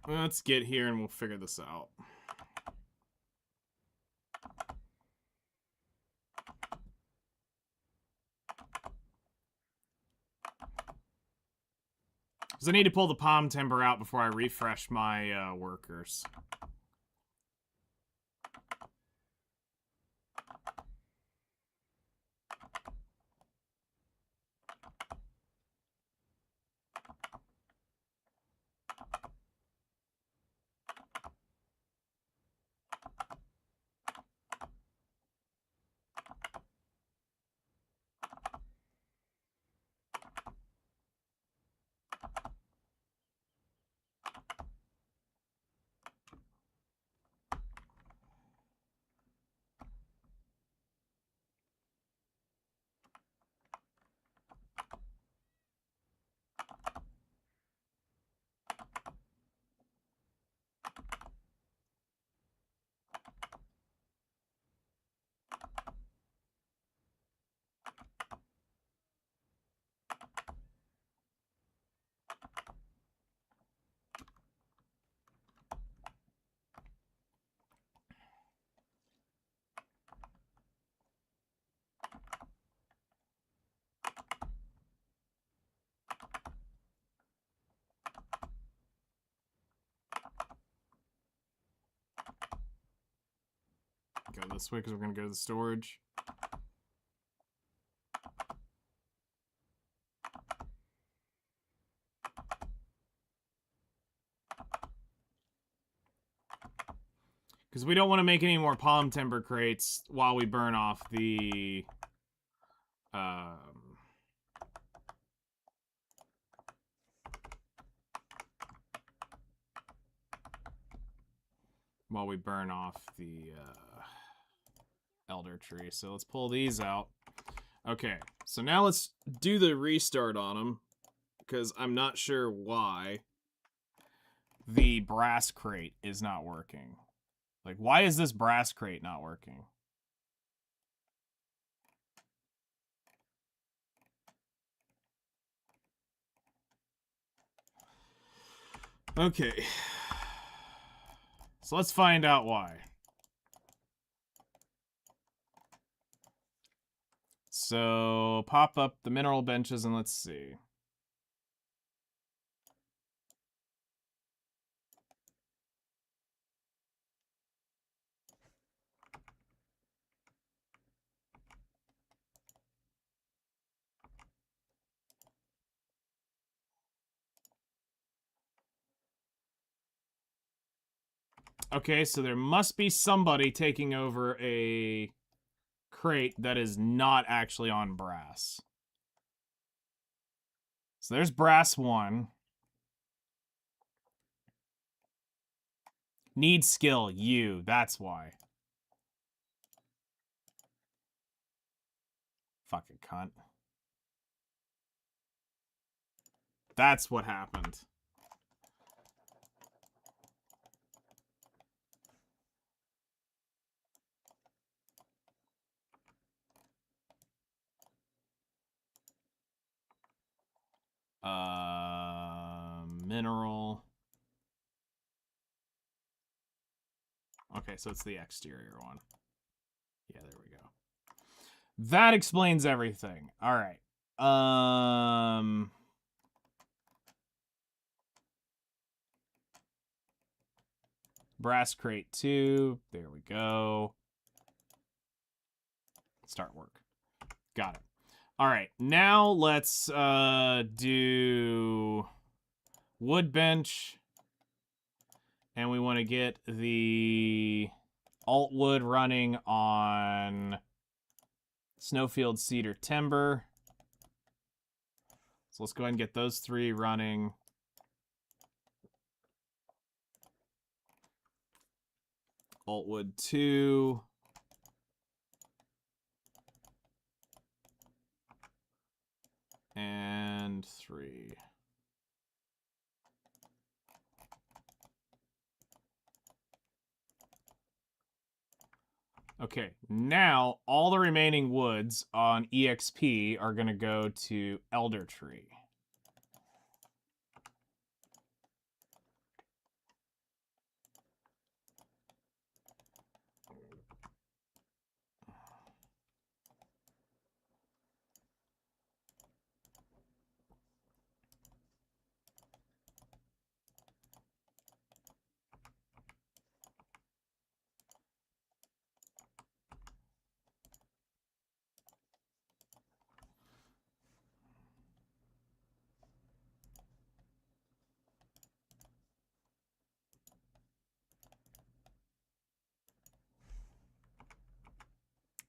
Let's get here and we'll figure this out. Because I need to pull the palm timber out before I refresh my workers. Go this way because we're going to go to the storage. Because we don't want to make any more palm timber crates while we burn off the... while we burn off the elder tree. So let's pull these out. Okay, so now let's do the restart on them, because I'm not sure why the brass crate is not working. Like, why is this brass crate not working? Okay. So let's find out why. So pop up the mineral benches and let's see. Okay, so there must be somebody taking over a crate that is not actually on brass. So there's brass 1. Need skill, you. That's why. Fucking cunt. That's what happened. Mineral. Okay, so it's the exterior one. Yeah, there we go. That explains everything. All right. Brass crate 2. There we go. Start work. Got it. All right. Now let's do wood bench. And we want to get the Altwood running on Snowfield Cedar Timber. So let's go ahead and get those 3 running. Altwood 2. And 3. Okay, now all the remaining woods on EXP are going to go to Elder Tree.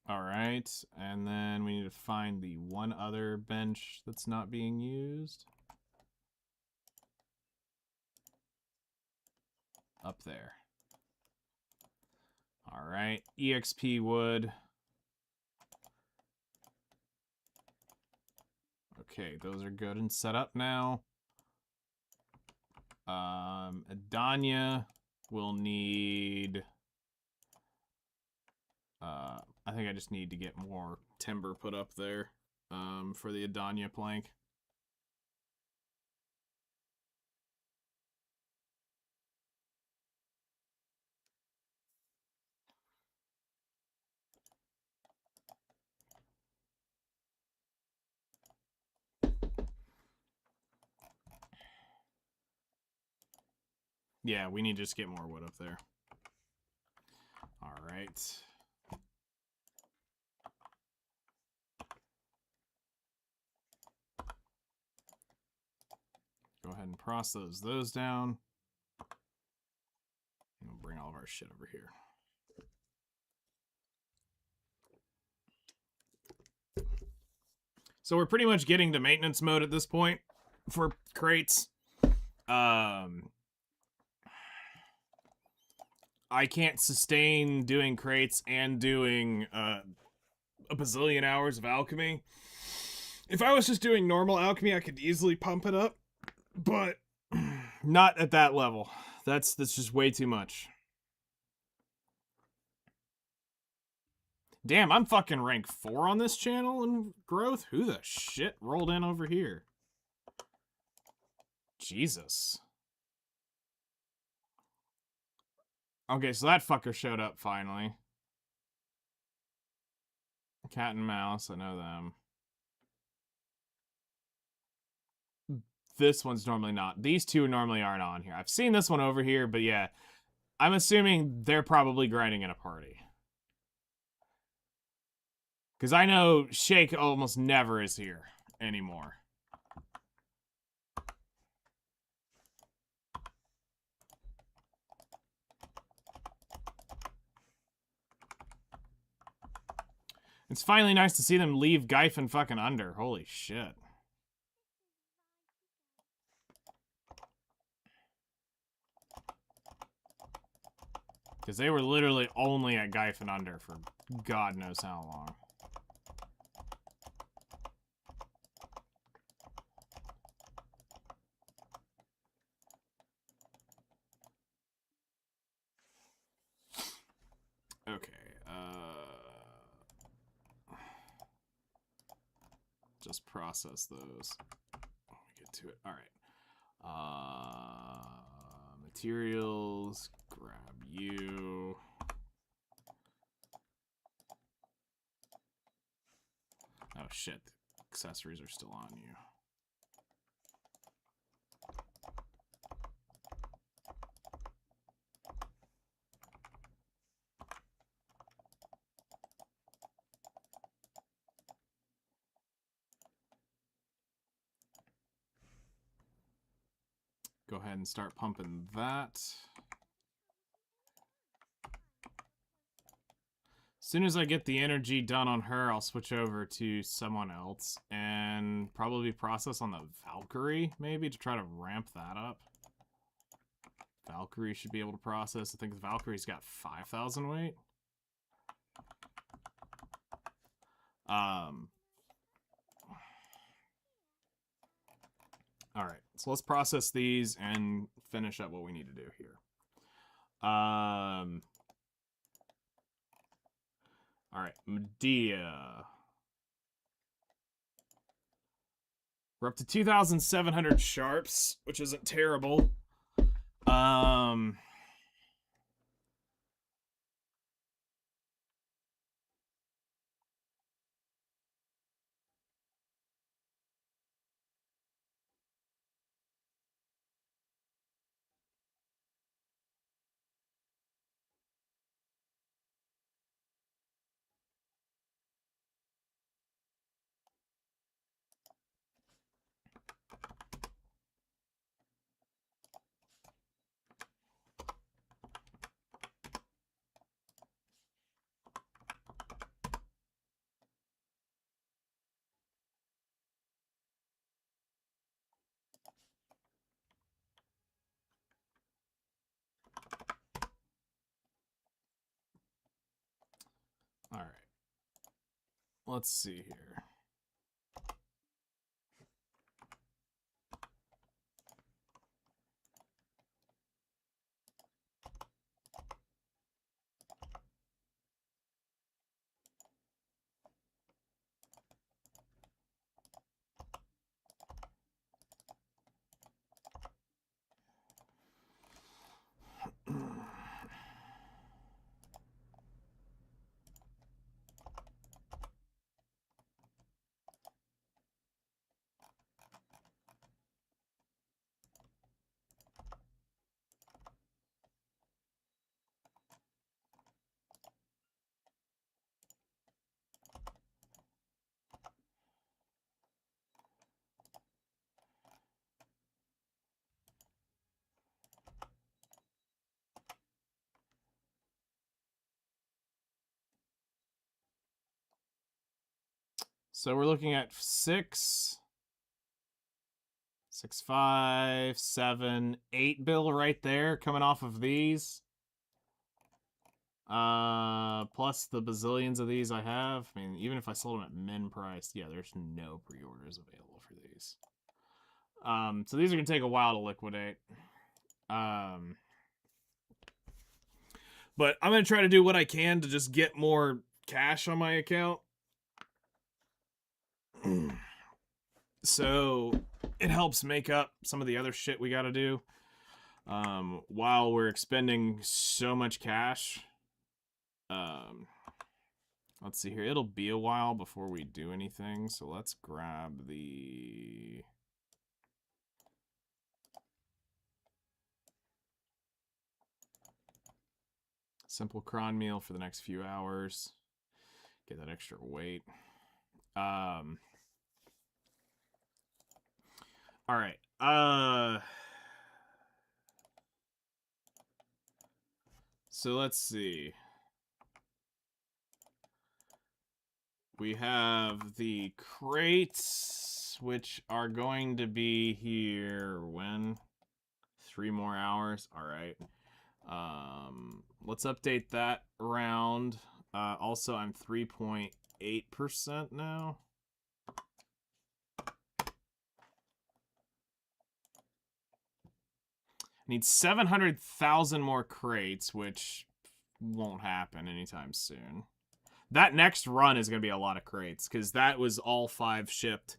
All right, and then we need to find the one other bench that's not being used. Up there. All right, EXP wood. Okay, those are good and set up now. Adania will need... I think I just need to get more timber put up there for the Adania plank. Yeah, we need to just get more wood up there. All right. Go ahead and process those down. And we'll bring all of our shit over here. So we're pretty much getting to maintenance mode at this point for crates. I can't sustain doing crates and doing a bazillion hours of alchemy. If I was just doing normal alchemy, I could easily pump it up, but not at that level. That's just way too much. Damn, I'm fucking rank 4 on this channel in growth? Who the shit rolled in over here? Jesus. Okay, so that fucker showed up finally. Cat and mouse, I know them. This one's normally not. These two normally aren't on here. I've seen this one over here, but yeah. I'm assuming they're probably grinding in a party. Because I know Shake almost never is here anymore. It's finally nice to see them leave Gyfin fucking under. Holy shit. Because they were literally only at Gyfin under for God knows how long. Okay, just process those when we get to it. All right. Materials, grab you. Oh shit, the accessories are still on you. Go ahead and start pumping that. As soon as I get the energy done on her, I'll switch over to someone else and probably process on the Valkyrie, maybe, to try to ramp that up. Valkyrie should be able to process. I think the Valkyrie's got 5,000 weight. Alright, so let's process these and finish up what we need to do here. Alright, Medea. We're up to 2,700 sharps, which isn't terrible. Alright. Let's see here. So we're looking at 6, 5, 7, 8 bill right there coming off of these. Plus the bazillions of these I have. I mean, even if I sold them at min price, yeah, there's no pre-orders available for these. So these are gonna take a while to liquidate. But I'm gonna try to do what I can to just get more cash on my account. So it helps make up some of the other shit we gotta do. while we're expending so much cash. Let's see here. It'll be a while before we do anything, so let's grab the... simple cron meal for the next few hours. Get that extra weight. All right. So let's see. We have the crates, which are going to be here when? 3 more hours. All right. Let's update that round. Also, I'm 3.8% now. Need 700,000 more crates, which won't happen anytime soon. That next run is going to be a lot of crates, because that was all 5 shipped.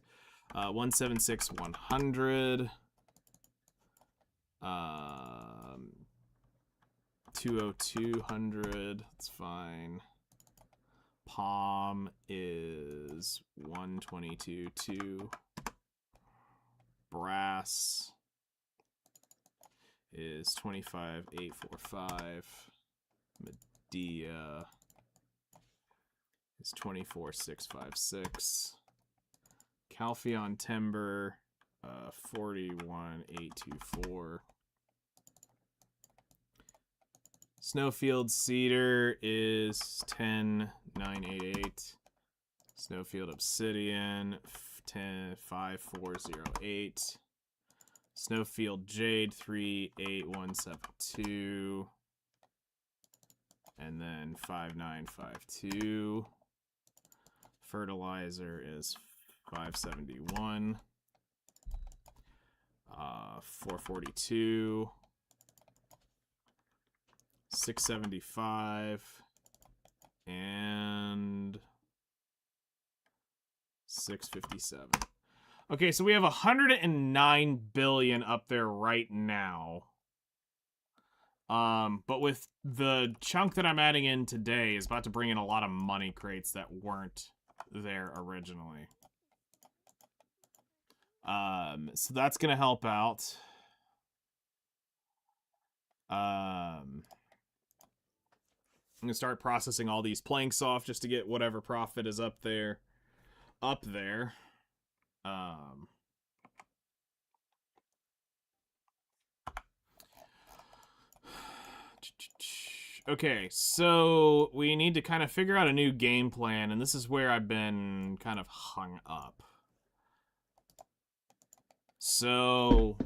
176-100. 202-100. That's fine. Palm is 122-2. Brass is 25-845. Medea is 24-656. Calpheon Timber, 41-824. Snowfield Cedar is 10-988. Snowfield Obsidian, 10-5408. Snowfield Jade, 38172. And then 5952. Fertilizer is 571. 442. 675. And 657. Okay, so we have 109 billion up there right now. But with the chunk that I'm adding in today is about to bring in a lot of money crates that weren't there originally. So that's gonna help out. I'm gonna start processing all these planks off just to get whatever profit is up there. Okay, so we need to kind of figure out a new game plan, and this is where I've been kind of hung up. So...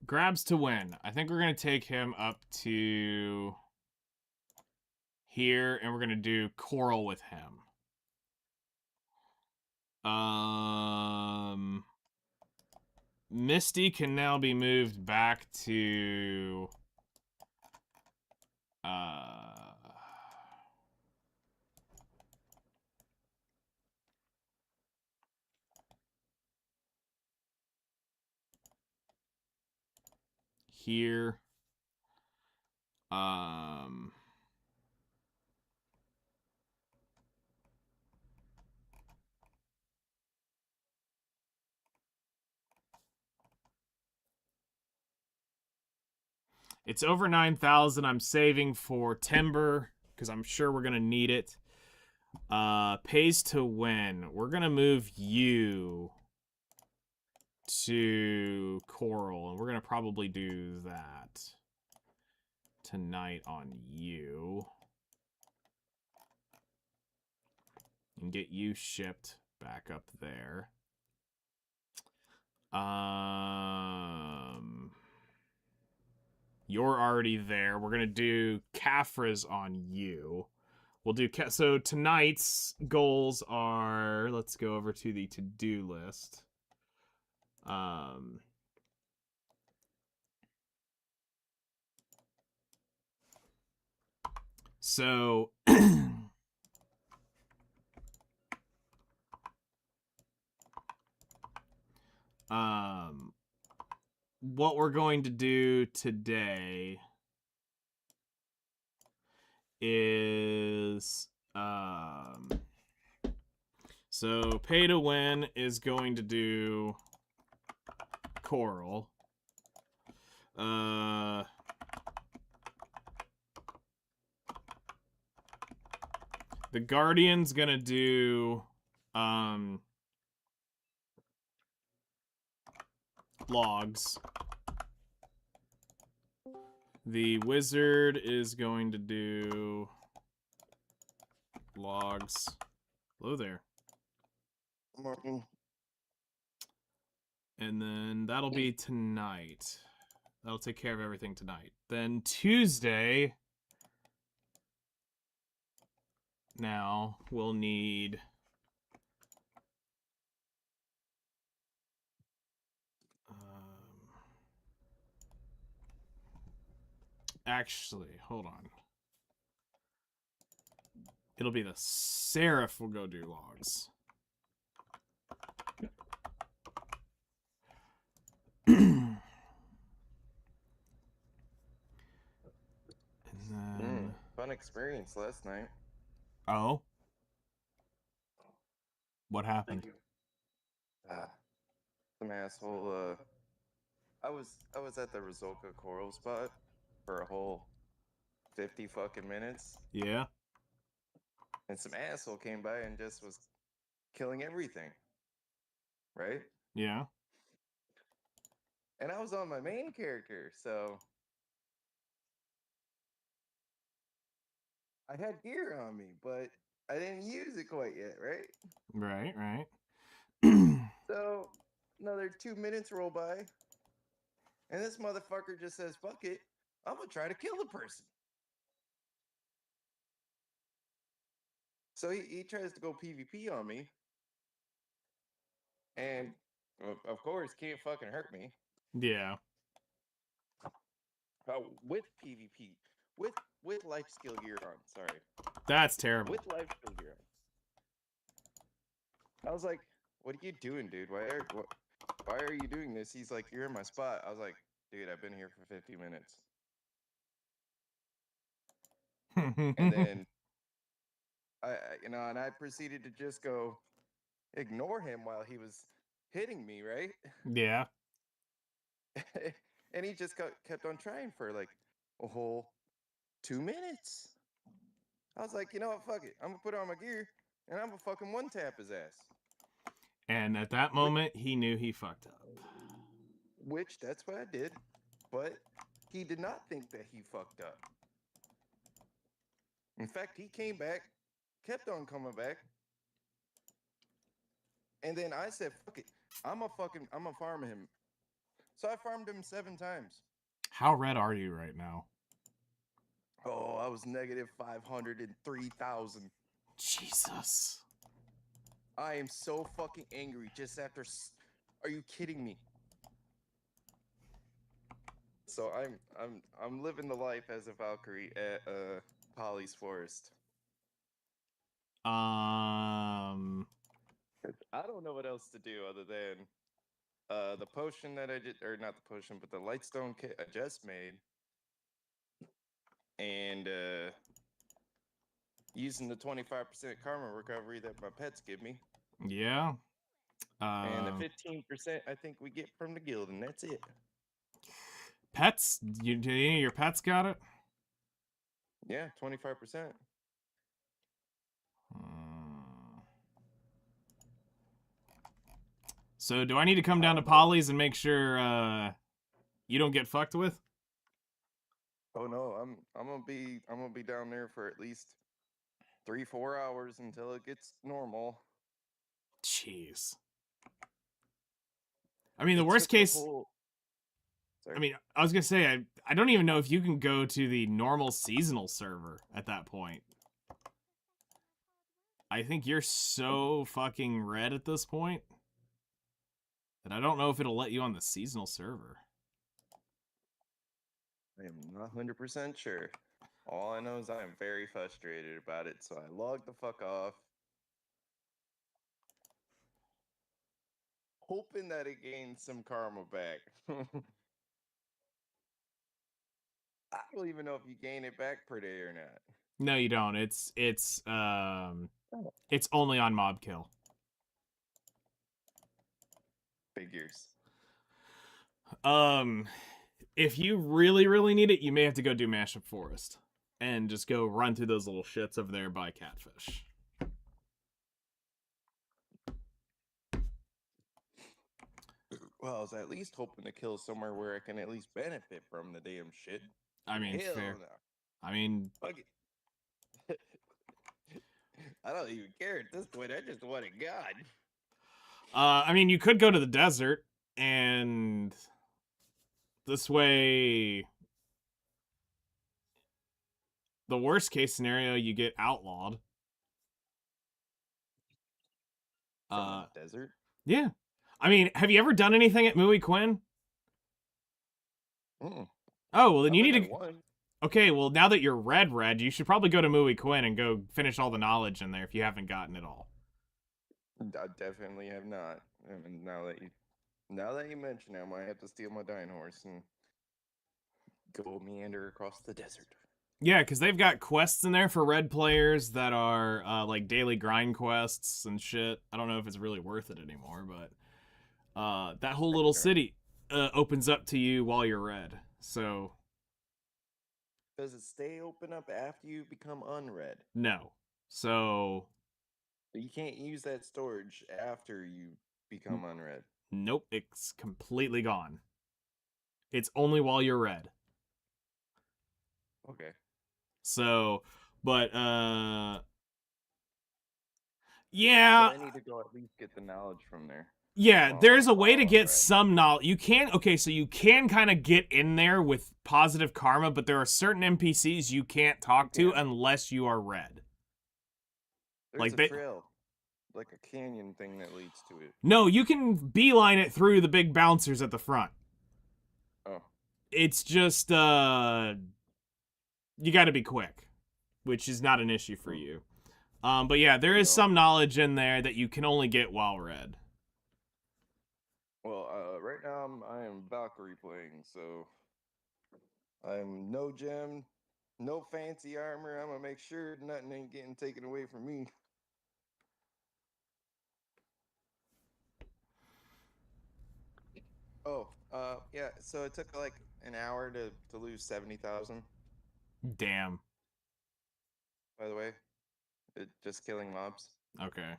Grabs to win. I think we're going to take him up to here, and we're going to do Coral with him. Misty can now be moved back to... here. It's over 9,000. I'm saving for timber because I'm sure we're gonna need it. Pays to win. We're gonna move you to Coral, and we're gonna probably do that tonight on you. And get you shipped back up there. You're already there. We're gonna do Caphras on you. We'll do so tonight's goals are, let's go over to the to-do list. So what we're going to do today is so pay to win is going to do Coral. The Guardian's gonna do logs. The Wizard is going to do logs. Hello there. Morning. And then that'll be tonight. That'll take care of everything tonight. Then Tuesday, now we'll need actually, hold on. It'll be the Seraph will go do logs. And then Fun experience last night. oh, what happened? Some asshole. I was at the Rizolka Coral spot for a whole 50 fucking minutes, Yeah. and some asshole came by and just was killing everything. Right? Yeah. And I was on my main character, so I had gear on me, but I didn't use it quite yet, right? Right, right. So another 2 minutes roll by, and this motherfucker just says, "Fuck it, I'm gonna try to kill the person." So he tries to go PvP on me, and of course can't fucking hurt me. Yeah. With PvP, with life skill gear on. Sorry, That's terrible. with life skill gear on. I was like, "What are you doing, dude? Why are you doing this?" He's like, "You're in my spot." I was like, "Dude, I've been here for 50 minutes." And then and I proceeded to just go ignore him while he was hitting me, right? Yeah. And he just kept on trying for like a whole 2 minutes. I was like, you know what, fuck it. I'm gonna put on my gear and I'm gonna fucking one tap his ass. And at that moment, he knew he fucked up. Which that's what I did, but he did not think that he fucked up. In fact, he came back, kept on coming back, and then I said, fuck it. I'm gonna farm him. So I farmed him 7 times. How red are you right now? Oh, I was negative 503,000. Jesus. I am so fucking angry just after. Are you kidding me? So I'm living the life as a Valkyrie at Polly's Forest. I don't know what else to do other than the potion that I just, or not the potion, but the Lightstone kit I just made, and using the 25% karma recovery that my pets give me. Yeah. And the 15% I think we get from the guild, and that's it. Pets? Do any of your pets got it? Yeah, 25%. So do I need to come down to Polly's and make sure you don't get fucked with? Oh no, I'm gonna be down there for at least 3-4 hours until it gets normal. Jeez. I mean, the worst case. I mean, I was gonna say I don't even know if you can go to the normal seasonal server at that point. I think you're so fucking red at this point that I don't know if it'll let you on the seasonal server. I am not 100% sure. All I know is I am very frustrated about it, so I logged the fuck off, hoping that it gains some karma back. I don't even know if you gain it back per day or not. No, you don't. It's only on mob kill. Figures. If you really, really need it, you may have to go do Mashup Forest and just go run through those little shits over there by Catfish. Well, I was at least hoping to kill somewhere where I can at least benefit from the damn shit. I mean, Hell fair. no. I mean, Fuck it. I don't even care at this point. I just want a god. I mean, you could go to the desert, and this way, the worst case scenario, you get outlawed. From the desert? Yeah. I mean, have you ever done anything at Mooey Quinn? Mm-mm. Oh, well, then you I've need been to. at one. Okay, well, now that you're red, you should probably go to Mooey Quinn and go finish all the knowledge in there if you haven't gotten it all. I definitely have not. And now that you mention it, I might have to steal my dying horse and go meander across the desert. Yeah, because they've got quests in there for red players that are like daily grind quests and shit. I don't know if it's really worth it anymore, but that whole little city opens up to you while you're red. So Does it stay open up after you become unread? no. So You can't use that storage after you become unread. nope, it's completely gone. It's only while you're red. Okay. So, but Yeah. yeah, But I need to go at least get the knowledge from there. yeah, Well, there's a way to well, get right. some knowledge. You can, okay, so you can kind of get in there with positive karma, but there are certain NPCs you can't talk to can't. unless you are red. There's like a they- trail, like a canyon thing that leads to it. No, you can beeline it through the big bouncers at the front. Oh, It's just you got to be quick, which is not an issue for you. But yeah, there is some knowledge in there that you can only get while red. well, right now I am Valkyrie playing, so I'm no gem, no fancy armor. I'm gonna make sure nothing ain't getting taken away from me. Oh, yeah. So it took like an hour to lose 70,000. Damn. By the way, just killing mobs. Okay.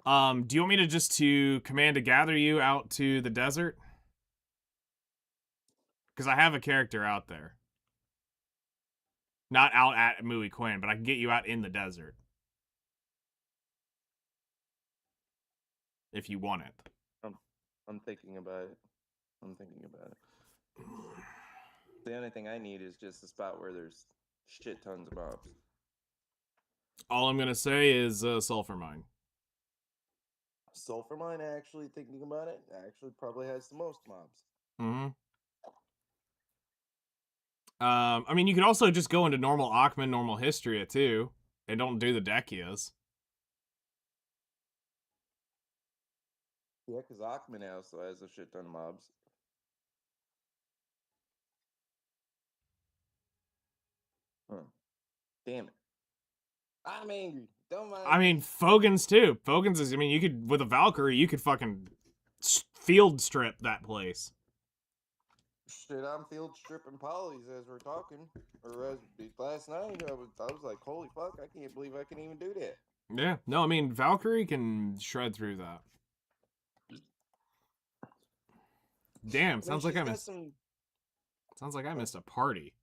Do you want me to just command to gather you out to the desert? Because I have a character out there. Not out at Mooey Quinn, but I can get you out in the desert. If you want it. I'm thinking about it. The only thing I need is just a spot where there's shit tons of mobs. All I'm going to say is Sulfur Mine. Sulfur Mine, actually thinking about it, actually probably has the most mobs. Mm-hmm. I mean, you could also just go into normal Achman, normal Histria, too. And don't do the Decias. Yeah, because Achman also has a shit ton of mobs. Huh. Damn it. I'm angry. Don't mind. I mean, Fogan's, too. Fogan's is, I mean, you could, with a Valkyrie, you could fucking field strip that place. Shit, I'm field stripping polys as we're talking. Or as last night, I was like, holy fuck, I can't believe I can even do that. Yeah. No, I mean, Valkyrie can shred through that. Damn, sounds like I missed a party.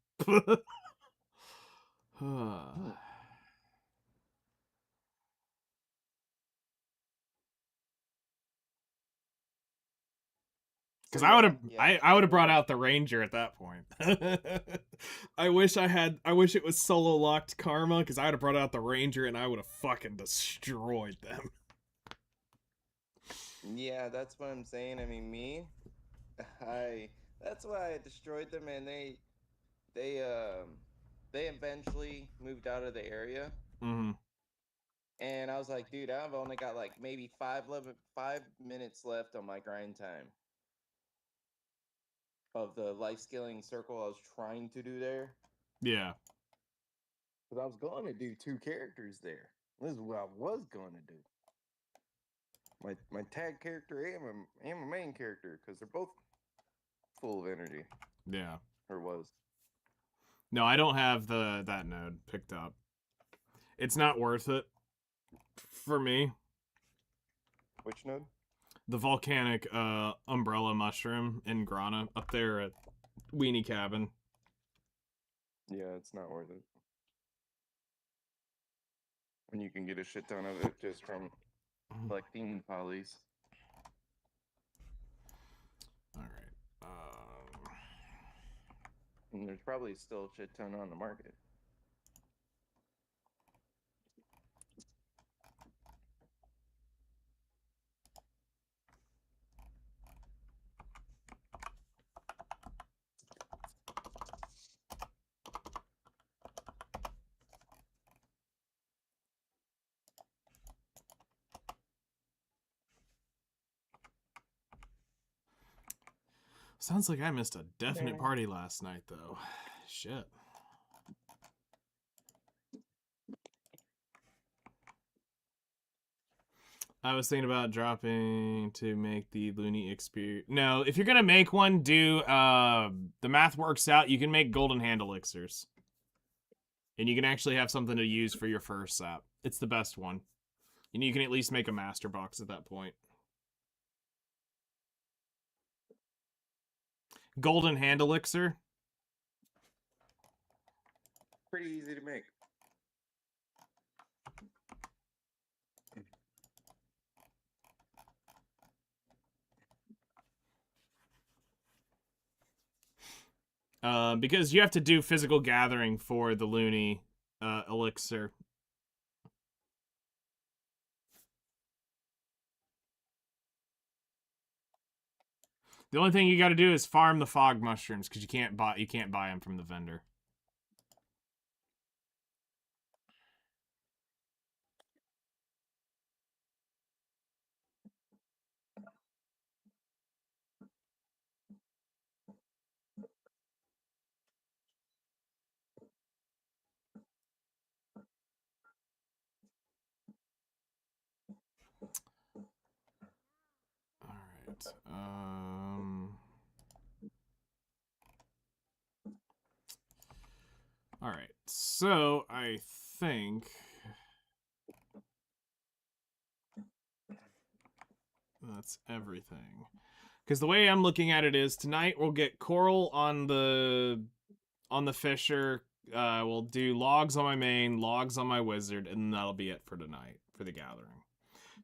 Because I would have brought out the Ranger at that point. I wish it was solo locked Karma, because I would have brought out the Ranger and I would have fucking destroyed them. Yeah, that's what I'm saying. I mean, that's why I destroyed them, and they they eventually moved out of the area. Mm-hmm. And I was like, dude, I've only got like maybe 5 minutes left on my grind time of the life scaling circle I was trying to do there. Yeah. Because I was going to do 2 characters there. This is what I was going to do. My tag character and my main character, because they're both full of energy, Yeah. or was. No, I don't have that node picked up. It's not worth it for me. Which node? The volcanic umbrella mushroom in Grana up there at Weenie Cabin. Yeah, it's not worth it. And you can get a shit ton of it just from collecting polys. All right. And there's probably still a shit ton on the market. Sounds like I missed a definite Yeah. party last night, though. Shit. I was thinking about dropping to make the Looney experience. No, if you're gonna make one, do the math works out. You can make golden hand elixirs, and you can actually have something to use for your first sap. It's the best one, and you can at least make a master box at that point. Golden hand elixir. Pretty easy to make. Because you have to do physical gathering for the Looney elixir. The only thing you got to do is farm the fog mushrooms because you can't buy them from the vendor. All right. All right. So I think that's everything. Because the way I'm looking at it is tonight we'll get coral on the fisher. We'll do logs on my main, logs on my wizard, and that'll be it for tonight for the gathering.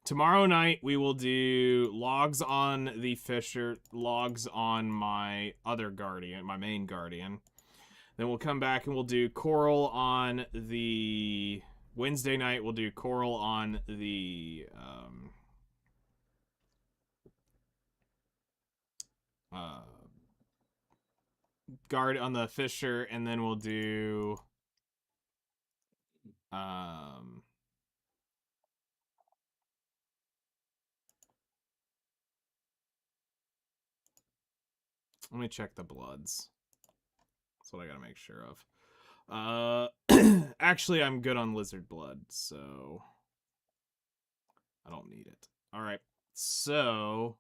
Tomorrow night we will do logs on the fisher, logs on my other guardian, my main guardian. Then we'll come back and we'll do coral on the Wednesday night. We'll do coral on the guard on the fisher, and then we'll do let me check the bloods. That's what I gotta make sure of. Actually, I'm good on lizard blood, so I don't need it. All right, so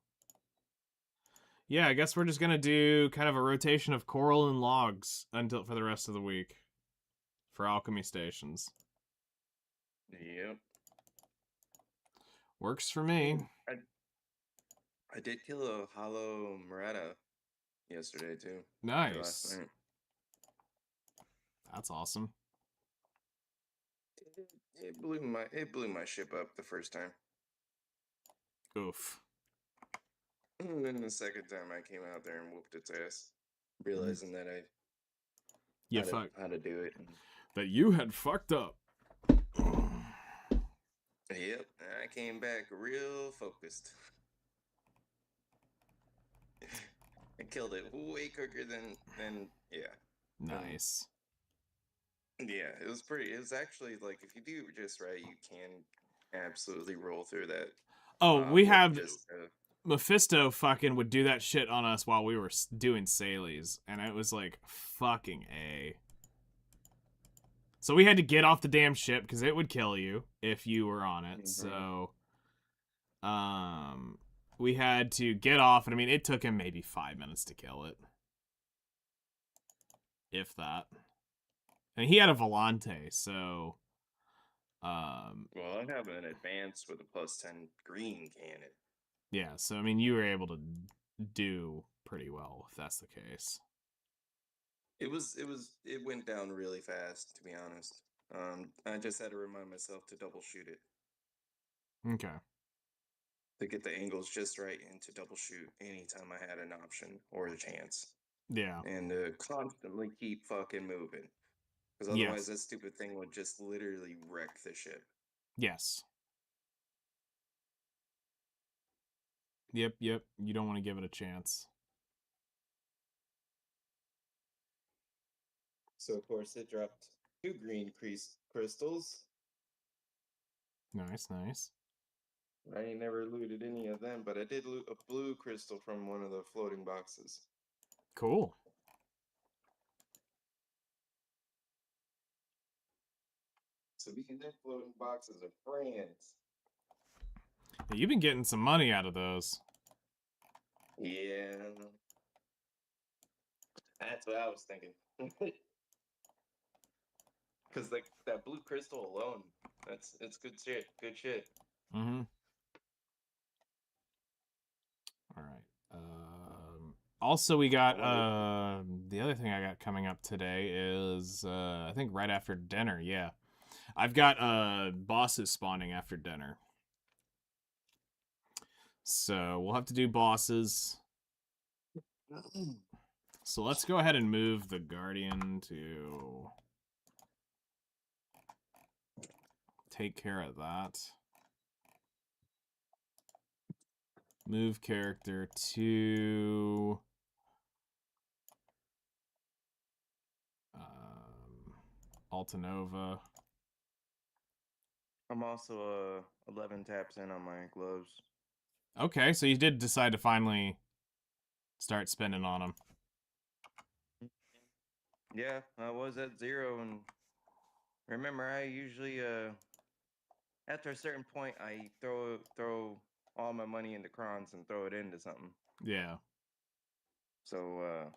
yeah, I guess we're just gonna do kind of a rotation of coral and logs until for the rest of the week for alchemy stations. Yep. Works for me. I did kill a hollow Murata yesterday too. Nice. Last night. That's awesome. It blew my ship up the first time. Oof. And then the second time I came out there and whooped its ass, realizing that I how to do it. That you had fucked up. Yep, I came back real focused. I killed it way quicker than yeah. Nice. Yeah, it was pretty. It was actually like if you do it just right, you can absolutely roll through that Oh, we with have just Mephisto fucking would do that shit on us while we were doing Salies, and it was like fucking A. So we had to get off the damn ship because it would kill you if you were on it. So, we had to get off, and I mean, it took him maybe 5 minutes to kill it, if that. And he had a Volante, so, Well, I have an advance with a +10 green cannon. yeah. So I mean, you were able to do pretty well if that's the case. It went down really fast, to be honest. I just had to remind myself to double shoot it Okay. to get the angles just right and to double shoot anytime I had an option or a chance, Yeah. and to constantly keep fucking moving, because otherwise Yes. that stupid thing would just literally wreck the ship. Yes. Yep. You don't want to give it a chance. So of course it dropped 2 green crystals. Nice. I ain't never looted any of them, but I did loot a blue crystal from one of the floating boxes. Cool. So me and them floating boxes are friends. Yeah, you've been getting some money out of those. Yeah. That's what I was thinking. Cause like that blue crystal alone, it's good shit. Good shit. Mm-hmm. All right. Also, we got the other thing I got coming up today is I think right after dinner. Yeah, I've got bosses spawning after dinner, so we'll have to do bosses. So let's go ahead and move the Guardian to take care of that. Move character to Altanova. I'm also 11 taps in on my gloves. Okay, so you did decide to finally start spending on them. Yeah, I was at 0, and remember I usually after a certain point I throw all my money into crons and throw it into something. Yeah. So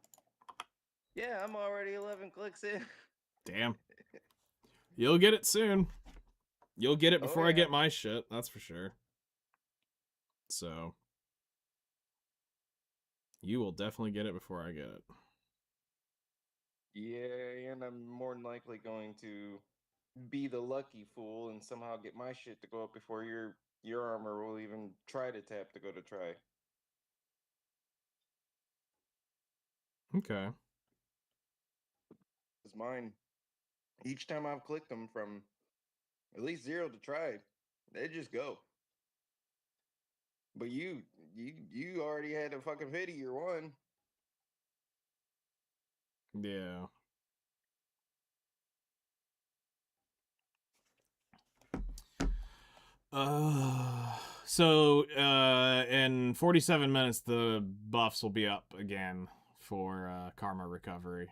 yeah, I'm already 11 clicks in. Damn. You'll get it soon. You'll get it Oh, before I yeah. get my shit, that's for sure. So you will definitely get it before I get it. Yeah, and I'm more than likely going to be the lucky fool and somehow get my shit to go up before your armor will even try to tap to go to try. Okay. Because mine, each time I've clicked them from at least 0 to try, they just go. But you already had a fucking pity year 1. Yeah. So in 47 minutes the buffs will be up again for karma recovery.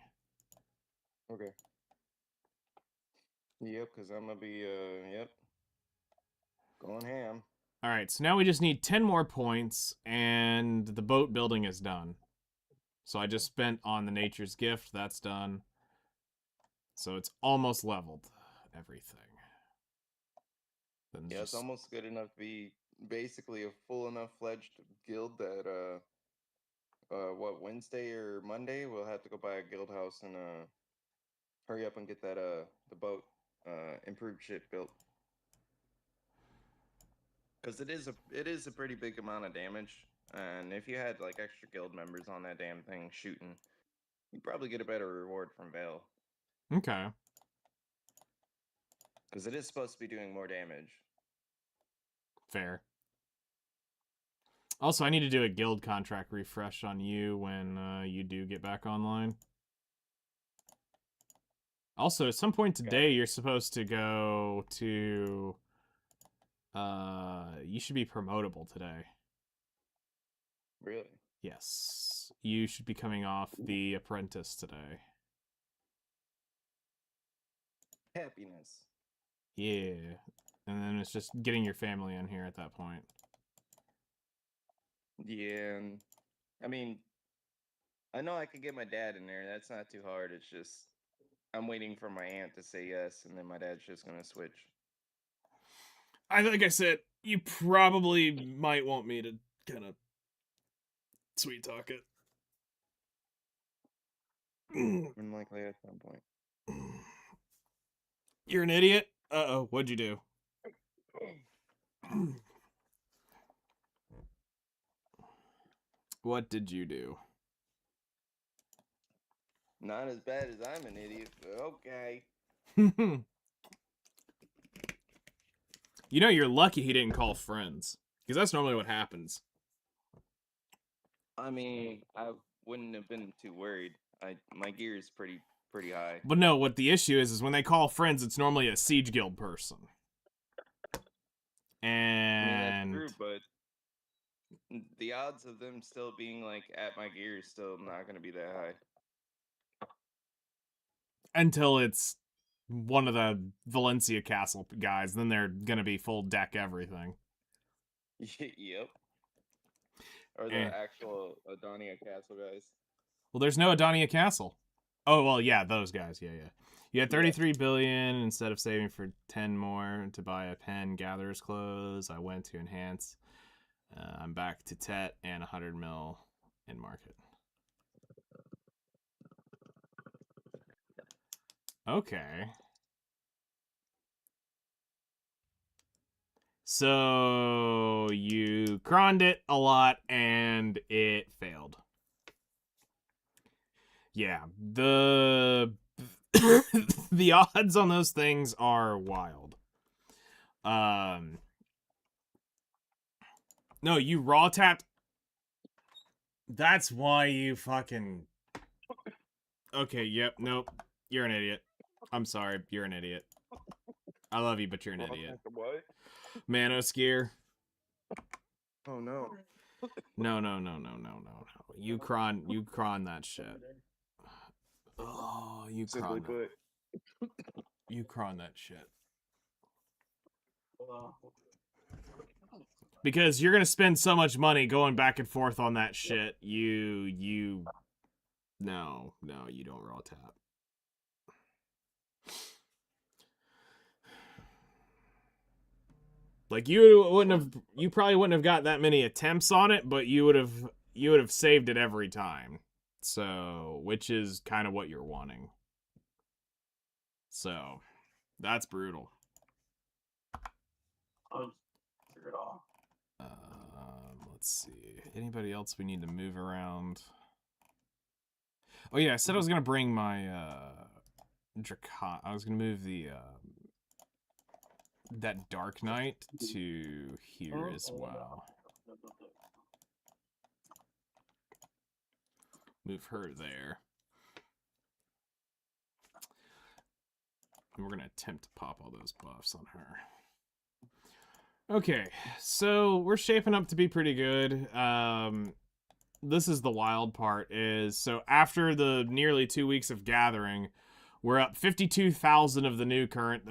Okay. Yep, because I'm gonna be going ham. All right, so now we just need 10 more points and the boat building is done. So I just spent on the Nature's Gift, that's done. So it's almost leveled everything. Then Yeah, it's almost good enough to be basically a full enough fledged guild that what, Wednesday or Monday we'll have to go by a guild house and hurry up and get that the boat improved ship built. Because it is a pretty big amount of damage, and if you had like extra guild members on that damn thing shooting, you'd probably get a better reward from Vale. Okay. Because it is supposed to be doing more damage. Fair. Also, I need to do a guild contract refresh on you when you do get back online. Also, at some point today, you're supposed to go to. You should be promotable today. Really? Yes, you should be coming off the apprentice today. Happiness. Yeah, and then it's just getting your family in here at that point. Yeah, and I mean, I know I could get my dad in there. That's not too hard. It's just I'm waiting for my aunt to say yes, and then my dad's just gonna switch. Like I said, you probably might want me to kind of sweet talk it. Unlikely at some point. You're an idiot? Uh-oh, what'd you do? What did you do? Not as bad as I'm an idiot, but okay. You know, you're lucky he didn't call friends. Because that's normally what happens. I mean, I wouldn't have been too worried. My gear is pretty high. But no, what the issue is when they call friends, it's normally a Siege Guild person. And... I mean, that's true, but the odds of them still being, like, at my gear is still not going to be that high. Until it's one of the Valencia Castle guys, then they're going to be full deck everything. Yep. Or the actual Adonia Castle guys. Well, there's no Adonia Castle. Oh, well, yeah, those guys. Yeah. You had 33 billion instead of saving for 10 more to buy a pen, gatherer's clothes. I went to enhance. I'm back to Tet and 100 mil in market. Okay. So you croned it a lot and it failed. Yeah, the the odds on those things are wild. No, you raw tapped. That's why you fucking. Okay, yep, nope. You're an idiot. I'm sorry, you're an idiot. I love you, but you're an idiot. What? Manosphere. Oh no. No. You cron that shit. Oh, you cron that. You cron that shit. Because you're gonna spend so much money going back and forth on that shit. No, you don't raw tap. Like you probably wouldn't have got that many attempts on it, but you would have saved it every time. So, which is kind of what you're wanting. So, that's brutal. Let's see. Anybody else we need to move around? Oh yeah, I said I was gonna bring my Dracon. I was gonna move the that Dark Knight to here as well. Move her there. And we're gonna attempt to pop all those buffs on her. Okay, so we're shaping up to be pretty good. This is the wild part is, so after the nearly 2 weeks of gathering, we're up 52,000 of the new current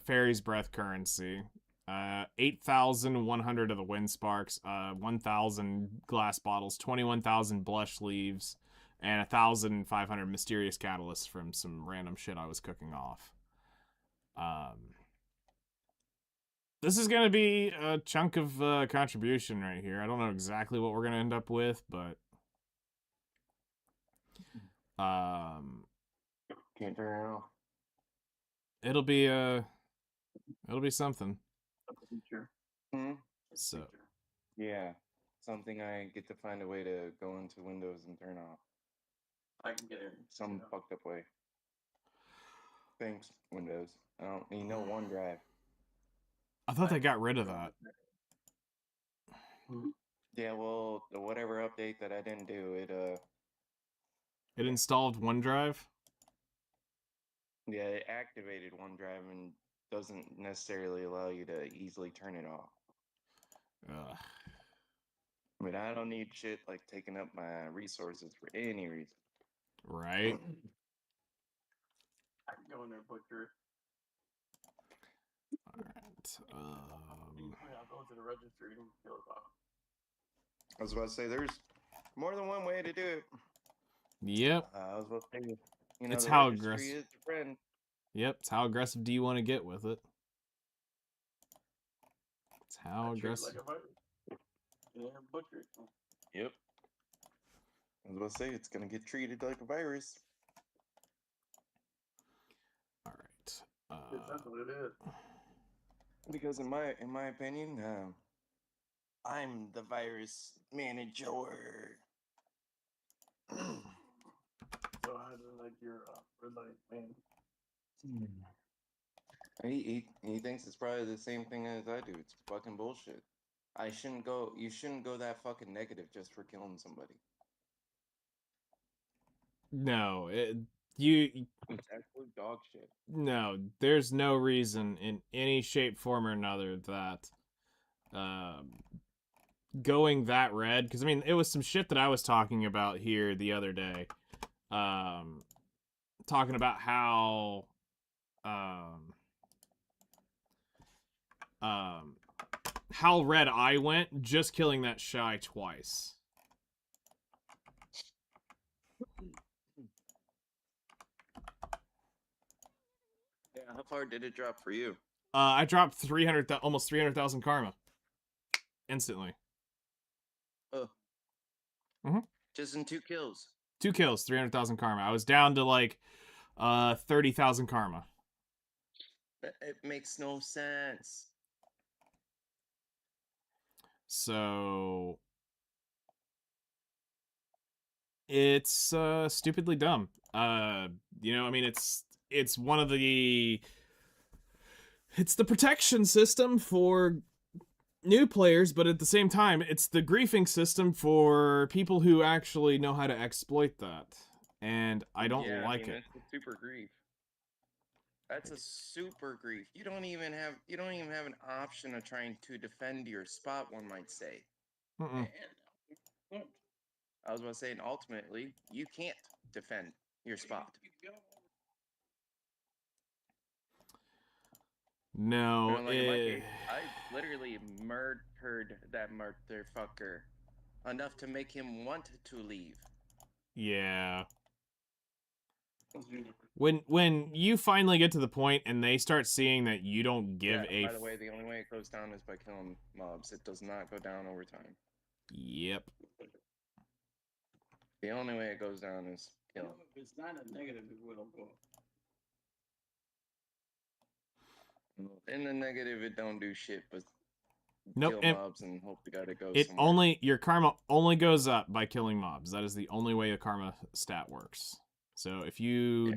Fairy's Breath currency, 8,100 of the Wind Sparks, 1,000 glass bottles, 21,000 blush leaves, and 1,500 mysterious catalysts from some random shit I was cooking off. This is going to be a chunk of contribution right here. I don't know exactly what we're going to end up with, but Can't turn it off. It'll be something. So yeah, something I get to find a way to go into Windows and turn off. I can get it some fucked up way. Thanks, Windows. I don't need no OneDrive. I thought they got rid of that. Yeah, well, the whatever update that I didn't do, it installed OneDrive. Yeah, it activated OneDrive and doesn't necessarily allow you to easily turn it off. Ugh. I mean, I don't need shit like taking up my resources for any reason. Right? I can go in there and butcher it. Alright. I'll go to the registry and kill it off. I was about to say, there's more than one way to do it. Yep. I was about to say, you know, It's the how registry aggressive. is your friend. Yep. It's how aggressive do you want to get with it? It's how I treat it aggressive. like a virus. Yeah, butcher it. Yep. I was about to say, it's gonna get treated like a virus. Alright. That's what it is. Because in my opinion, I'm the virus manager. So how does like your red light man? He thinks it's probably the same thing as I do. It's fucking bullshit. I shouldn't go. You shouldn't go that fucking negative just for killing somebody. No, It's absolute dog shit. no, there's no reason in any shape, form, or another that going that red, because I mean, it was some shit that I was talking about here the other day. Talking about how how red I went just killing that shy twice. Yeah, how far did it drop for you? I dropped almost 300,000 karma instantly. Oh. Mhm. Just in 2 kills. 2 kills, 300,000 karma. I was down to like 30,000 karma. It makes no sense. So it's stupidly dumb. You know, I mean, it's one of the it's the protection system for new players, but at the same time, it's the griefing system for people who actually know how to exploit that. And I don't like it. That's a super grief. That's a super grief. You don't even have an option of trying to defend your spot, one might say. Mm-mm. I was about to say, and ultimately, you can't defend your spot. No, You know, like in my case, I literally murdered that motherfucker enough to make him want to leave. yeah. When you finally get to the point and they start seeing that you don't give By the way, the only way it goes down is by killing mobs. It does not go down over time. Yep. The only way it goes down is killing. If it's not a negative, it will go. In the negative, it don't do shit, but Nope, kill mobs and hope to God it goes It somewhere. only your karma only goes up by killing mobs. That is the only way a karma stat works. So if you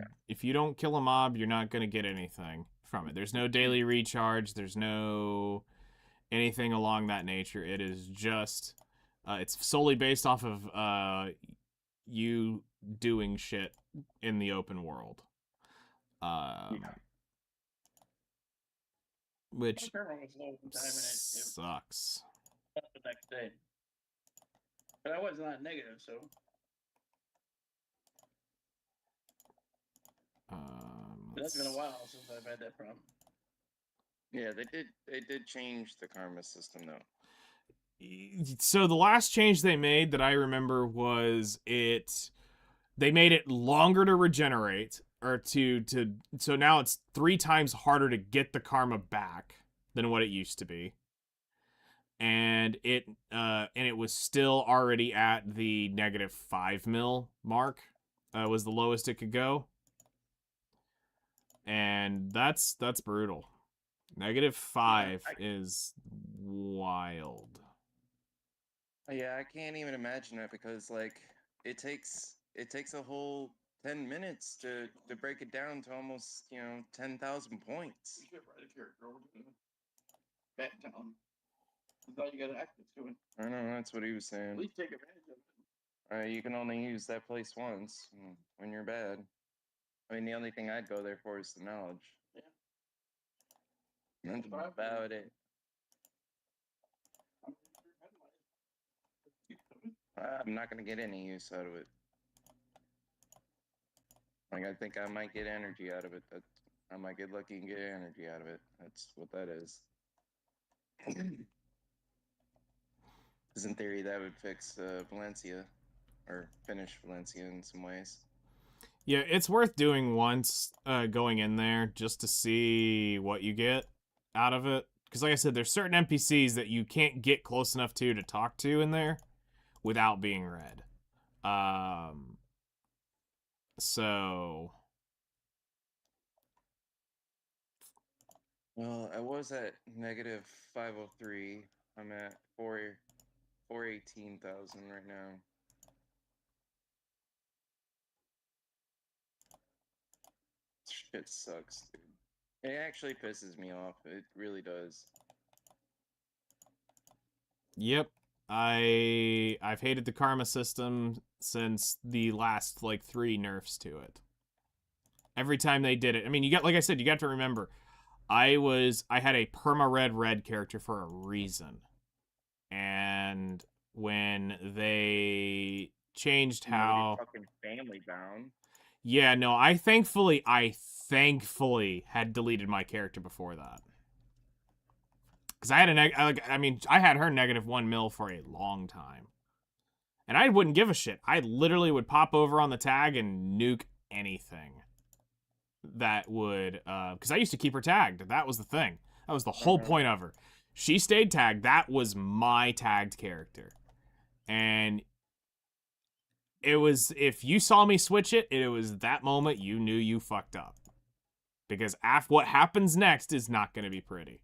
don't kill a mob, you're not gonna get anything from it. There's no daily recharge. There's no anything along that nature. It is just it's solely based off of you doing shit in the open world. Which sucks. The next day. But I was not negative, so. But that's been a while since I've had that problem. Yeah, they did change the karma system though. So the last change they made that I remember was they made it longer to regenerate, or so now it's 3 times harder to get the karma back than what it used to be. And it was still already at the -5 mil mark. Was the lowest it could go. And that's brutal. -5 is wild. Yeah, I can't even imagine that because like it takes a whole 10 minutes to break it down to almost 10,000 points. Back down. I thought you got access to it. I know that's what he was saying. At least take advantage of it. You can only use that place once when you're bad. I mean, the only thing I'd go there for is the knowledge. Yeah. Nothing But I about it. I mean, your headlight. I'm not gonna get any use out of it. Like, I think I might get energy out of it. That I might get lucky and get energy out of it. That's what that is. Because in theory, that would fix Valencia, or finish Valencia in some ways. Yeah, it's worth doing once, going in there just to see what you get out of it. Because like I said, there's certain NPCs that you can't get close enough to talk to in there without being read. So... Well, I was at negative 503. I'm at 418,000 right now. Shit sucks, dude. It actually pisses me off. It really does. Yep. I've hated the karma system since the last like 3 nerfs to it. Every time they did it. I mean, you got, like I said, you got to remember, I had a perma red character for a reason. And when they changed You know, how you're fucking family bound. Yeah, no, I thankfully had deleted my character before that. Because I had I had her -1 mil for a long time. And I wouldn't give a shit. I literally would pop over on the tag and nuke anything that would, because I used to keep her tagged. That was the thing. That was the whole point of her. She stayed tagged. That was my tagged character. And it was, if you saw me switch it, it was that moment you knew you fucked up. Because what happens next is not going to be pretty.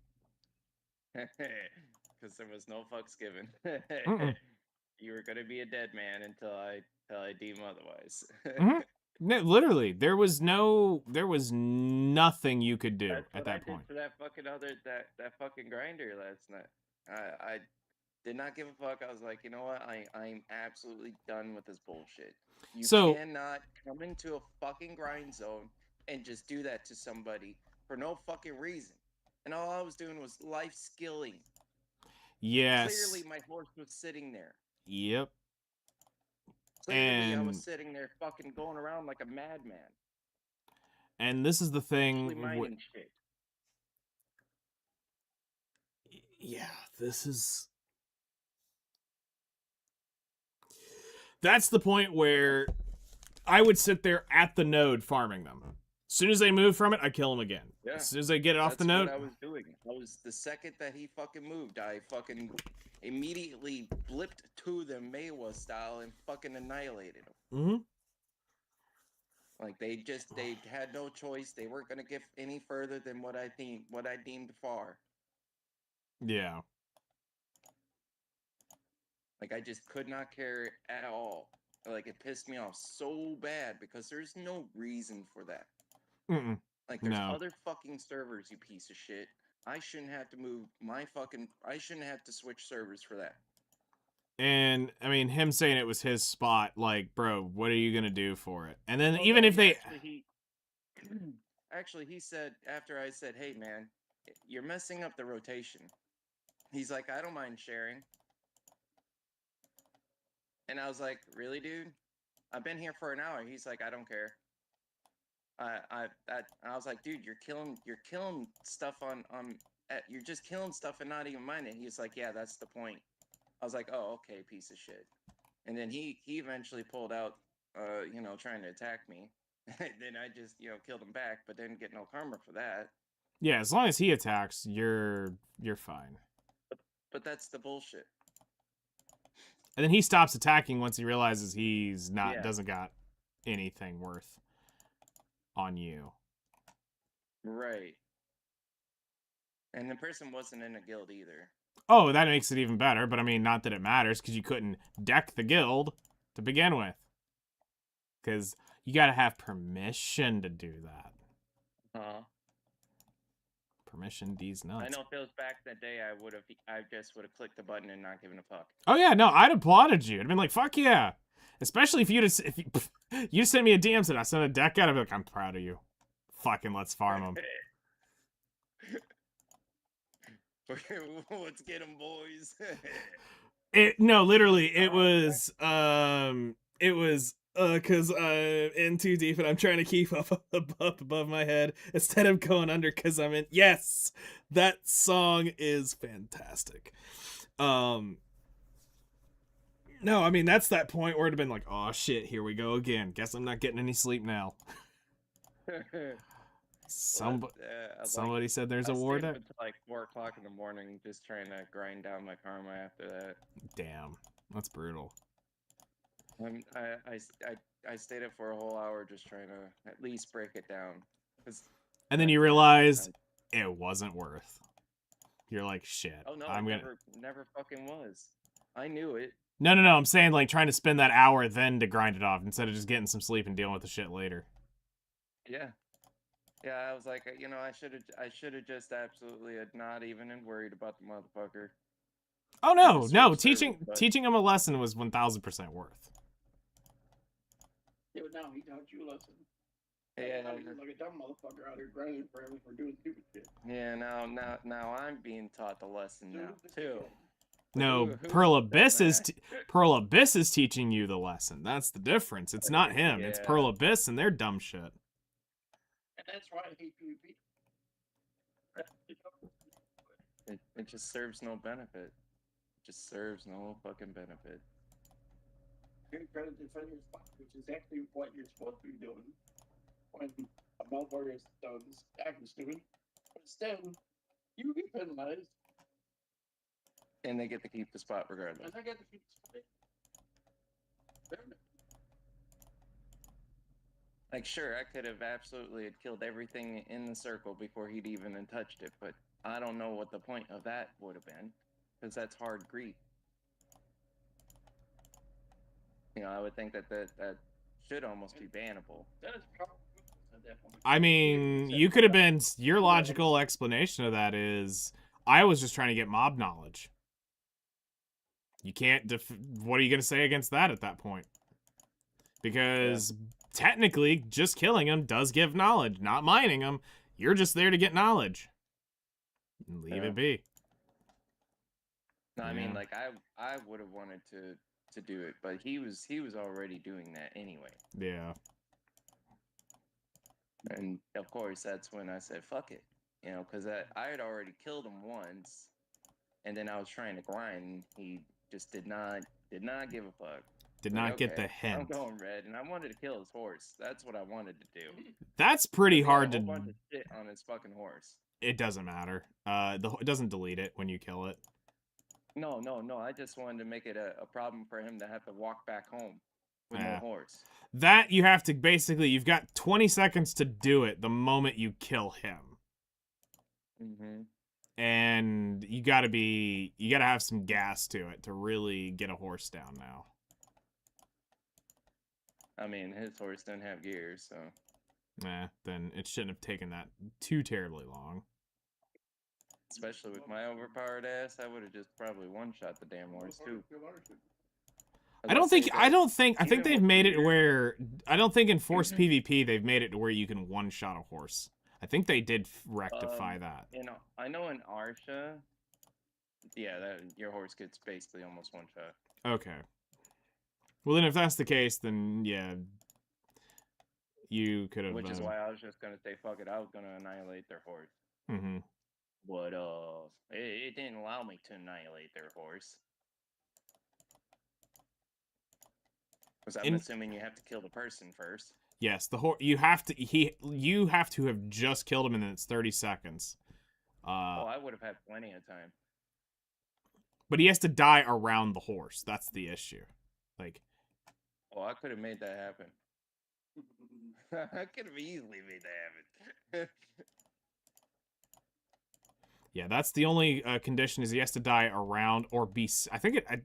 Because there was no fucks given. Mm-mm. You were gonna be a dead man until I deem otherwise. Mhm. No, literally, there was nothing you could do That's at what I that point. did for that fucking that fucking grinder last night. I did not give a fuck. I was like, you know what? I'm absolutely done with this bullshit. You So- cannot come into a fucking grind zone and just do that to somebody for no fucking reason. And all I was doing was life skilling. Yes. Clearly, my horse was sitting there. Yep. Clearly, I And- was sitting there fucking going around like a madman. And this is the Actually thing. mining shit. Yeah, this is. That's the point where I would sit there at the node farming them. As soon as they move from it, I kill them again. Yeah. As soon as they get it off the That's node, what I was doing. I was the second that he fucking moved, I fucking immediately blipped to them Maywa style and fucking annihilated them. mm-hmm. Like they had no choice. They weren't gonna get any further than what I deemed far. Yeah. Like I just could not care at all. Like it pissed me off so bad because there's no reason for that. Mm-mm. Like there's No. other fucking servers, you piece of shit. I shouldn't have to move I shouldn't have to switch servers for that. And I mean, him saying it was his spot, like, bro, what are you gonna do for it? And then Well, even no, if they, actually he said after I said, "Hey man, you're messing up the rotation." He's like, "I don't mind sharing." And I was like, "Really, dude? I've been here for an hour." He's like, "I don't care." I was like, "Dude, you're killing stuff you're just killing stuff and not even minding." He's like, "Yeah, that's the point." I was like, "Oh, okay, piece of shit." And then he eventually pulled out, trying to attack me. Then I just, killed him back, but didn't get no karma for that. yeah, as long as he attacks, you're fine. But that's the bullshit. And then he stops attacking once he realizes he's Yeah. doesn't got anything worth on you. Right. And the person wasn't in a guild either. Oh, that makes it even better, but I mean, not that it matters, because you couldn't deck the guild to begin with. Because you gotta have permission to do that. Huh? Permission D's nuts. I know if it was back that day, I just would have clicked the button and not given a fuck. Oh yeah, no, I'd applauded you. I'd been like, fuck yeah. Especially if You send me a DM, said I sent a deck out. I'd be like, I'm proud of you. Fucking let's farm them. Okay, let's get them, boys. No, literally, it was cause in too deep and I'm trying to keep up above my head instead of going under cause I'm in. Yes, that song is fantastic. No, I mean that's that point where it'd have been like, oh shit, here we go again. Guess I'm not getting any sleep now. Somebody said there's a war deck. Until like 4 o'clock in the morning, just trying to grind down my karma after that. Damn, that's brutal. I stayed up for a whole hour just trying to at least break it down. And then you realized it wasn't worth. You're like, shit. Oh no, I'm never fucking was. I knew it. No. I'm saying like trying to spend that hour then to grind it off instead of just getting some sleep and dealing with the shit later. Yeah. Yeah, I was like, I should have just absolutely not even worried about the motherfucker. Oh no, Service, teaching him a lesson was 1000% worth. Yeah, but now he taught you a lesson. Yeah, You're like a dumb motherfucker out here grinding forever for doing stupid shit. yeah. Now I'm being taught the lesson now too. No, Who Pearl said Abyss is that? Pearl Abyss is teaching you the lesson. That's the difference. It's not him. It's Yeah. Pearl Abyss and their dumb shit. And that's why I hate PvP. It just serves no benefit. It just serves no fucking benefit. You're trying to defend your spot, which is actually what you're supposed to be doing when a Malware is done acting stupid. But instead, you get penalized, And they get to keep the spot regardless. and I get to keep the spot. Like, sure, I could have absolutely killed everything in the circle before he'd even touched it, but I don't know what the point of that would have been, because that's hard greed. I would think that should almost be bannable. That is powerful at that point. I mean, you could have been your logical explanation of that is I was just trying to get mob knowledge. You can't what are you going to say against that at that point? Because technically just killing him does give knowledge, not mining him. You're just there to get knowledge. Leave it be. No, I Yeah. mean, like I would have wanted to do it, but he was already doing that anyway. Yeah. And of course, that's when I said, fuck it. Because I had already killed him once, and then I was trying to grind. He just did not give a fuck. Did Like, not get the okay, hint. I'm going red, and I wanted to kill his horse. That's what I wanted to do. That's pretty He had hard a to. whole bunch of shit on his fucking horse. It doesn't matter. It doesn't delete it when you kill it. No. I just wanted to make it a problem for him to have to walk back home with no Yeah. horse. That you have to basically, you've got 20 seconds to do it the moment you kill him. Mm-hmm. And you gotta have some gas to it to really get a horse down now. I mean, his horse doesn't have gears, so. Then it shouldn't have taken that too terribly long. Especially with my overpowered ass, I would have just probably one-shot the damn horse too. I think even they've with made the it gear- where I don't think in Forced PvP they've made it to where you can one shot a horse. I think they did rectify that. I know in Arsha, your horse gets basically almost one shot. Okay. Well, then if that's the case, then yeah, you could have. Which is why I was just gonna say fuck it. I was gonna annihilate their horse, Mm-hmm. but it didn't allow me to annihilate their horse. Because I'm assuming you have to kill the person first. Yes, the horse. You have to have just killed him, and then it's 30 seconds. I would have had plenty of time. But he has to die around the horse. That's the issue. Like, I could have made that happen. I could have easily made that happen. yeah, that's the only condition is he has to die around or be. I think at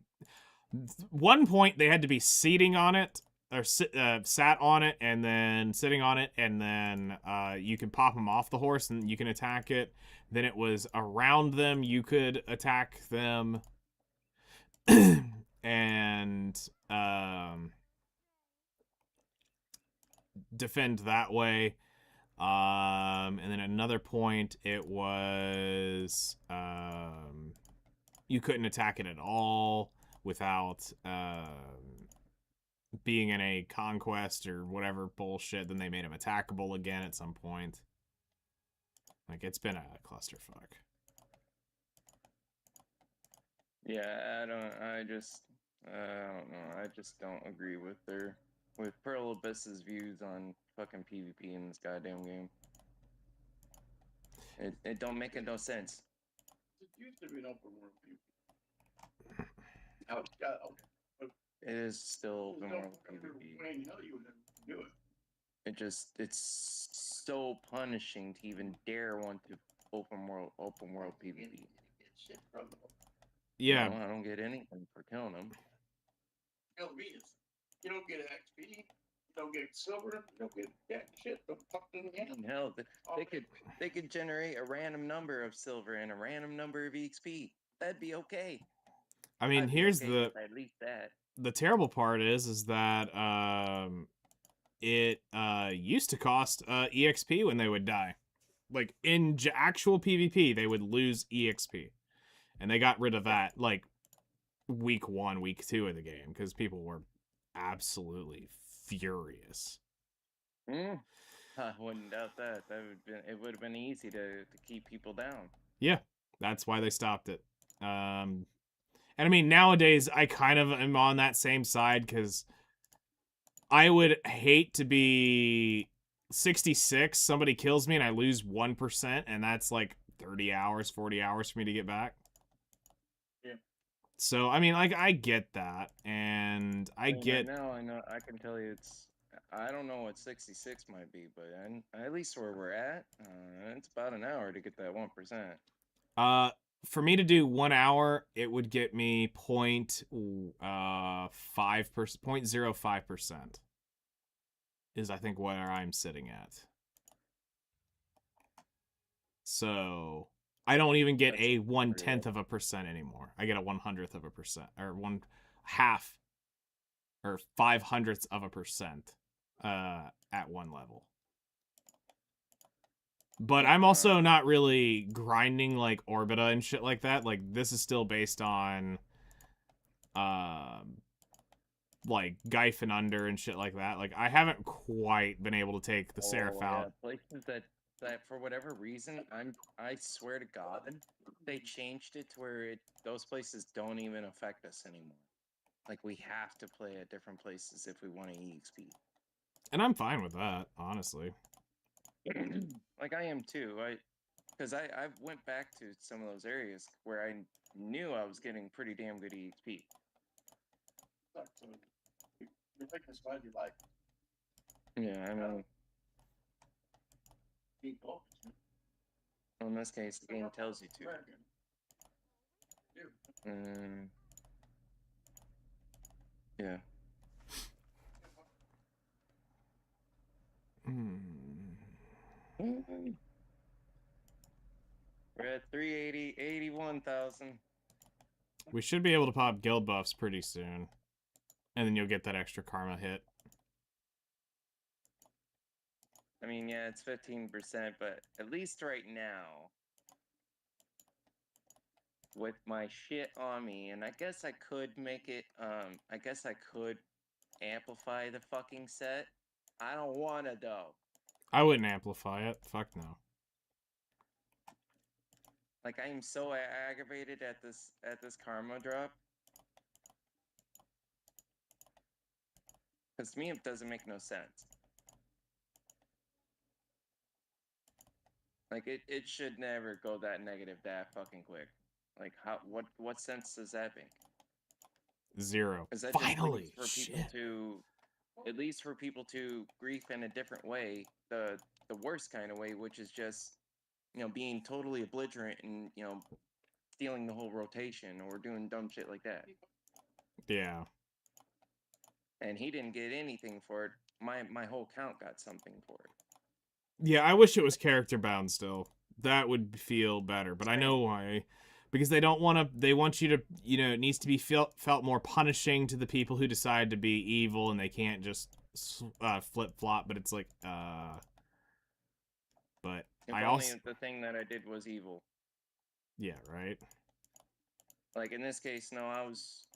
one point they had to be seating on it or sat on it and then sitting on it, and then you can pop them off the horse and you can attack it. Then it was around them, you could attack them. And defend that way. And then another point, it was you couldn't attack it at all without being in a conquest or whatever bullshit. Then they made him attackable again at some point. Like, it's been a clusterfuck. Yeah, I don't know. I just don't agree with Pearl Abyss's views on fucking PvP in this goddamn game. It don't make no sense. It used to be an open world PvP. Now it's got It is still open world Wayne, PvP. hell you would never do it. It's so punishing to even dare want to open world PvP. Get shit from them. Yeah. No, I don't get anything for killing them. Hell, me is you don't get XP, you don't get silver, you don't get jack shit. Don't fucking hand. Hell, they could generate a random number of silver and a random number of EXP. That'd be okay. I mean, I'd be here's okay with at least that. the terrible part is that it used to cost EXP when they would die. Like, in actual PvP, they would lose EXP. And they got rid of that, like, week 1, week 2 of the game, because people were absolutely furious. I wouldn't doubt that. It would have been easy to keep people down. Yeah, that's why they stopped it. And I mean, nowadays, I kind of am on that same side, because I would hate to be 66, somebody kills me, and I lose 1%, and that's like 30 hours, 40 hours for me to get back. Yeah. So, I mean, like, I get that, and I get... Right now, I know, I can tell you I don't know what 66 might be, but at least where we're at, it's about an hour to get that 1%. For me to do 1 hour, it would get me 0.05% is, I think, where I'm sitting at. So I don't even get That's a 1/10 of a percent anymore. I get a 1/100th of a percent, or 1/2 or 5/100ths of a percent at one level. But I'm also not really grinding like Orbita and shit like that. Like, this is still based on like Geif and Under and shit like that. Like, I haven't quite been able to take the Seraph out. Places that for whatever reason, I swear to God, they changed it to where those places don't even affect us anymore. Like, we have to play at different places if we want to EXP. And I'm fine with that, honestly. Like, I am too. Because I went back to some of those areas where I knew I was getting pretty damn good EXP. Sucks. You're making a spot you like. Yeah, I know. People. Well, in this case, the game tells you to. Yeah. We're at 81,000. We should be able to pop guild buffs pretty soon. And then you'll get that extra karma hit. I mean, yeah, it's 15%, but at least right now, with my shit on me, and I guess I could make it, I guess I could amplify the fucking set. I don't wanna, though. I wouldn't amplify it. Fuck no. Like, I am so aggravated at this karma drop. Because to me, it doesn't make no sense. Like, it should never go that negative that fucking quick. Like, what sense does that make? 0. That Finally! for Shit. people to, at least for people to grief in a different way, the worst kind of way, which is just, you know, being totally belligerent and, you know, stealing the whole rotation or doing dumb shit like that. Yeah. And he didn't get anything for it. My whole count got something for it. Yeah, I wish it was character bound still. That would feel better, but I know why. Because they don't want to, they want you to, you know, it needs to be felt more punishing to the people who decide to be evil, and they can't just flip flop, but it's like but If I only also if the thing that I did was evil. yeah, right. Like in this case, no, I was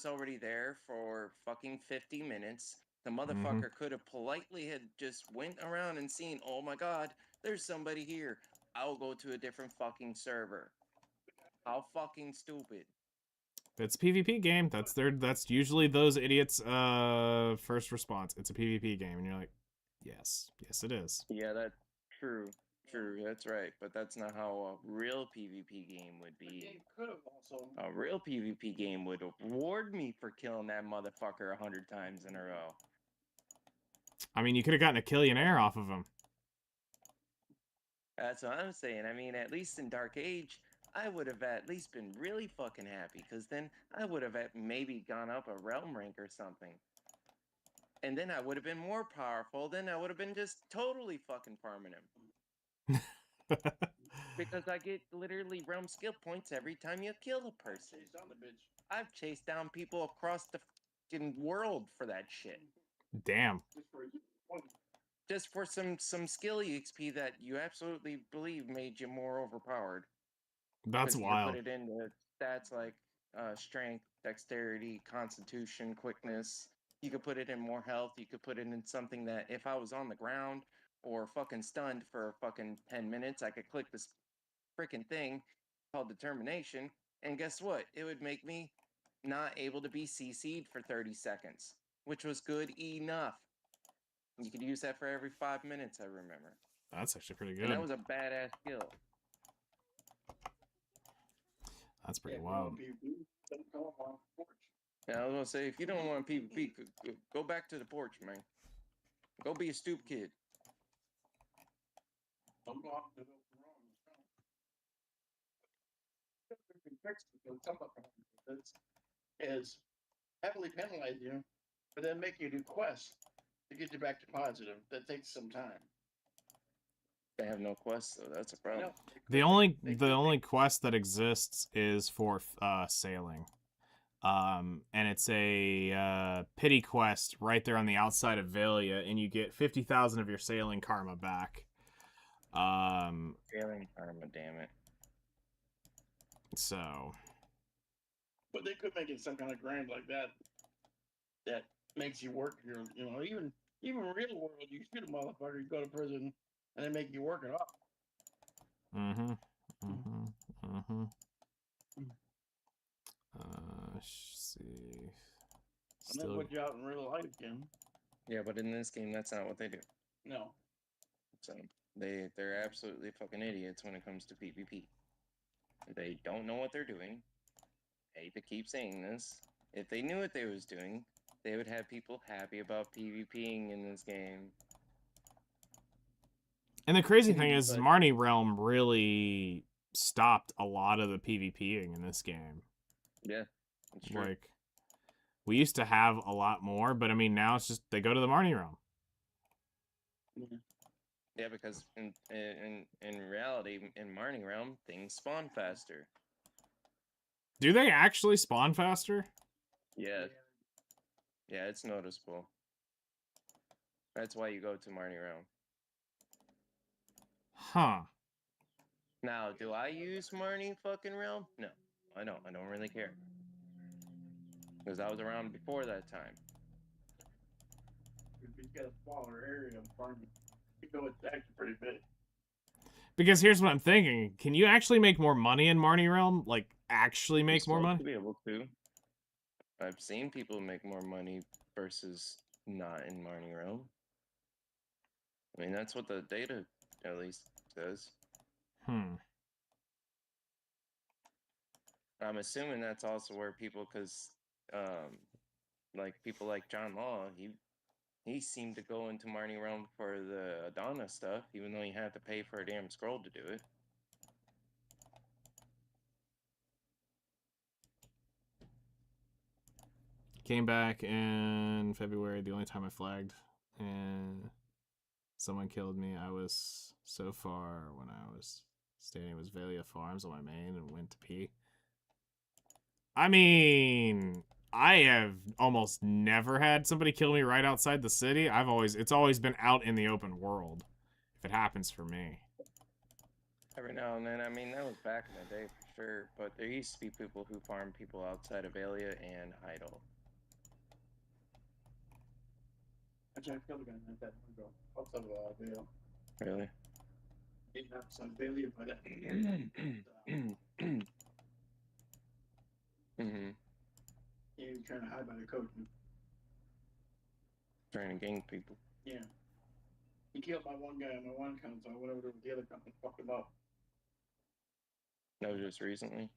already there for fucking 50 minutes. The motherfucker could have politely had just went around and seen, oh my god, there's somebody here. I'll go to a different fucking server. How fucking stupid. It's a PvP game. That's usually those idiots first response. It's a PvP game and you're like, yes, it is. Yeah, that's true. True, that's right. But that's not how a real PvP game would The be. game could have also. A real PvP game would reward me for killing that motherfucker 100 times in a row. I mean, you could have gotten a Killionaire off of him. That's what I'm saying. I mean, at least in Dark Age, I would have at least been really fucking happy, because then I would have maybe gone up a realm rank or something. And then I would have been more powerful. Then I would have been just totally fucking farming him. Because I get literally realm skill points every time you kill a person. Chase down the bitch. I've chased down people across the fucking world for that shit. Damn. Just for you. One. Just for some skill EXP that you absolutely believe made you more overpowered. That's 'Cause you wild. could put it into stats like strength, dexterity, constitution, quickness. You could put it in more health. You could put it in something that if I was on the ground or fucking stunned for fucking 10 minutes, I could click this freaking thing called determination. And guess what? It would make me not able to be CC'd for 30 seconds, which was good enough. You could use that for every 5 minutes, I remember. That's actually pretty good. And that was a badass skill. That's pretty Yeah, wild. PvP, don't come up on the porch. Yeah, I was gonna say, if you don't want PvP, go back to the porch, man. Go be a stoop kid. Don't go off to the wrong. Fix it. Some of them is heavily penalize you, but then make you do quests to get you back to positive. That takes some time. They have no quests, though. That's a I problem. know. The only quest that exists is for sailing. And it's a pity quest right there on the outside of Velia, and you get 50,000 of your sailing karma back. Failing karma, damn it. So But they could make it some kind of grind like that that makes you work your, even real world, you shoot a motherfucker, you go to prison, and they make you work it off. see. And Still, then put you out in real life again. Yeah, but in this game, that's not what they do. No. So they're absolutely fucking idiots when it comes to PvP. They don't know what they're doing. I hate to keep saying this. If they knew what they was doing, they would have people happy about PvPing in this game. and the crazy thing is, But- Marnie Realm really stopped a lot of the PvPing in this game. Yeah, it's true. Like, we used to have a lot more, but I mean, now it's just they go to the Marnie Realm. Yeah, because in reality, in Marnie Realm, things spawn faster. Do they actually spawn faster? Yeah, yeah, it's noticeable. That's why you go to Marnie Realm. Huh. Now, do I use Marnie fucking Realm? No, I don't. I don't really care. Because I was around before that time. If you've got a smaller area of farming, you know it's actually pretty big. Because here's what I'm thinking. Can you actually make more money in Marnie Realm? Like, actually make You're more supposed money? To be able to. I've seen people make more money versus not in Marnie Realm. I mean, that's what the data at least says. I'm assuming that's also where people, because, like people like John Law, he seemed to go into Marnie Realm for the Adana stuff, even though you had to pay for a damn scroll to do it. Came back in February, the only time I flagged. And someone killed me. I was so far when I was standing with Velia Farms on my main and went to pee. I mean, I have almost never had somebody kill me right outside the city. It's always been out in the open world. If it happens for me. Every now and then, I mean, that was back in the day for sure, but there used to be people who farmed people outside of Alia and Heidel. Actually, I killed a guy like that one ago. Outside of Vale. Really? Didn't have some Vale, but Mm-hmm. he was trying to hide by the coach. Trying to gang people. Yeah. He killed my one guy on my one account, so I went over to the other account and fucked him up. That was just recently.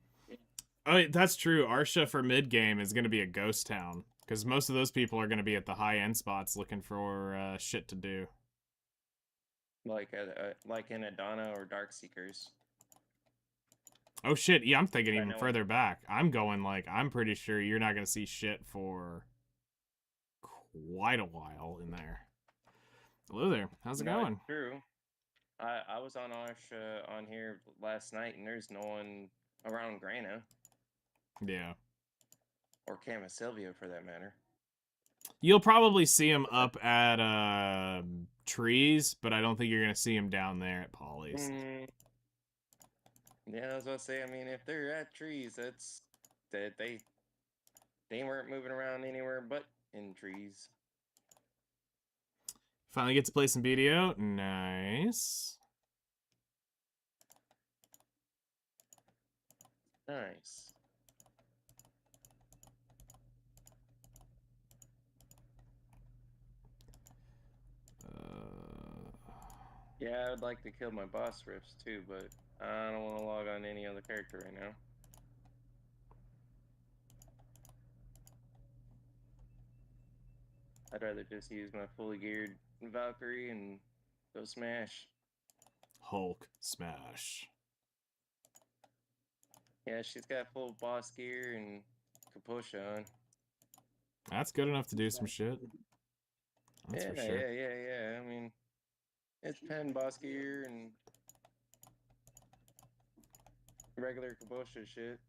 Oh, that's true. Arsha for mid game is going to be a ghost town because most of those people are going to be at the high end spots looking for shit to do. Like in Adana or Darkseekers. Oh shit! Yeah, I'm thinking I even know. further back. I'm going like I'm pretty sure you're not going to see shit for quite a while in there. Hello there. How's it No, going? it's true. I was on Arsha on here last night, and there's no one around Grana Yeah. or Camasilvia for that matter. You'll probably see him up at trees, but I don't think you're going to see him down there at Polly's. Yeah, I was about to say. I mean, if they're at trees, that's that they weren't moving around anywhere but in trees. Finally get to play some BDO. Nice. Nice. Yeah, I would like to kill my boss riffs too, but I don't want to log on any other character right now. I'd rather just use my fully geared Valkyrie and go smash. Hulk smash. Yeah, she's got full boss gear and Kaposha on. That's good enough to do some shit. That's Yeah, for sure. yeah. I mean, it's pen boss gear and regular Kaposha shit.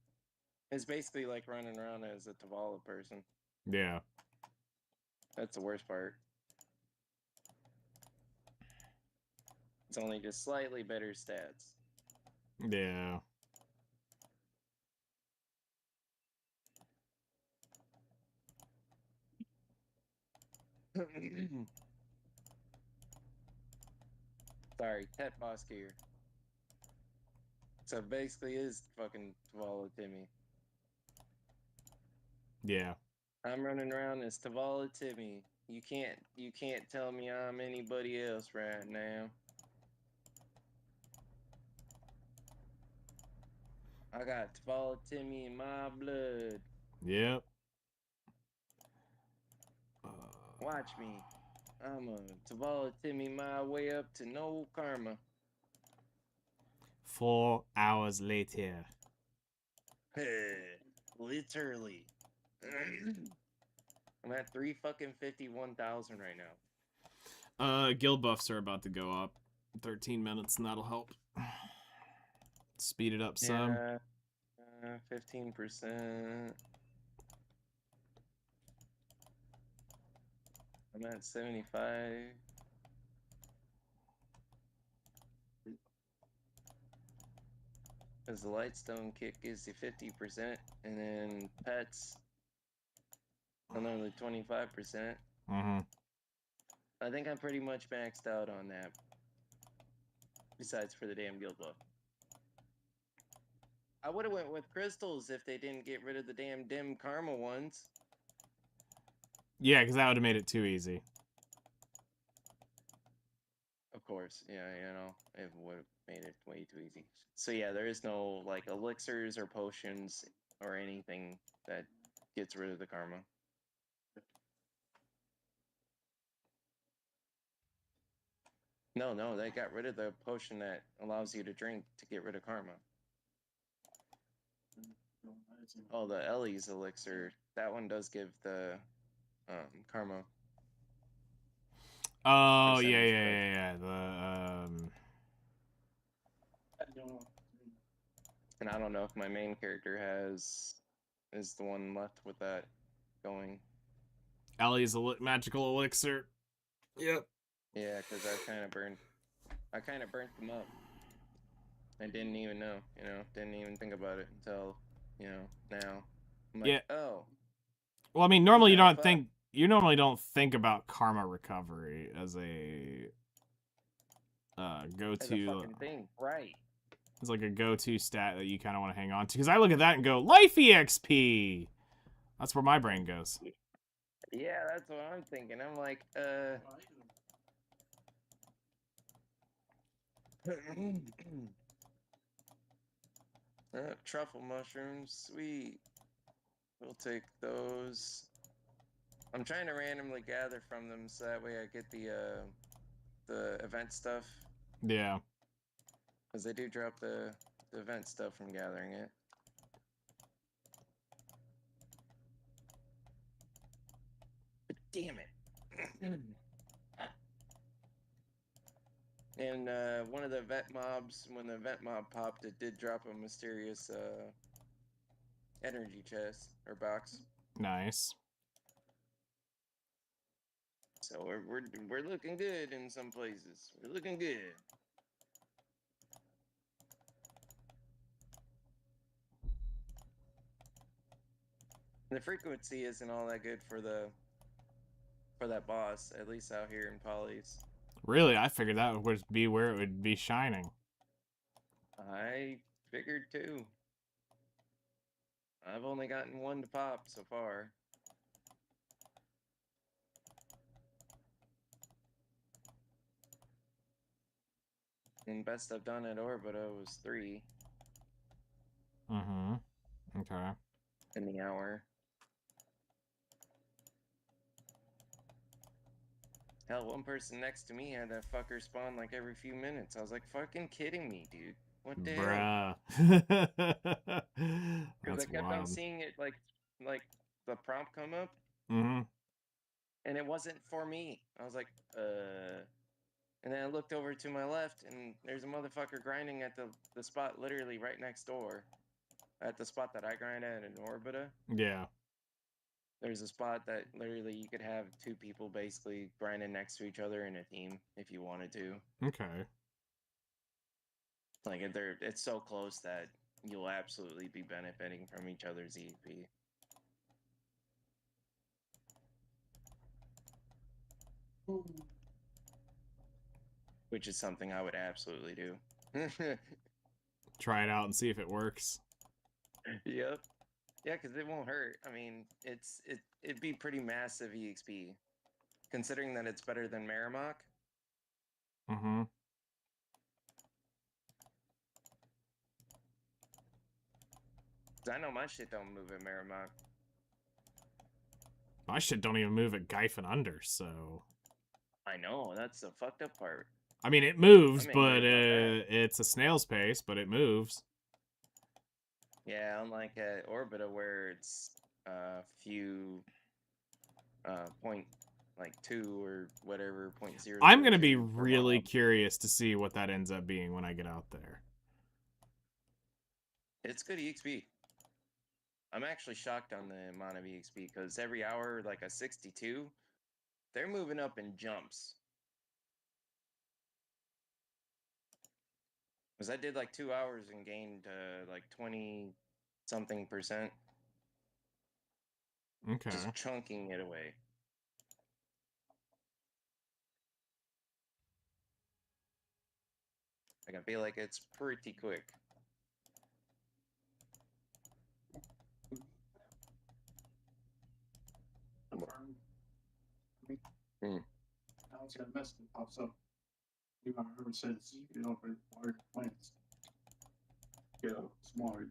It's basically like running around as a Tavala person. Yeah. That's the worst part. It's only just slightly better stats. Yeah. Sorry, pet boss gear. So basically is fucking Tavala Timmy. Yeah. I'm running around as Tavala Timmy. You can't tell me I'm anybody else right now. I got Tavala Timmy in my blood. Yep. Watch me. I'm a Tavala Timmy my way up to no karma. 4 hours later. Literally. I'm at 51,000 right now. Guild buffs are about to go up. 13 minutes, and that'll help. Speed it up some. Yeah, 15%. I'm at 75. Because the Lightstone kick gives you 50%, and then pets another 25%. Mm-hmm. I think I'm pretty much maxed out on that. Besides for the damn guild buff. I would have went with crystals if they didn't get rid of the damn dim karma ones. Yeah, because that would have made it too easy. Of course, yeah, it would have made it way too easy. So yeah, there is no like elixirs or potions or anything that gets rid of the karma. No, they got rid of the potion that allows you to drink to get rid of karma. Oh, the Ellie's elixir. That one does give the karma. Oh, Percentage, yeah. The, I don't know. And I don't know if my main character is the one left with that. going. Ellie's magical elixir. Yep. Yeah, because I kind of burnt them up. I didn't even know, didn't even think about it until, now. I'm like, Yeah. oh, Well, I mean, normally you kinda don't think you normally don't think about karma recovery as a as a go-to. fucking thing, right? It's like a go-to stat that you kind of want to hang on to. Because I look at that and go, life EXP. That's where my brain goes. Yeah, that's what I'm thinking. I'm like, truffle mushrooms, sweet. We'll take those. I'm trying to randomly gather from them so that way I get the event stuff. Yeah. Because they do drop the event stuff from gathering it. But damn it. And one of the event mobs, when the event mob popped, it did drop a mysterious energy chest or box. Nice. So we're looking good in some places. We're looking good. The frequency isn't all that good for that boss, at least out here in Polly's. Really, I figured that would be where it would be shining. I figured too. I've only gotten one to pop so far. And best I've done at Orbita was 3 Mm-hmm. Okay. in the hour. Hell, one person next to me had that fucker spawn like every few minutes. I was like, fucking kidding me, dude. What the hell? Bruh. Because That's I kept on wild. seeing it like the prompt come up, Mm-hmm. and it wasn't for me. I was like, And then I looked over to my left, and there's a motherfucker grinding at the spot literally right next door. At the spot that I grind at in Orbita. Yeah. There's a spot that literally you could have 2 people basically grinding next to each other in a team if you wanted to. Okay. Like, it's so close that you'll absolutely be benefiting from each other's EP. Which is something I would absolutely do. Try it out and see if it works. Yep. Yeah, because it won't hurt. I mean, it'd be pretty massive EXP. Considering that it's better than Merrimack. Mm-hmm. I know my shit don't move at Merrimack. My shit don't even move at Gyphon Under, so... I know, that's the fucked up part. I mean, it moves, I'm but angry about it's a snail's pace, but it moves. Yeah, unlike at Orbita where it's few point like 2 or whatever, 0.0. I'm gonna be really curious to see what that ends up being when I get out there. It's good EXP. I'm actually shocked on the amount of EXP because every hour, like a 62, they're moving up in jumps. Because I did like 2 hours and gained like 20-something%. Okay. Just chunking it away. Like, I feel like it's pretty quick. Now it's got a message that pops up. You know, whoever says you don't water plants. Smaller.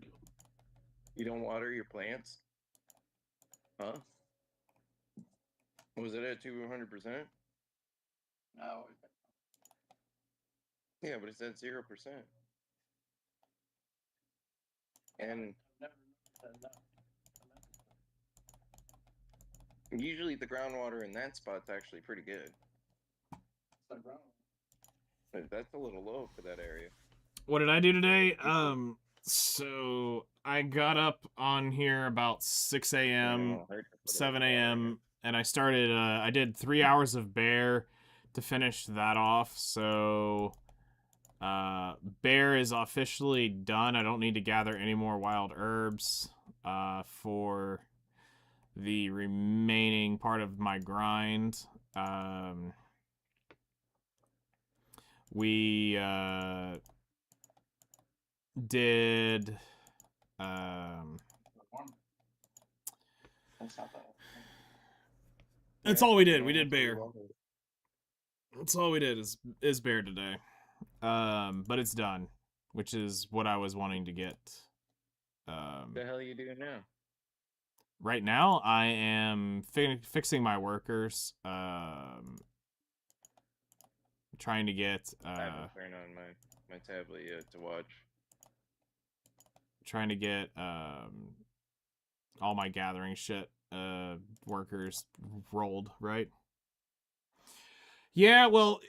You don't water your plants? Huh? Was it at 200%? No. Yeah, but it's at 0%. And usually the groundwater in that spot's actually pretty good. But that's a little low for that area. What did I do today? So I got up on here about 6 a.m., 7 a.m., and I started, I did 3 hours of bear to finish that off. So bear is officially done. I don't need to gather any more wild herbs for the remaining part of my grind. We did that's all we did. We did bear. That's all we did is bear today. But it's done, which is what I was wanting to get. The hell are you doing now? Right now, I am fixing my workers. Trying to get. I haven't turned on my tablet yet to watch. Trying to get all my gathering shit workers rolled, right? Yeah, well,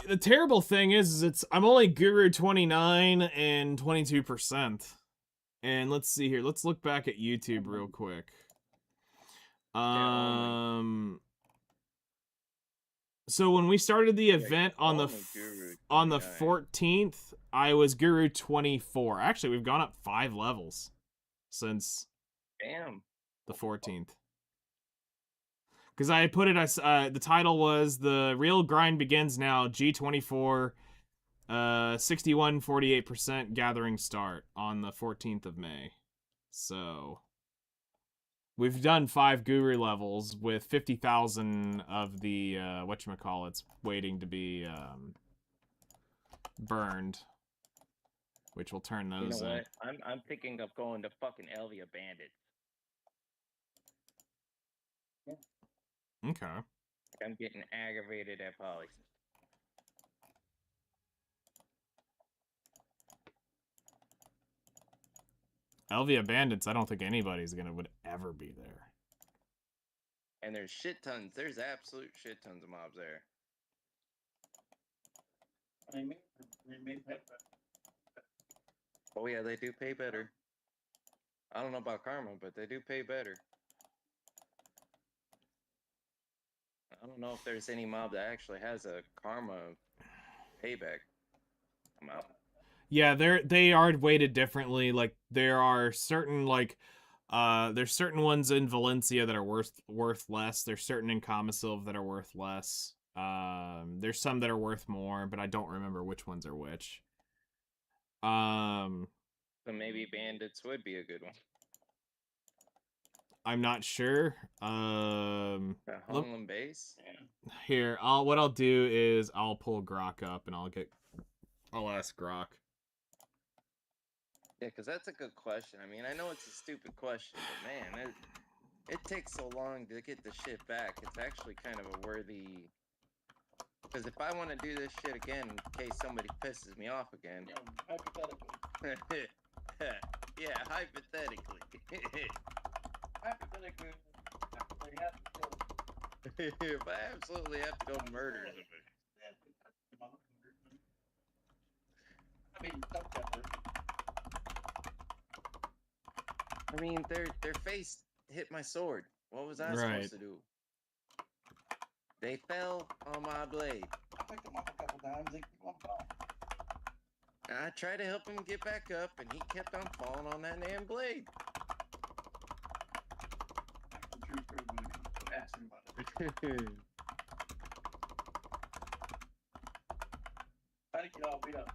the terrible thing is I'm only Guru 29 and 22%. And let's see here. Let's look back at YouTube real quick. So when we started the event on the 14th, I was Guru 24. Actually, we've gone up 5 levels since the 14th. Because I put it as the title was "The Real Grind Begins Now." G24, 61.48% gathering start on the 14th of May. So we've done 5 guru levels with 50,000 of the whatchamacallits waiting to be burned, which will turn those. You know what? I'm thinking of going to fucking Elvia Bandits. Okay. I'm getting aggravated at Polys. Elvia Bandits, I don't think anybody's would ever be there. And there's shit tons. There's absolute shit tons of mobs there. Oh yeah, they do pay better. I don't know about Karma, but they do pay better. I don't know if there's any mob that actually has a Karma payback amount. Yeah, they are weighted differently. Like there are certain there's certain ones in Valencia that are worth less. There's certain in Comisilv that are worth less. There's some that are worth more, but I don't remember which ones are which. So maybe Bandits would be a good one. I'm not sure. Homeland base? Yeah. Here, what I'll do is I'll pull Grok up and I'll ask Grok. Yeah, because that's a good question. I mean, I know it's a stupid question, but man, it takes so long to get the shit back. It's actually kind of a worthy. Because if I want to do this shit again in case somebody pisses me off again. Hypothetically. Yeah, hypothetically. Hypothetically, if I absolutely have to go murder somebody. I mean, don't get I mean, their face hit my sword. What was I supposed to do? They fell on my blade. I picked them up a couple times. They keep on falling. I tried to help him get back up, and he kept on falling on that damn blade. True story, but ask him about it. How to get all beat up.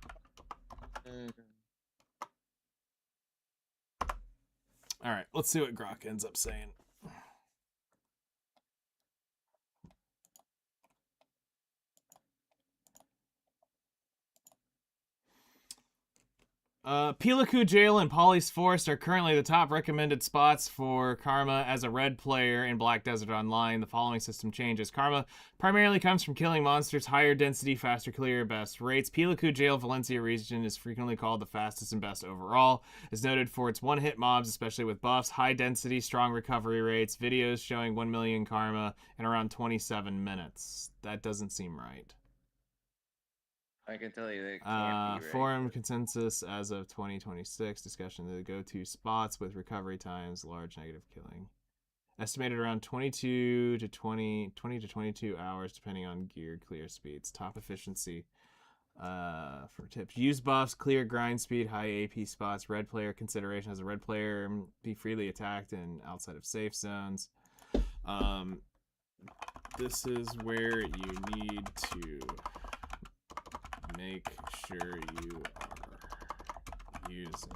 All right, let's see what Grok ends up saying. Piliku Jail and Polly's Forest are currently the top recommended spots for Karma as a red player in Black Desert Online. The following system changes. Karma primarily comes from killing monsters, higher density, faster clear, best rates. Piliku Jail Valencia region is frequently called the fastest and best overall. Is noted for its one-hit mobs, especially with buffs, high density, strong recovery rates, videos showing 1 million Karma in around 27 minutes. That doesn't seem right. I can tell you that it can't be right. Forum consensus as of 2026. Discussion of the go-to spots with recovery times, large negative killing. Estimated around 20 to 22 hours, depending on gear clear speeds. Top efficiency. For tips, use buffs, clear grind speed, high AP spots. Red player consideration as a red player, be freely attacked and outside of safe zones. This is where you need to make sure you are using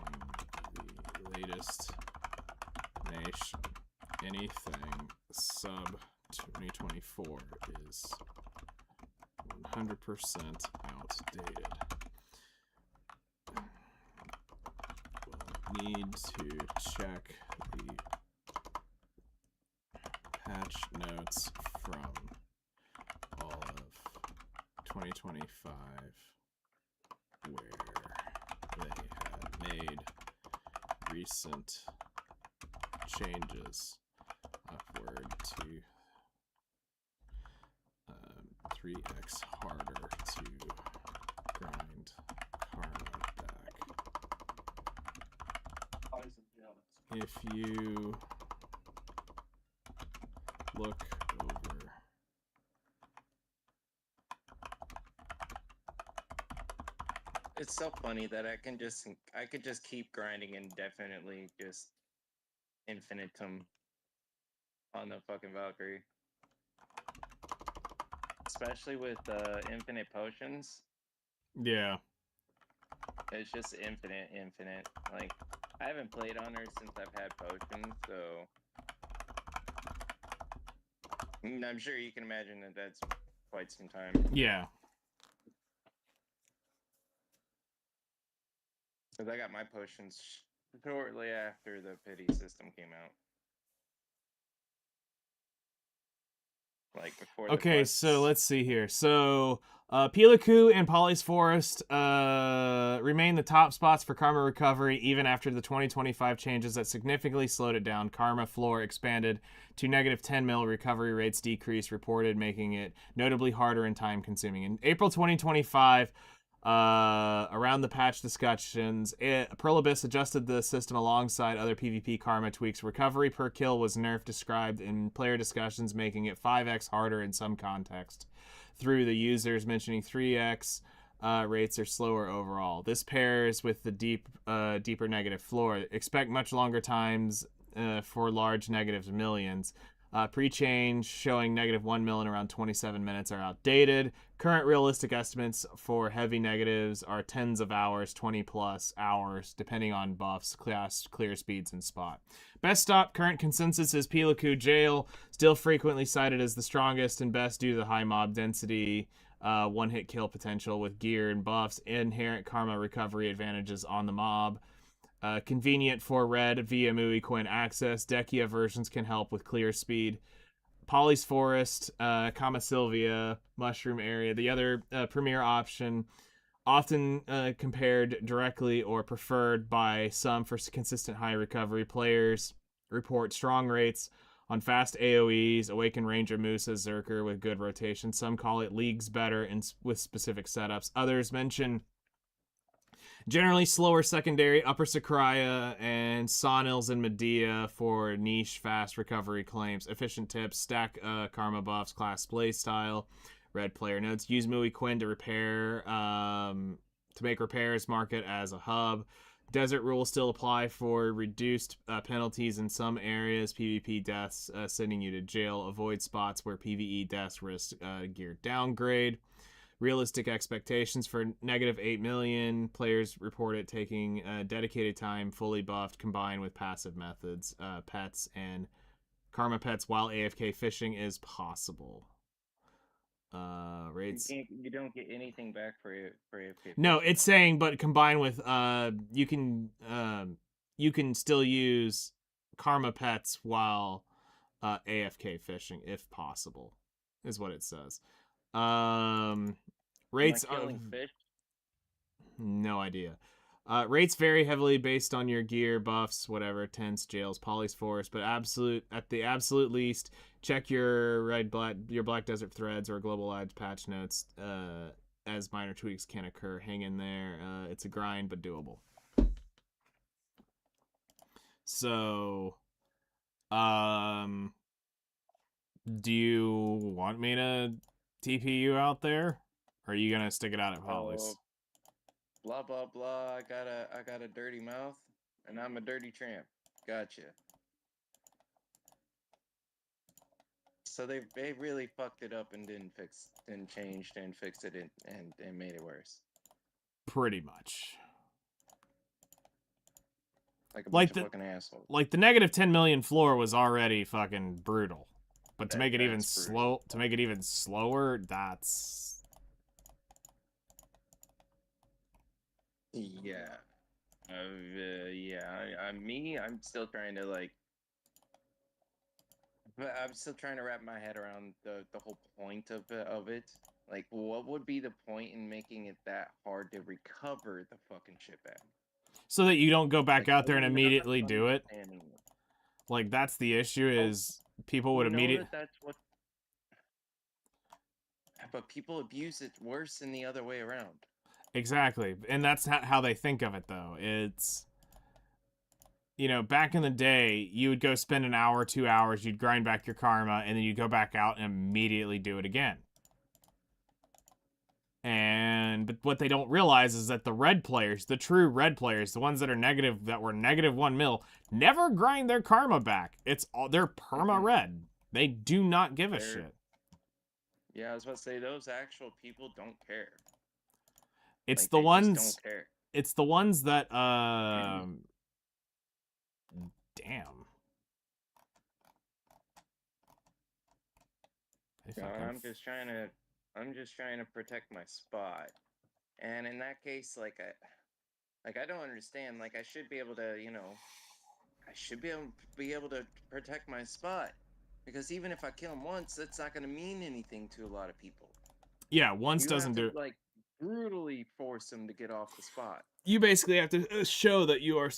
the latest nation. Anything sub 2024 is 100% outdated. We'll need to check the patch notes from all of 2025 where they had made recent changes upward to 3x harder to grind karma back. If you look over It's so funny that I could just keep grinding indefinitely, just infinitum on the fucking Valkyrie. Especially with infinite potions. yeah. It's just infinite. Like, I haven't played on her since I've had potions, so I'm sure you can imagine that that's quite some time. Yeah. Because I got my potions shortly after the pity system came out. Like before. Okay, so let's see here. So Piliku and Polly's Forest remain the top spots for karma recovery even after the 2025 changes that significantly slowed it down. Karma floor expanded to negative 10 mil. Recovery rates decreased, reported, making it notably harder and time consuming. In April 2025, around the patch discussions, Pearl Abyss adjusted the system alongside other PvP karma tweaks. Recovery per kill was nerfed, described in player discussions, making it 5x harder in some context, through the users mentioning 3x rates are slower overall. This pairs with the deeper negative floor. Expect much longer times for large negatives, millions. Pre-change showing negative 1 mil in around 27 minutes are outdated. Current realistic estimates for heavy negatives are tens of hours, 20 plus hours, depending on buffs, class, clear speeds, and spot. Best stop, current consensus is Piliku Jail, still frequently cited as the strongest and best due to the high mob density, one-hit kill potential with gear and buffs, inherent karma recovery advantages on the mob. Convenient for red via Mui Coin access. Dekia versions can help with clear speed. Polly's Forest, Kama Sylvia, Mushroom Area, the other premier option, often compared directly or preferred by some for consistent high recovery. Players report strong rates on fast AoEs, Awakened Ranger Musa, Zerker with good rotation. Some call it leagues better with specific setups. Others mention generally slower secondary, Upper Sakraya, and Sonils and Medea for niche, fast recovery claims. Efficient tips, stack karma buffs, class play style. Red player notes, use Mui Quinn to repair, to make repairs, mark it as a hub. Desert rules still apply for reduced penalties in some areas. PvP deaths sending you to jail. Avoid spots where PvE deaths risk gear downgrade. Realistic expectations for negative 8 million. Players report it taking dedicated time, fully buffed, combined with passive methods, pets, and karma pets while AFK fishing is possible. Rates. You don't get anything back for AFK. No, it's saying, but combined with you can still use karma pets while AFK fishing if possible, is what it says. Rates of fish? No idea. Rates vary heavily based on your gear, buffs, whatever, tents, jails, Polly's Forest, but at the absolute least, check your Black Desert threads or Global Edge patch notes as minor tweaks can occur. Hang in there. It's a grind, but doable. So, do you want me to TP you out there? Or are you gonna stick it out at Holly's? Oh, blah blah blah. I got a dirty mouth, and I'm a dirty tramp. Gotcha. So they really fucked it up and didn't change and fix it and made it worse. Pretty much. Like a Like bunch of fucking assholes. Like the negative 10 million floor was already fucking brutal. But to make it even That's brutal. slower, that's Yeah. I'm still trying to like. But I'm still trying to wrap my head around the whole point of it. Like, what would be the point in making it that hard to recover the fucking shit back? so that you don't go back Like, out there and I'm not immediately do it. understanding it. Like that's the issue is people would You know immediately that's what. But people abuse it worse than the other way around. Exactly. And that's how they think of it though. It's you know, back in the day, you would go spend an hour, 2 hours, you'd grind back your karma, and then you'd go back out and immediately do it again. But what they don't realize is that the red players, the true red players, the ones that were negative 1 mil, never grind their karma back. They're perma red. They do not give a shit. Yeah, I was about to say those actual people don't care. It's Like, the they just ones. don't care. It's the ones that damn. I'm just trying to protect my spot. And in that case, I don't understand. Like I should be able to, be able to protect my spot. Because even if I kill him once, that's not gonna mean anything to a lot of people. Yeah, once You doesn't have to, do it. like brutally force him to get off the spot. You basically have to show that you are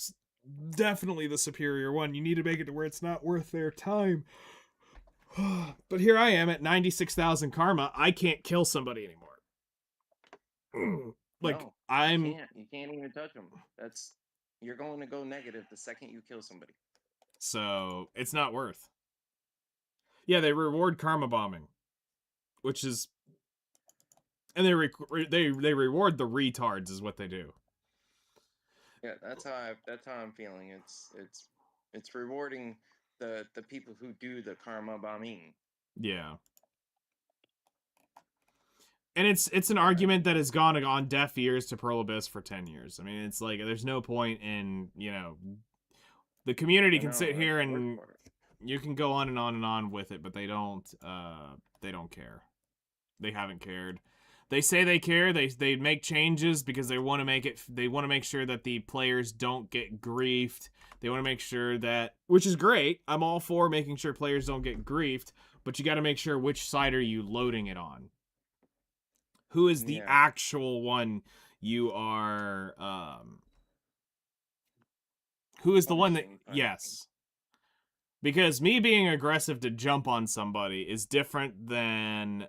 definitely the superior one. You need to make it to where it's not worth their time. But here I am at 96,000 karma. I can't kill somebody anymore. Like No, I'm. You can't even touch him. You're going to go negative the second you kill somebody. So it's not worth. Yeah, they reward karma bombing, which is, and they reward the retards is what they do. Yeah, that's how I'm feeling. It's rewarding the people who do the karma bombing. Yeah. And it's an argument that has gone on deaf ears to Pearl Abyss for 10 years. I mean, it's like there's no point in, the community can sit here and you can go on and on and on with it, but they don't care. They haven't cared. They say they care. They make changes because they want to make sure that the players don't get griefed. They want to make sure that, which is great. I'm all for making sure players don't get griefed, but you got to make sure which side are you loading it on. Who is the actual one you are who is the one that yes. Because me being aggressive to jump on somebody is different than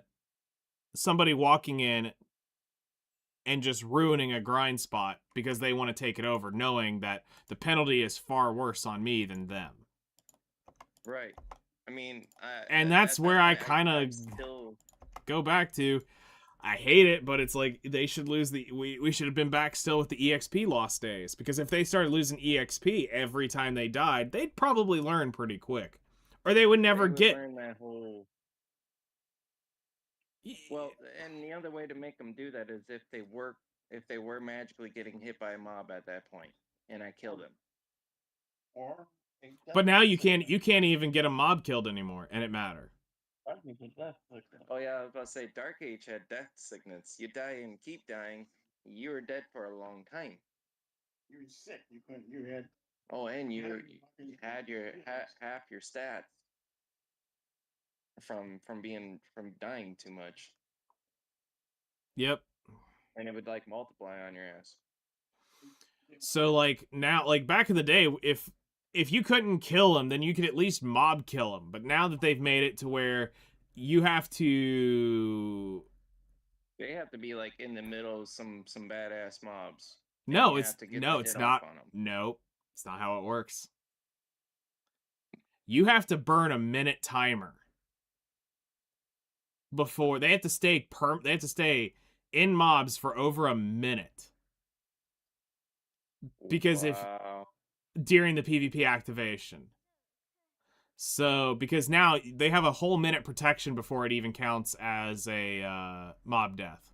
somebody walking in and just ruining a grind spot because they want to take it over, knowing that the penalty is far worse on me than them. Right. I mean, and that's where I kind of go back to. I hate it, but it's like they should lose we should have been back still with the EXP lost days, because if they started losing EXP every time they died, they'd probably learn pretty quick, or they would never learn that whole. Well, and the other way to make them do that is if they were magically getting hit by a mob at that point, and I killed him. But now you can't even get a mob killed anymore, and it matter. Oh yeah, I was about to say Dark Age had death sickness. You die and keep dying, you were dead for a long time. You were sick. You couldn't. You had. Oh, and you had your half your stats from dying too much. Yep. And it would like multiply on your ass. So like now, like back in the day, if you couldn't kill him, then you could at least mob kill him. But now that they've made it to where you have to They have to be like in the middle of some badass mobs. and No, you it's have to get no, the it's hit not. off on 'em. No, it's not how it works. You have to burn a minute timer before they have to stay They have to stay in mobs for over a minute because if Wow. during the PvP activation. So because now they have a whole minute protection before it even counts as a mob death.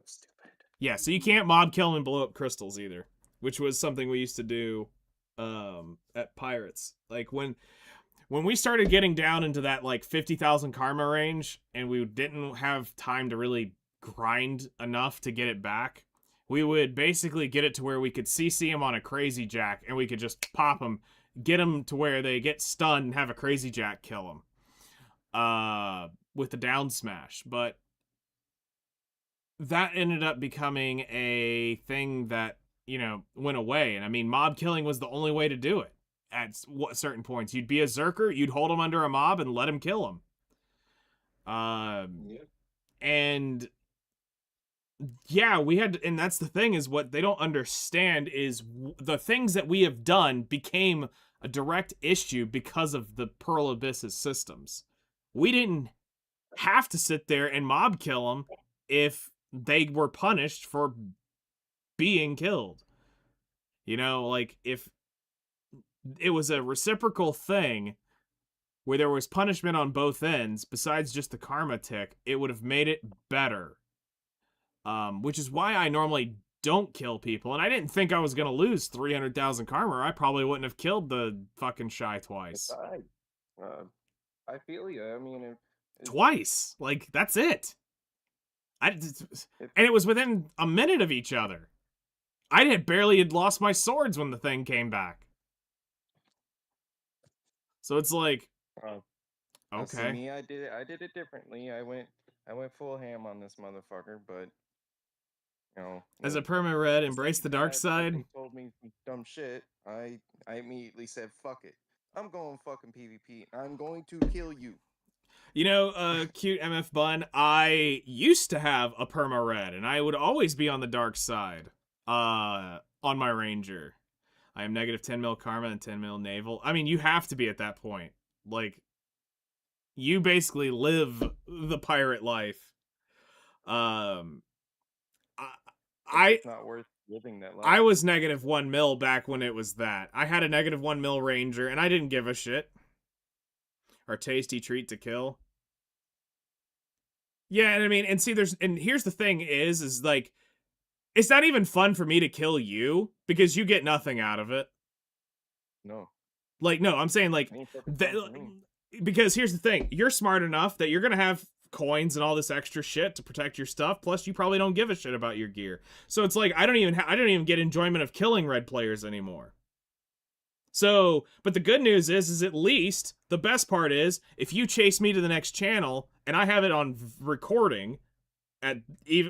Stupid. Yeah, so you can't mob kill and blow up crystals either, which was something we used to do at Pirates. Like when we started getting down into that like 50,000 karma range and we didn't have time to really grind enough to get it back, we would basically get it to where we could CC him on a crazy jack and we could just pop him, get him to where they get stunned and have a crazy jack kill him with the down smash. But that ended up becoming a thing that, went away. And I mean, mob killing was the only way to do it. At certain points, you'd be a Zerker, you'd hold him under a mob and let him kill him. And yeah, we had, and that's the thing is what they don't understand is the things that we have done became a direct issue because of the Pearl Abyss's systems. We didn't have to sit there and mob kill them if they were punished for being killed. Like if it was a reciprocal thing where there was punishment on both ends, besides just the karma tick, it would have made it better. Which is why I normally don't kill people, and I didn't think I was going to lose 300,000 karma. I probably wouldn't have killed the fucking Shy twice. I feel you. I mean, Twice? Like, that's it. And it was within a minute of each other. I had barely lost my swords when the thing came back. So it's like, see, okay. me, I did it differently. I went full ham on this motherfucker, but As a perma red, embrace the dark side. They told me some dumb shit. I immediately said, "Fuck it, I'm going fucking PvP. I'm going to kill you." Cute MF Bun, I used to have a perma red, and I would always be on the dark side. On my ranger. I am negative 10 mil karma and 10 mil naval. I mean, you have to be at that point. Like, you basically live the pirate life. It's not worth living that life. I was negative 1 mil back when it was that. I had a negative 1 mil ranger, and I didn't give a shit. Our tasty treat to kill. Yeah, and I mean, and see, here's the thing is like, it's not even fun for me to kill you because you get nothing out of it. No. Like, no, I'm saying like, because here's the thing, you're smart enough that you're gonna have coins and all this extra shit to protect your stuff. Plus, you probably don't give a shit about your gear. So it's like I don't even get enjoyment of killing red players anymore. So, but the good news is at least the best part is if you chase me to the next channel and I have it on recording.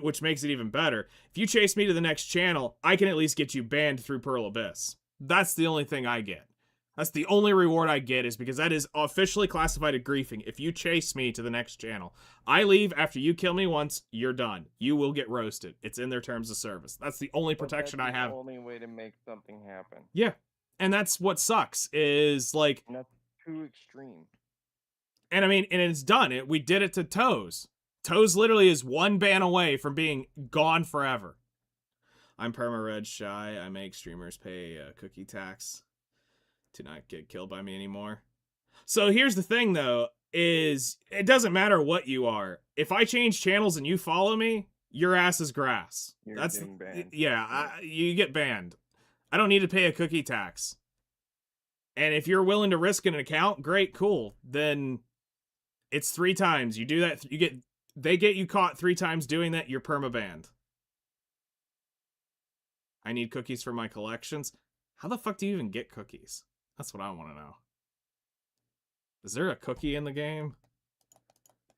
Which makes it even better. If you chase me to the next channel, I can at least get you banned through Pearl Abyss. That's the only thing I get. That's the only reward I get, is because that is officially classified as griefing. If you chase me to the next channel, I leave after you kill me once, you're done. You will get roasted. It's in their terms of service. That's the only protection I have. The only way to make something happen. Yeah. And that's what sucks, is like... And that's too extreme. And I mean, and it's done. We did it to Toes. Toes literally is one ban away from being gone forever. I'm perma red shy. I make streamers pay cookie tax to not get killed by me anymore. So here's the thing, though, is it doesn't matter what you are. If I change channels and you follow me, your ass is grass. You're That's getting banned. Yeah, you get banned. I don't need to pay a cookie tax. And if you're willing to risk an account, great, cool. Then it's 3 times. You do that, they get you caught 3 times doing that, you're perma-banned. I need cookies for my collections. How the fuck do you even get cookies? That's what I want to know. Is there a cookie in the game?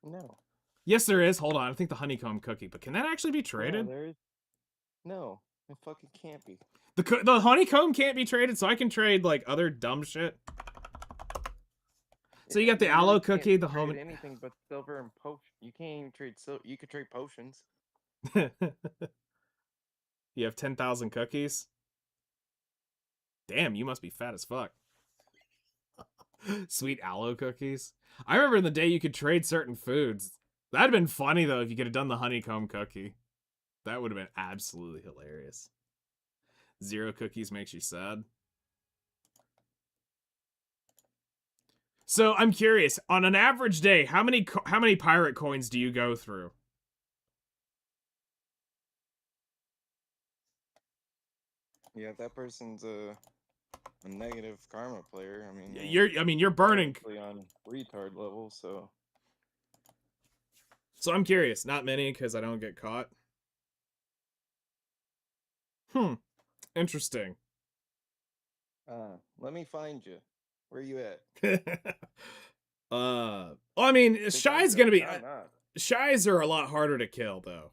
No. Yes, there is. Hold on. I think the honeycomb cookie. But can that actually be traded? No, it fucking can't be. The honeycomb can't be traded, so I can trade, like, other dumb shit? So you got the you aloe really can't cookie, the trade home. anything but silver and potion. You can't even trade You could trade potions. You have 10,000 cookies? Damn, you must be fat as fuck. Sweet aloe cookies. I remember in the day you could trade certain foods. That'd have been funny though if you could have done the honeycomb cookie. That would have been absolutely hilarious. 0 cookies makes you sad. So I'm curious, on an average day, how many pirate coins do you go through? Yeah, if that person's a negative karma player, I mean, You're burning. obviously on retard level, so So I'm curious, not many because I don't get caught. Interesting. let me find you. Where you at? Well, I mean, Because Shy's gonna be. I'm not. Shies are a lot harder to kill, though.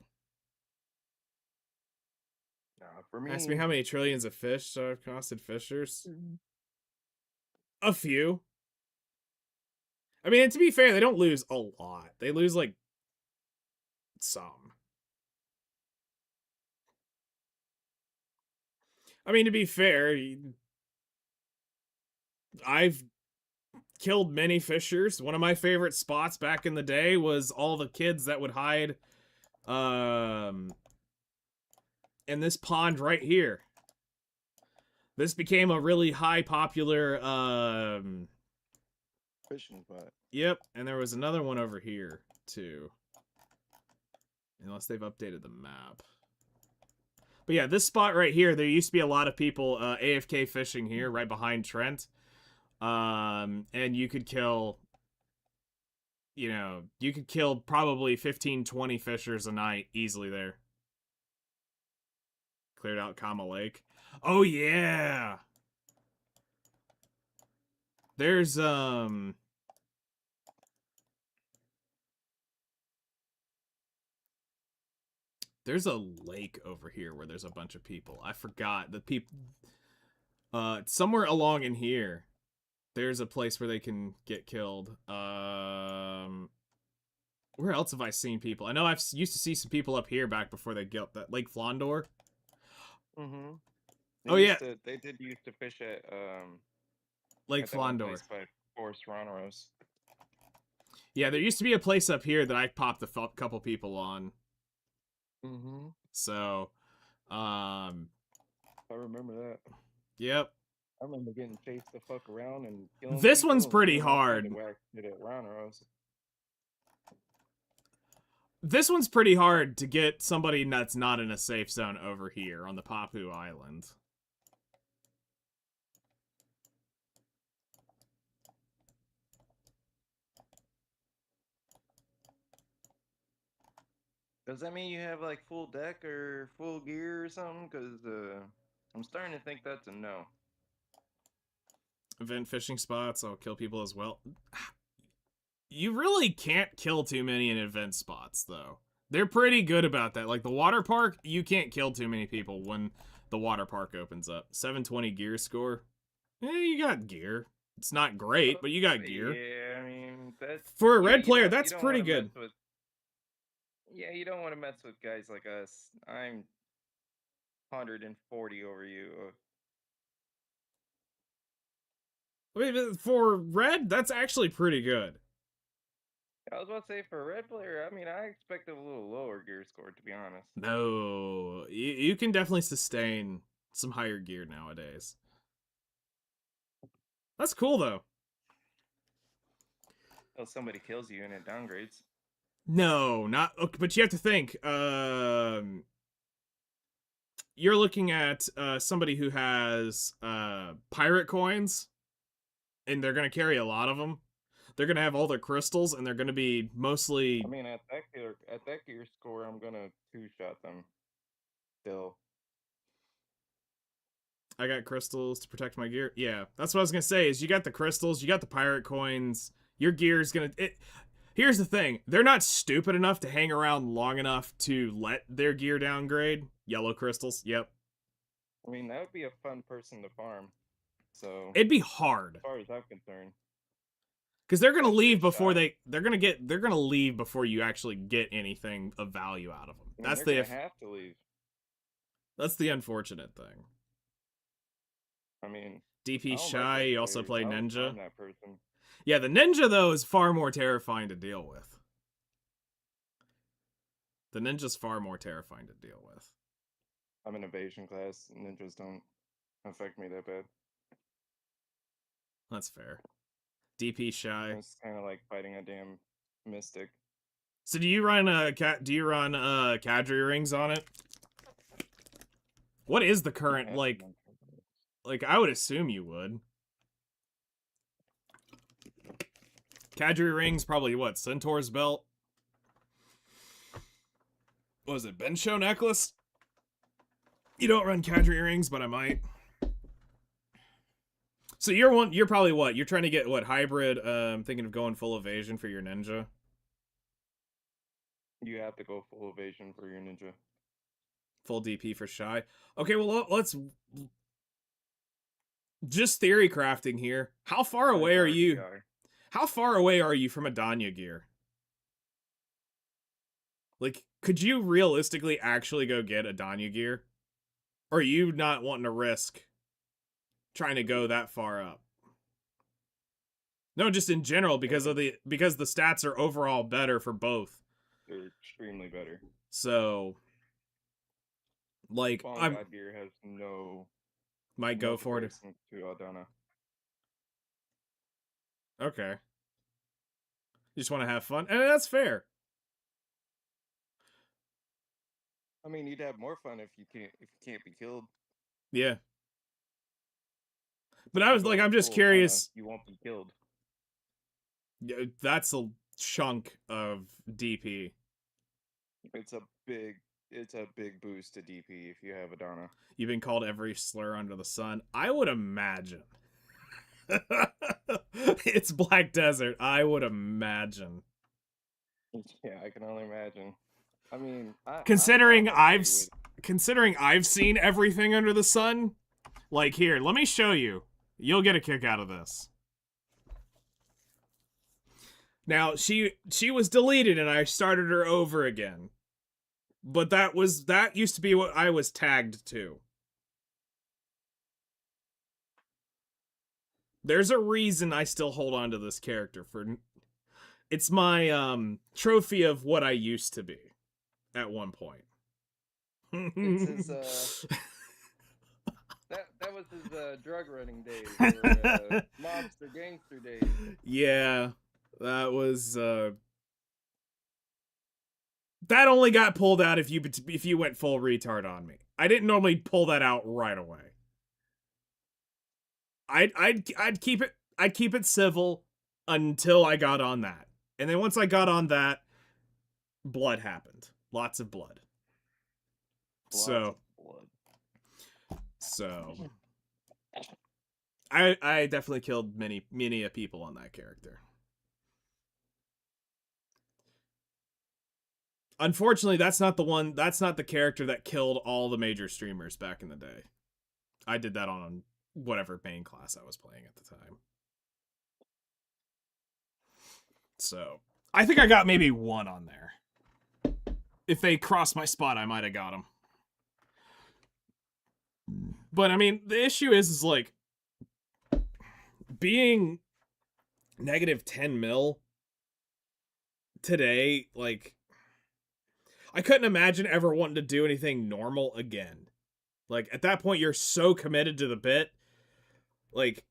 Nah, for me, Ask me how many trillions of fish I've costed fishers. A few. I mean, and to be fair, they don't lose a lot. They lose, like, some. I mean, to be fair, I've killed many fishers. One of my favorite spots back in the day was all the kids that would hide in this pond right here. This became a really high popular fishing spot. yep, and there was another one over here too. Unless they've updated the map. But yeah, this spot right here, there used to be a lot of people AFK fishing here, right behind Trent. And you could kill, you could kill probably 15, 20 fishers a night easily there. Cleared out Kama Lake. Oh, yeah! There's, there's a lake over here where there's a bunch of people. I forgot the people. Somewhere along in here, there's a place where they can get killed. Where else have I seen people? I know I've used to see some people up here back before they get that Lake Flondor. Mm-hmm. Oh, yeah. They did used to fish at Lake at that one Flondor. place by Forest Ronaros. Yeah, there used to be a place up here that I popped a couple people on. Mm-hmm. So, I remember that. yep. I remember getting chased the fuck around and killing This people one's and pretty doing all kinds hard. of whack shit at Ronaros. This one's pretty hard to get somebody that's not in a safe zone over here on the Papu Island. Does that mean you have like full deck or full gear or something? Because I'm starting to think that's a no. Event fishing spots, I'll kill people as well. You really can't kill too many in event spots, though. They're pretty good about that. Like the water park, you can't kill too many people when the water park opens up. 720 gear score. You got gear. It's not great, but you got gear. Yeah, I mean that's For a yeah, red you player, don't- that's you don't pretty wanna good. mess with- yeah, you don't want to mess with guys like us. I'm 140 over you. I mean, for red, that's actually pretty good. I was about to say for a red player, I mean I expected a little lower gear score to be honest. No, you can definitely sustain some higher gear nowadays. That's cool, though. Until somebody kills you and it downgrades. No, not. But you have to think. You're looking at somebody who has pirate coins, and they're gonna carry a lot of them. They're gonna have all their crystals, and they're gonna be mostly. I mean at that gear score, I'm gonna 2-shot them. Still. I got crystals to protect my gear. Yeah, that's what I was gonna say. Is you got the crystals, you got the pirate coins. Your gear is gonna. Here's the thing: they're not stupid enough to hang around long enough to let their gear downgrade. Yellow crystals. Yep. I mean that would be a fun person to farm. So It'd be hard. as far as I'm concerned. Because they're gonna That's leave a before shot. they're gonna leave before you actually get anything of value out of them. I mean, That's they're the gonna have to leave. that's the unfortunate thing. I mean, I DP don't like Shy, those you also players. play I would Ninja. find that person. Yeah, the Ninja though is far more terrifying to deal with. The Ninja's far more terrifying to deal with. I'm in evasion class. Ninjas don't affect me that bad. That's fair. DP Shy. It's kind of like fighting a damn mystic. So do you run Cadre rings on it? What is the current Have like them. I would assume you would. Cadre rings probably what? Centaur's belt? What was it? Bensho necklace? You don't run Cadre rings, but I might. So you're probably what? You're trying to get what hybrid thinking of going full evasion for your ninja? You have to go full evasion for your ninja. Full DP for Shy. Okay, well let's just theory crafting here. How far away are you? Guy. How far away are you from a Danya gear? Like, could you realistically actually go get a Danya gear? Or are you not wanting to risk trying to go that far up? No, just in general because the stats are overall better for both. They're extremely better. So like Fallen I'm God gear has no might go for it. comparison to Aldana. Okay. You just want to have fun. And that's fair. I mean, you'd have more fun if you can't be killed. Yeah. But I was Go like, I'm just full Aldana, curious. you won't be killed. Yeah, that's a chunk of DP. It's a big boost to DP if you have Adana. You've been called every slur under the sun. I would imagine. It's Black Desert. I would imagine. Yeah, I can only imagine. I mean, Considering I'm okay considering I've seen everything under the sun, like here, let me show you. You'll get a kick out of this. Now, she was deleted and I started her over again. But that used to be what I was tagged to. There's a reason I still hold on to this character it's my trophy of what I used to be at one point. It's his, that was his drug running days, or mobster gangster days. Yeah, that was that only got pulled out if you went full retard on me. I didn't normally pull that out right away. I'd keep it civil until I got on that. And then once I got on that, blood happened. Lots of blood. So I definitely killed many a people on that character. Unfortunately, that's not the character that killed all the major streamers back in the day. I did that on whatever main class I was playing at the time. So, I think I got maybe one on there. If they crossed my spot, I might have got them. But I mean, the issue is like being negative 10 mil today, like I couldn't imagine ever wanting to do anything normal again. Like at that point you're so committed to the bit, like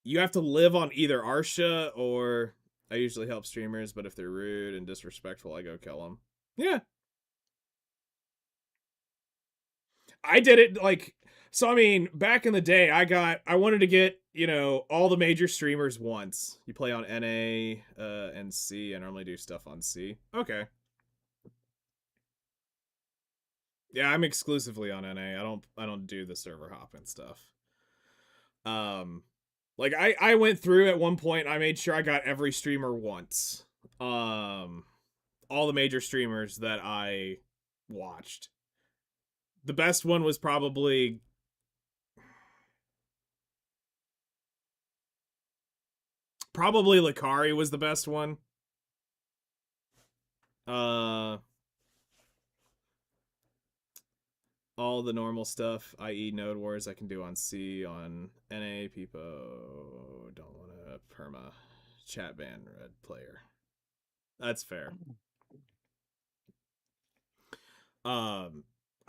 you have to live on either Arsha or I usually help streamers, but if they're rude and disrespectful, I go kill them. Yeah. I did it like, so I mean, back in the day, I wanted to get, all the major streamers once. You play on NA and C. I normally do stuff on C. Okay. Yeah, I'm exclusively on NA. I don't do the server hopping stuff. Like I went through at one point, I made sure I got every streamer once. All the major streamers that I watched. The best one was probably Probably Lakari was the best one. All the normal stuff, i.e. Node Wars, I can do on C. On NA, people don't want to perma chat ban red player. That's fair. I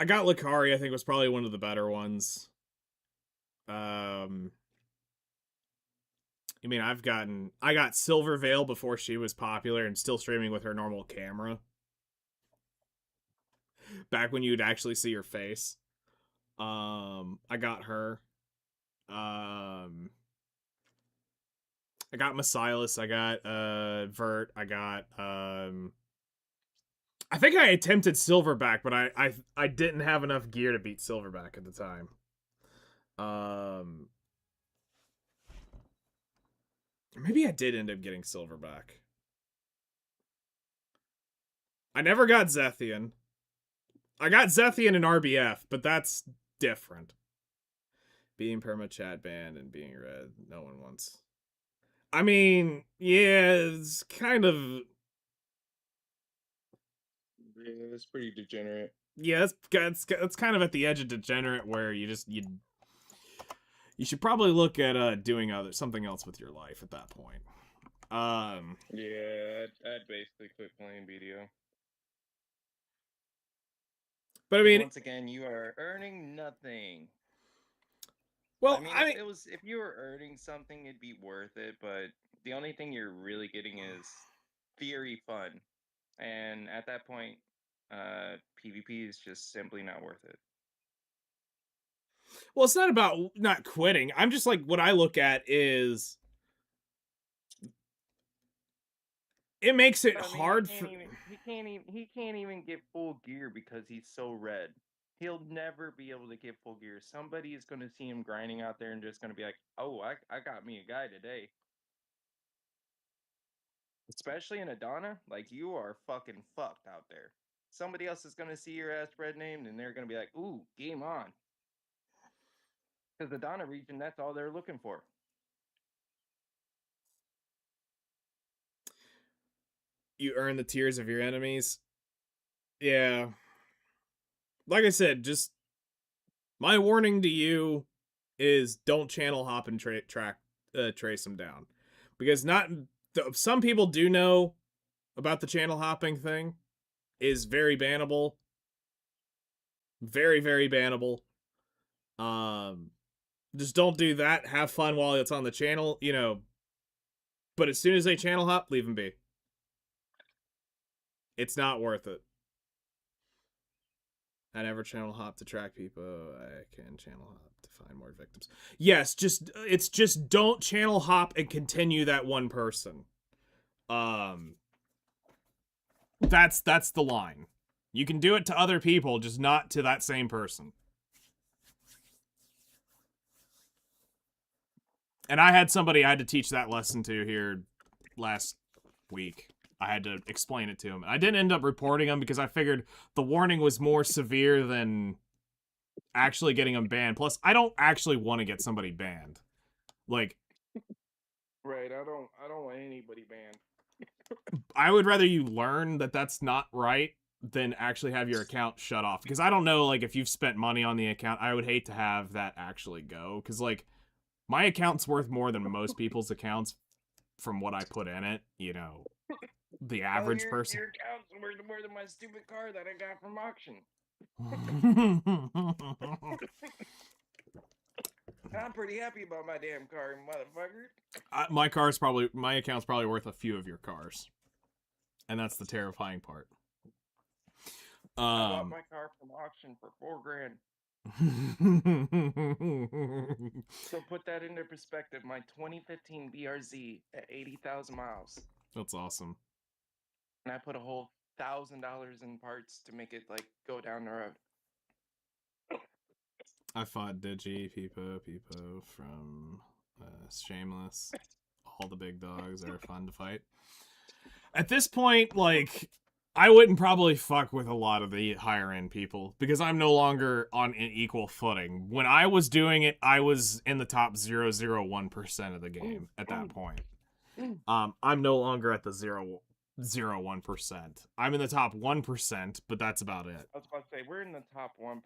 got Lakari, I think was probably one of the better ones. I mean, I got Silver Veil before she was popular and still streaming with her normal camera. Back when you'd actually see her face. I got her. I got Masilas, I got Vert, I got I think I attempted Silverback, but I didn't have enough gear to beat Silverback at the time. Maybe I did end up getting Silverback. I never got Zethian. I got Zethian in RBF, but that's different. Being perma chat banned and being red, no one wants. I mean, yeah, it's kind of. Yeah, it's pretty degenerate. Yeah, it's kind of at the edge of degenerate where you should probably look at doing something else with your life at that point. Yeah, I'd basically quit playing BDO. But I mean, once again, you are earning nothing. Well, I mean, if you were earning something, it'd be worth it. But the only thing you're really getting is theory fun, and at that point, PvP is just simply not worth it. Well, it's not about not quitting. I'm just like, what I look at is it makes it hard for. He can't even get full gear because he's so red. He'll never be able to get full gear. Somebody is going to see him grinding out there and just going to be like, oh, I got me a guy today. Especially in Adana, like, you are fucking fucked out there. Somebody else is going to see your ass red named and they're going to be like, ooh, game on. Because the Adana region, that's all they're looking for. You earn the tears of your enemies. Yeah. Like I said, just my warning to you is don't channel hop and trace them down. Because some people do know about the channel hopping thing. Is very bannable. Very, very bannable. Just don't do that. Have fun while it's on the channel, you know. But as soon as they channel hop, leave them be. It's not worth it. I never channel hop to track people. I can channel hop to find more victims. Yes, it's just don't channel hop and continue that one person. That's the line. You can do it to other people, just not to that same person. And I had to teach that lesson to here last week. I had to explain it to him. I didn't end up reporting him because I figured the warning was more severe than actually getting him banned. Plus, I don't actually want to get somebody banned. Like, right, I don't want anybody banned. I would rather you learn that that's not right than actually have your account shut off. Because I don't know, like, if you've spent money on the account, I would hate to have that actually go. Because, like, my account's worth more than most people's accounts from what I put in it, you know. The average person. Your account's worth more than my stupid car that I got from auction. I'm pretty happy about my damn car, motherfucker. My account's probably worth a few of your cars, and that's the terrifying part. I bought my car from auction for $4,000. So put that into perspective. My 2015 BRZ at 80,000 miles. That's awesome. And I put a whole $1,000 in parts to make it like go down the road. I fought Digi, Peepo from Shameless. All the big dogs are fun to fight. At this point, like, I wouldn't probably fuck with a lot of the higher end people because I'm no longer on an equal footing. When I was doing it, I was in the top 0.001% of the game at that point. I'm no longer at the 0.01%. I'm in the top 1%, but that's about it. I was about to say we're in the top 1%.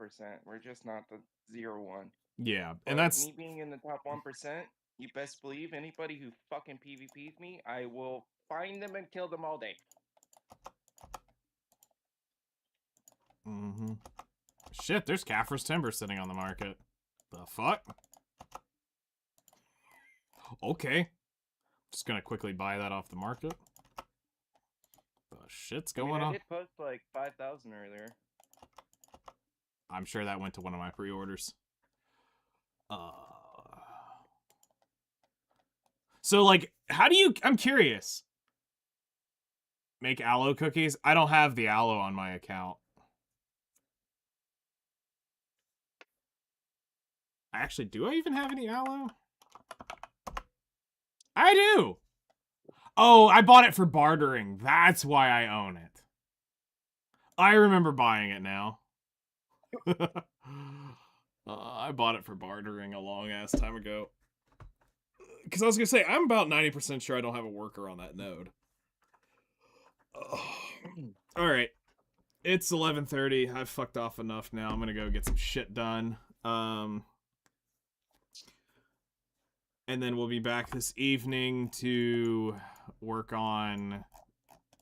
We're just not the 0.1. Yeah, But and that's me being in the top 1%. You best believe anybody who fucking PvPs me, I will find them and kill them all day. mm-hmm. Shit, there's Caphras Timber sitting on the market. The fuck? Okay. Just gonna quickly buy that off the market. The shit's going I on. did post like 5,000 earlier. I'm sure that went to one of my pre-orders. So, like, how do you... I'm curious. Make aloe cookies? I don't have the aloe on my account. Actually, do I even have any aloe? I do! Oh, I bought it for bartering. That's why I own it. I remember buying it now. I bought it for bartering a long-ass time ago. Because I was going to say, I'm about 90% sure I don't have a worker on that node. Alright. It's 11:30. I've fucked off enough now. I'm going to go get some shit done. And then we'll be back this evening to work on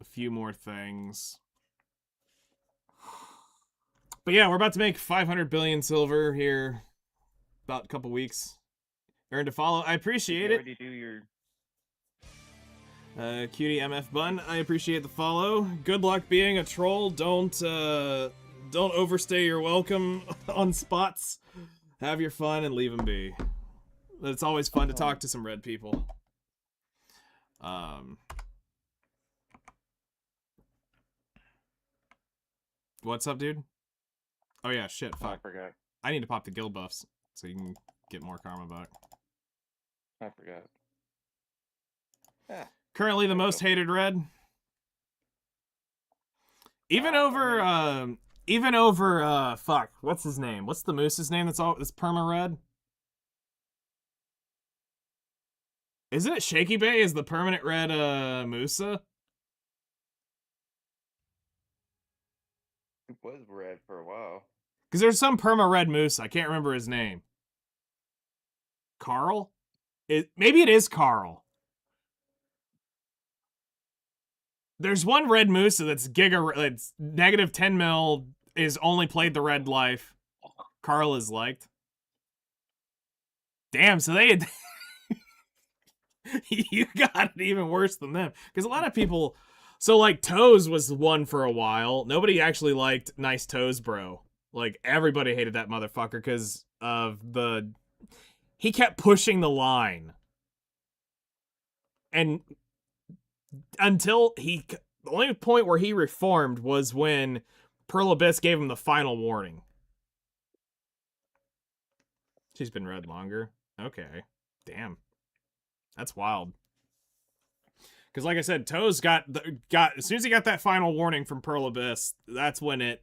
a few more things. But yeah, we're about to make 500 billion silver here. About a couple weeks. Earn to follow. I appreciate it. Already do your... Cutie MF Bun, I appreciate the follow. Good luck being a troll. Don't overstay your welcome on spots. Have your fun and leave them be. It's always fun to talk to some red people. What's up, dude? Oh yeah, shit, Oh, I fuck. forgot. I need to pop the guild buffs so you can get more karma back. I forgot. Yeah. Currently the most hated red. Even over fuck, what's his name? What's the moose's name that's perma red? Isn't it Shaky Bay is the permanent red Musa? It was red for a while. Because there's some perma red moose. I can't remember his name. Carl? Maybe it is Carl. There's one red moose that's it's negative 10 mil, is only played the red life. Carl is liked. Damn, so they had... You got it even worse than them. Because a lot of people... So, like, Toes was one for a while. Nobody actually liked Nice Toes, bro. Like, everybody hated that motherfucker because of the... He kept pushing the line. And until he... The only point where he reformed was when Pearl Abyss gave him the final warning. She's been red longer. Okay. Damn. That's wild. Because like I said, Toes got as soon as he got that final warning from Pearl Abyss, that's when it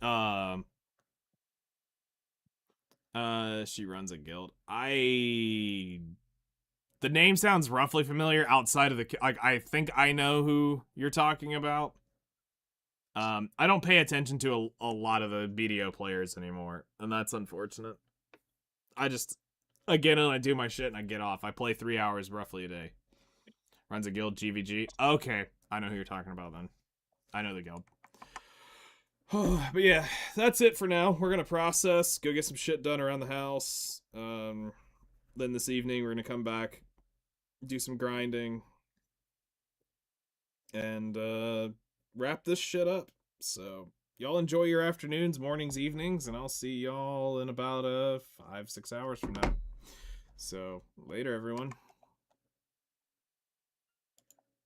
she runs a guild. The name sounds roughly familiar outside of the I think I know who you're talking about. I don't pay attention to a lot of the BDO players anymore, and that's unfortunate. I just again and I do my shit and I get off. I play 3 hours roughly a day. Runs a guild, GVG. Okay, I know who you're talking about then. I know the guild. But yeah, that's it for now. We're gonna process, go get some shit done around the house. Then this evening we're gonna come back, do some grinding, and wrap this shit up. So y'all enjoy your afternoons, mornings, evenings, and I'll see y'all in about 5-6 hours from now. So later, everyone.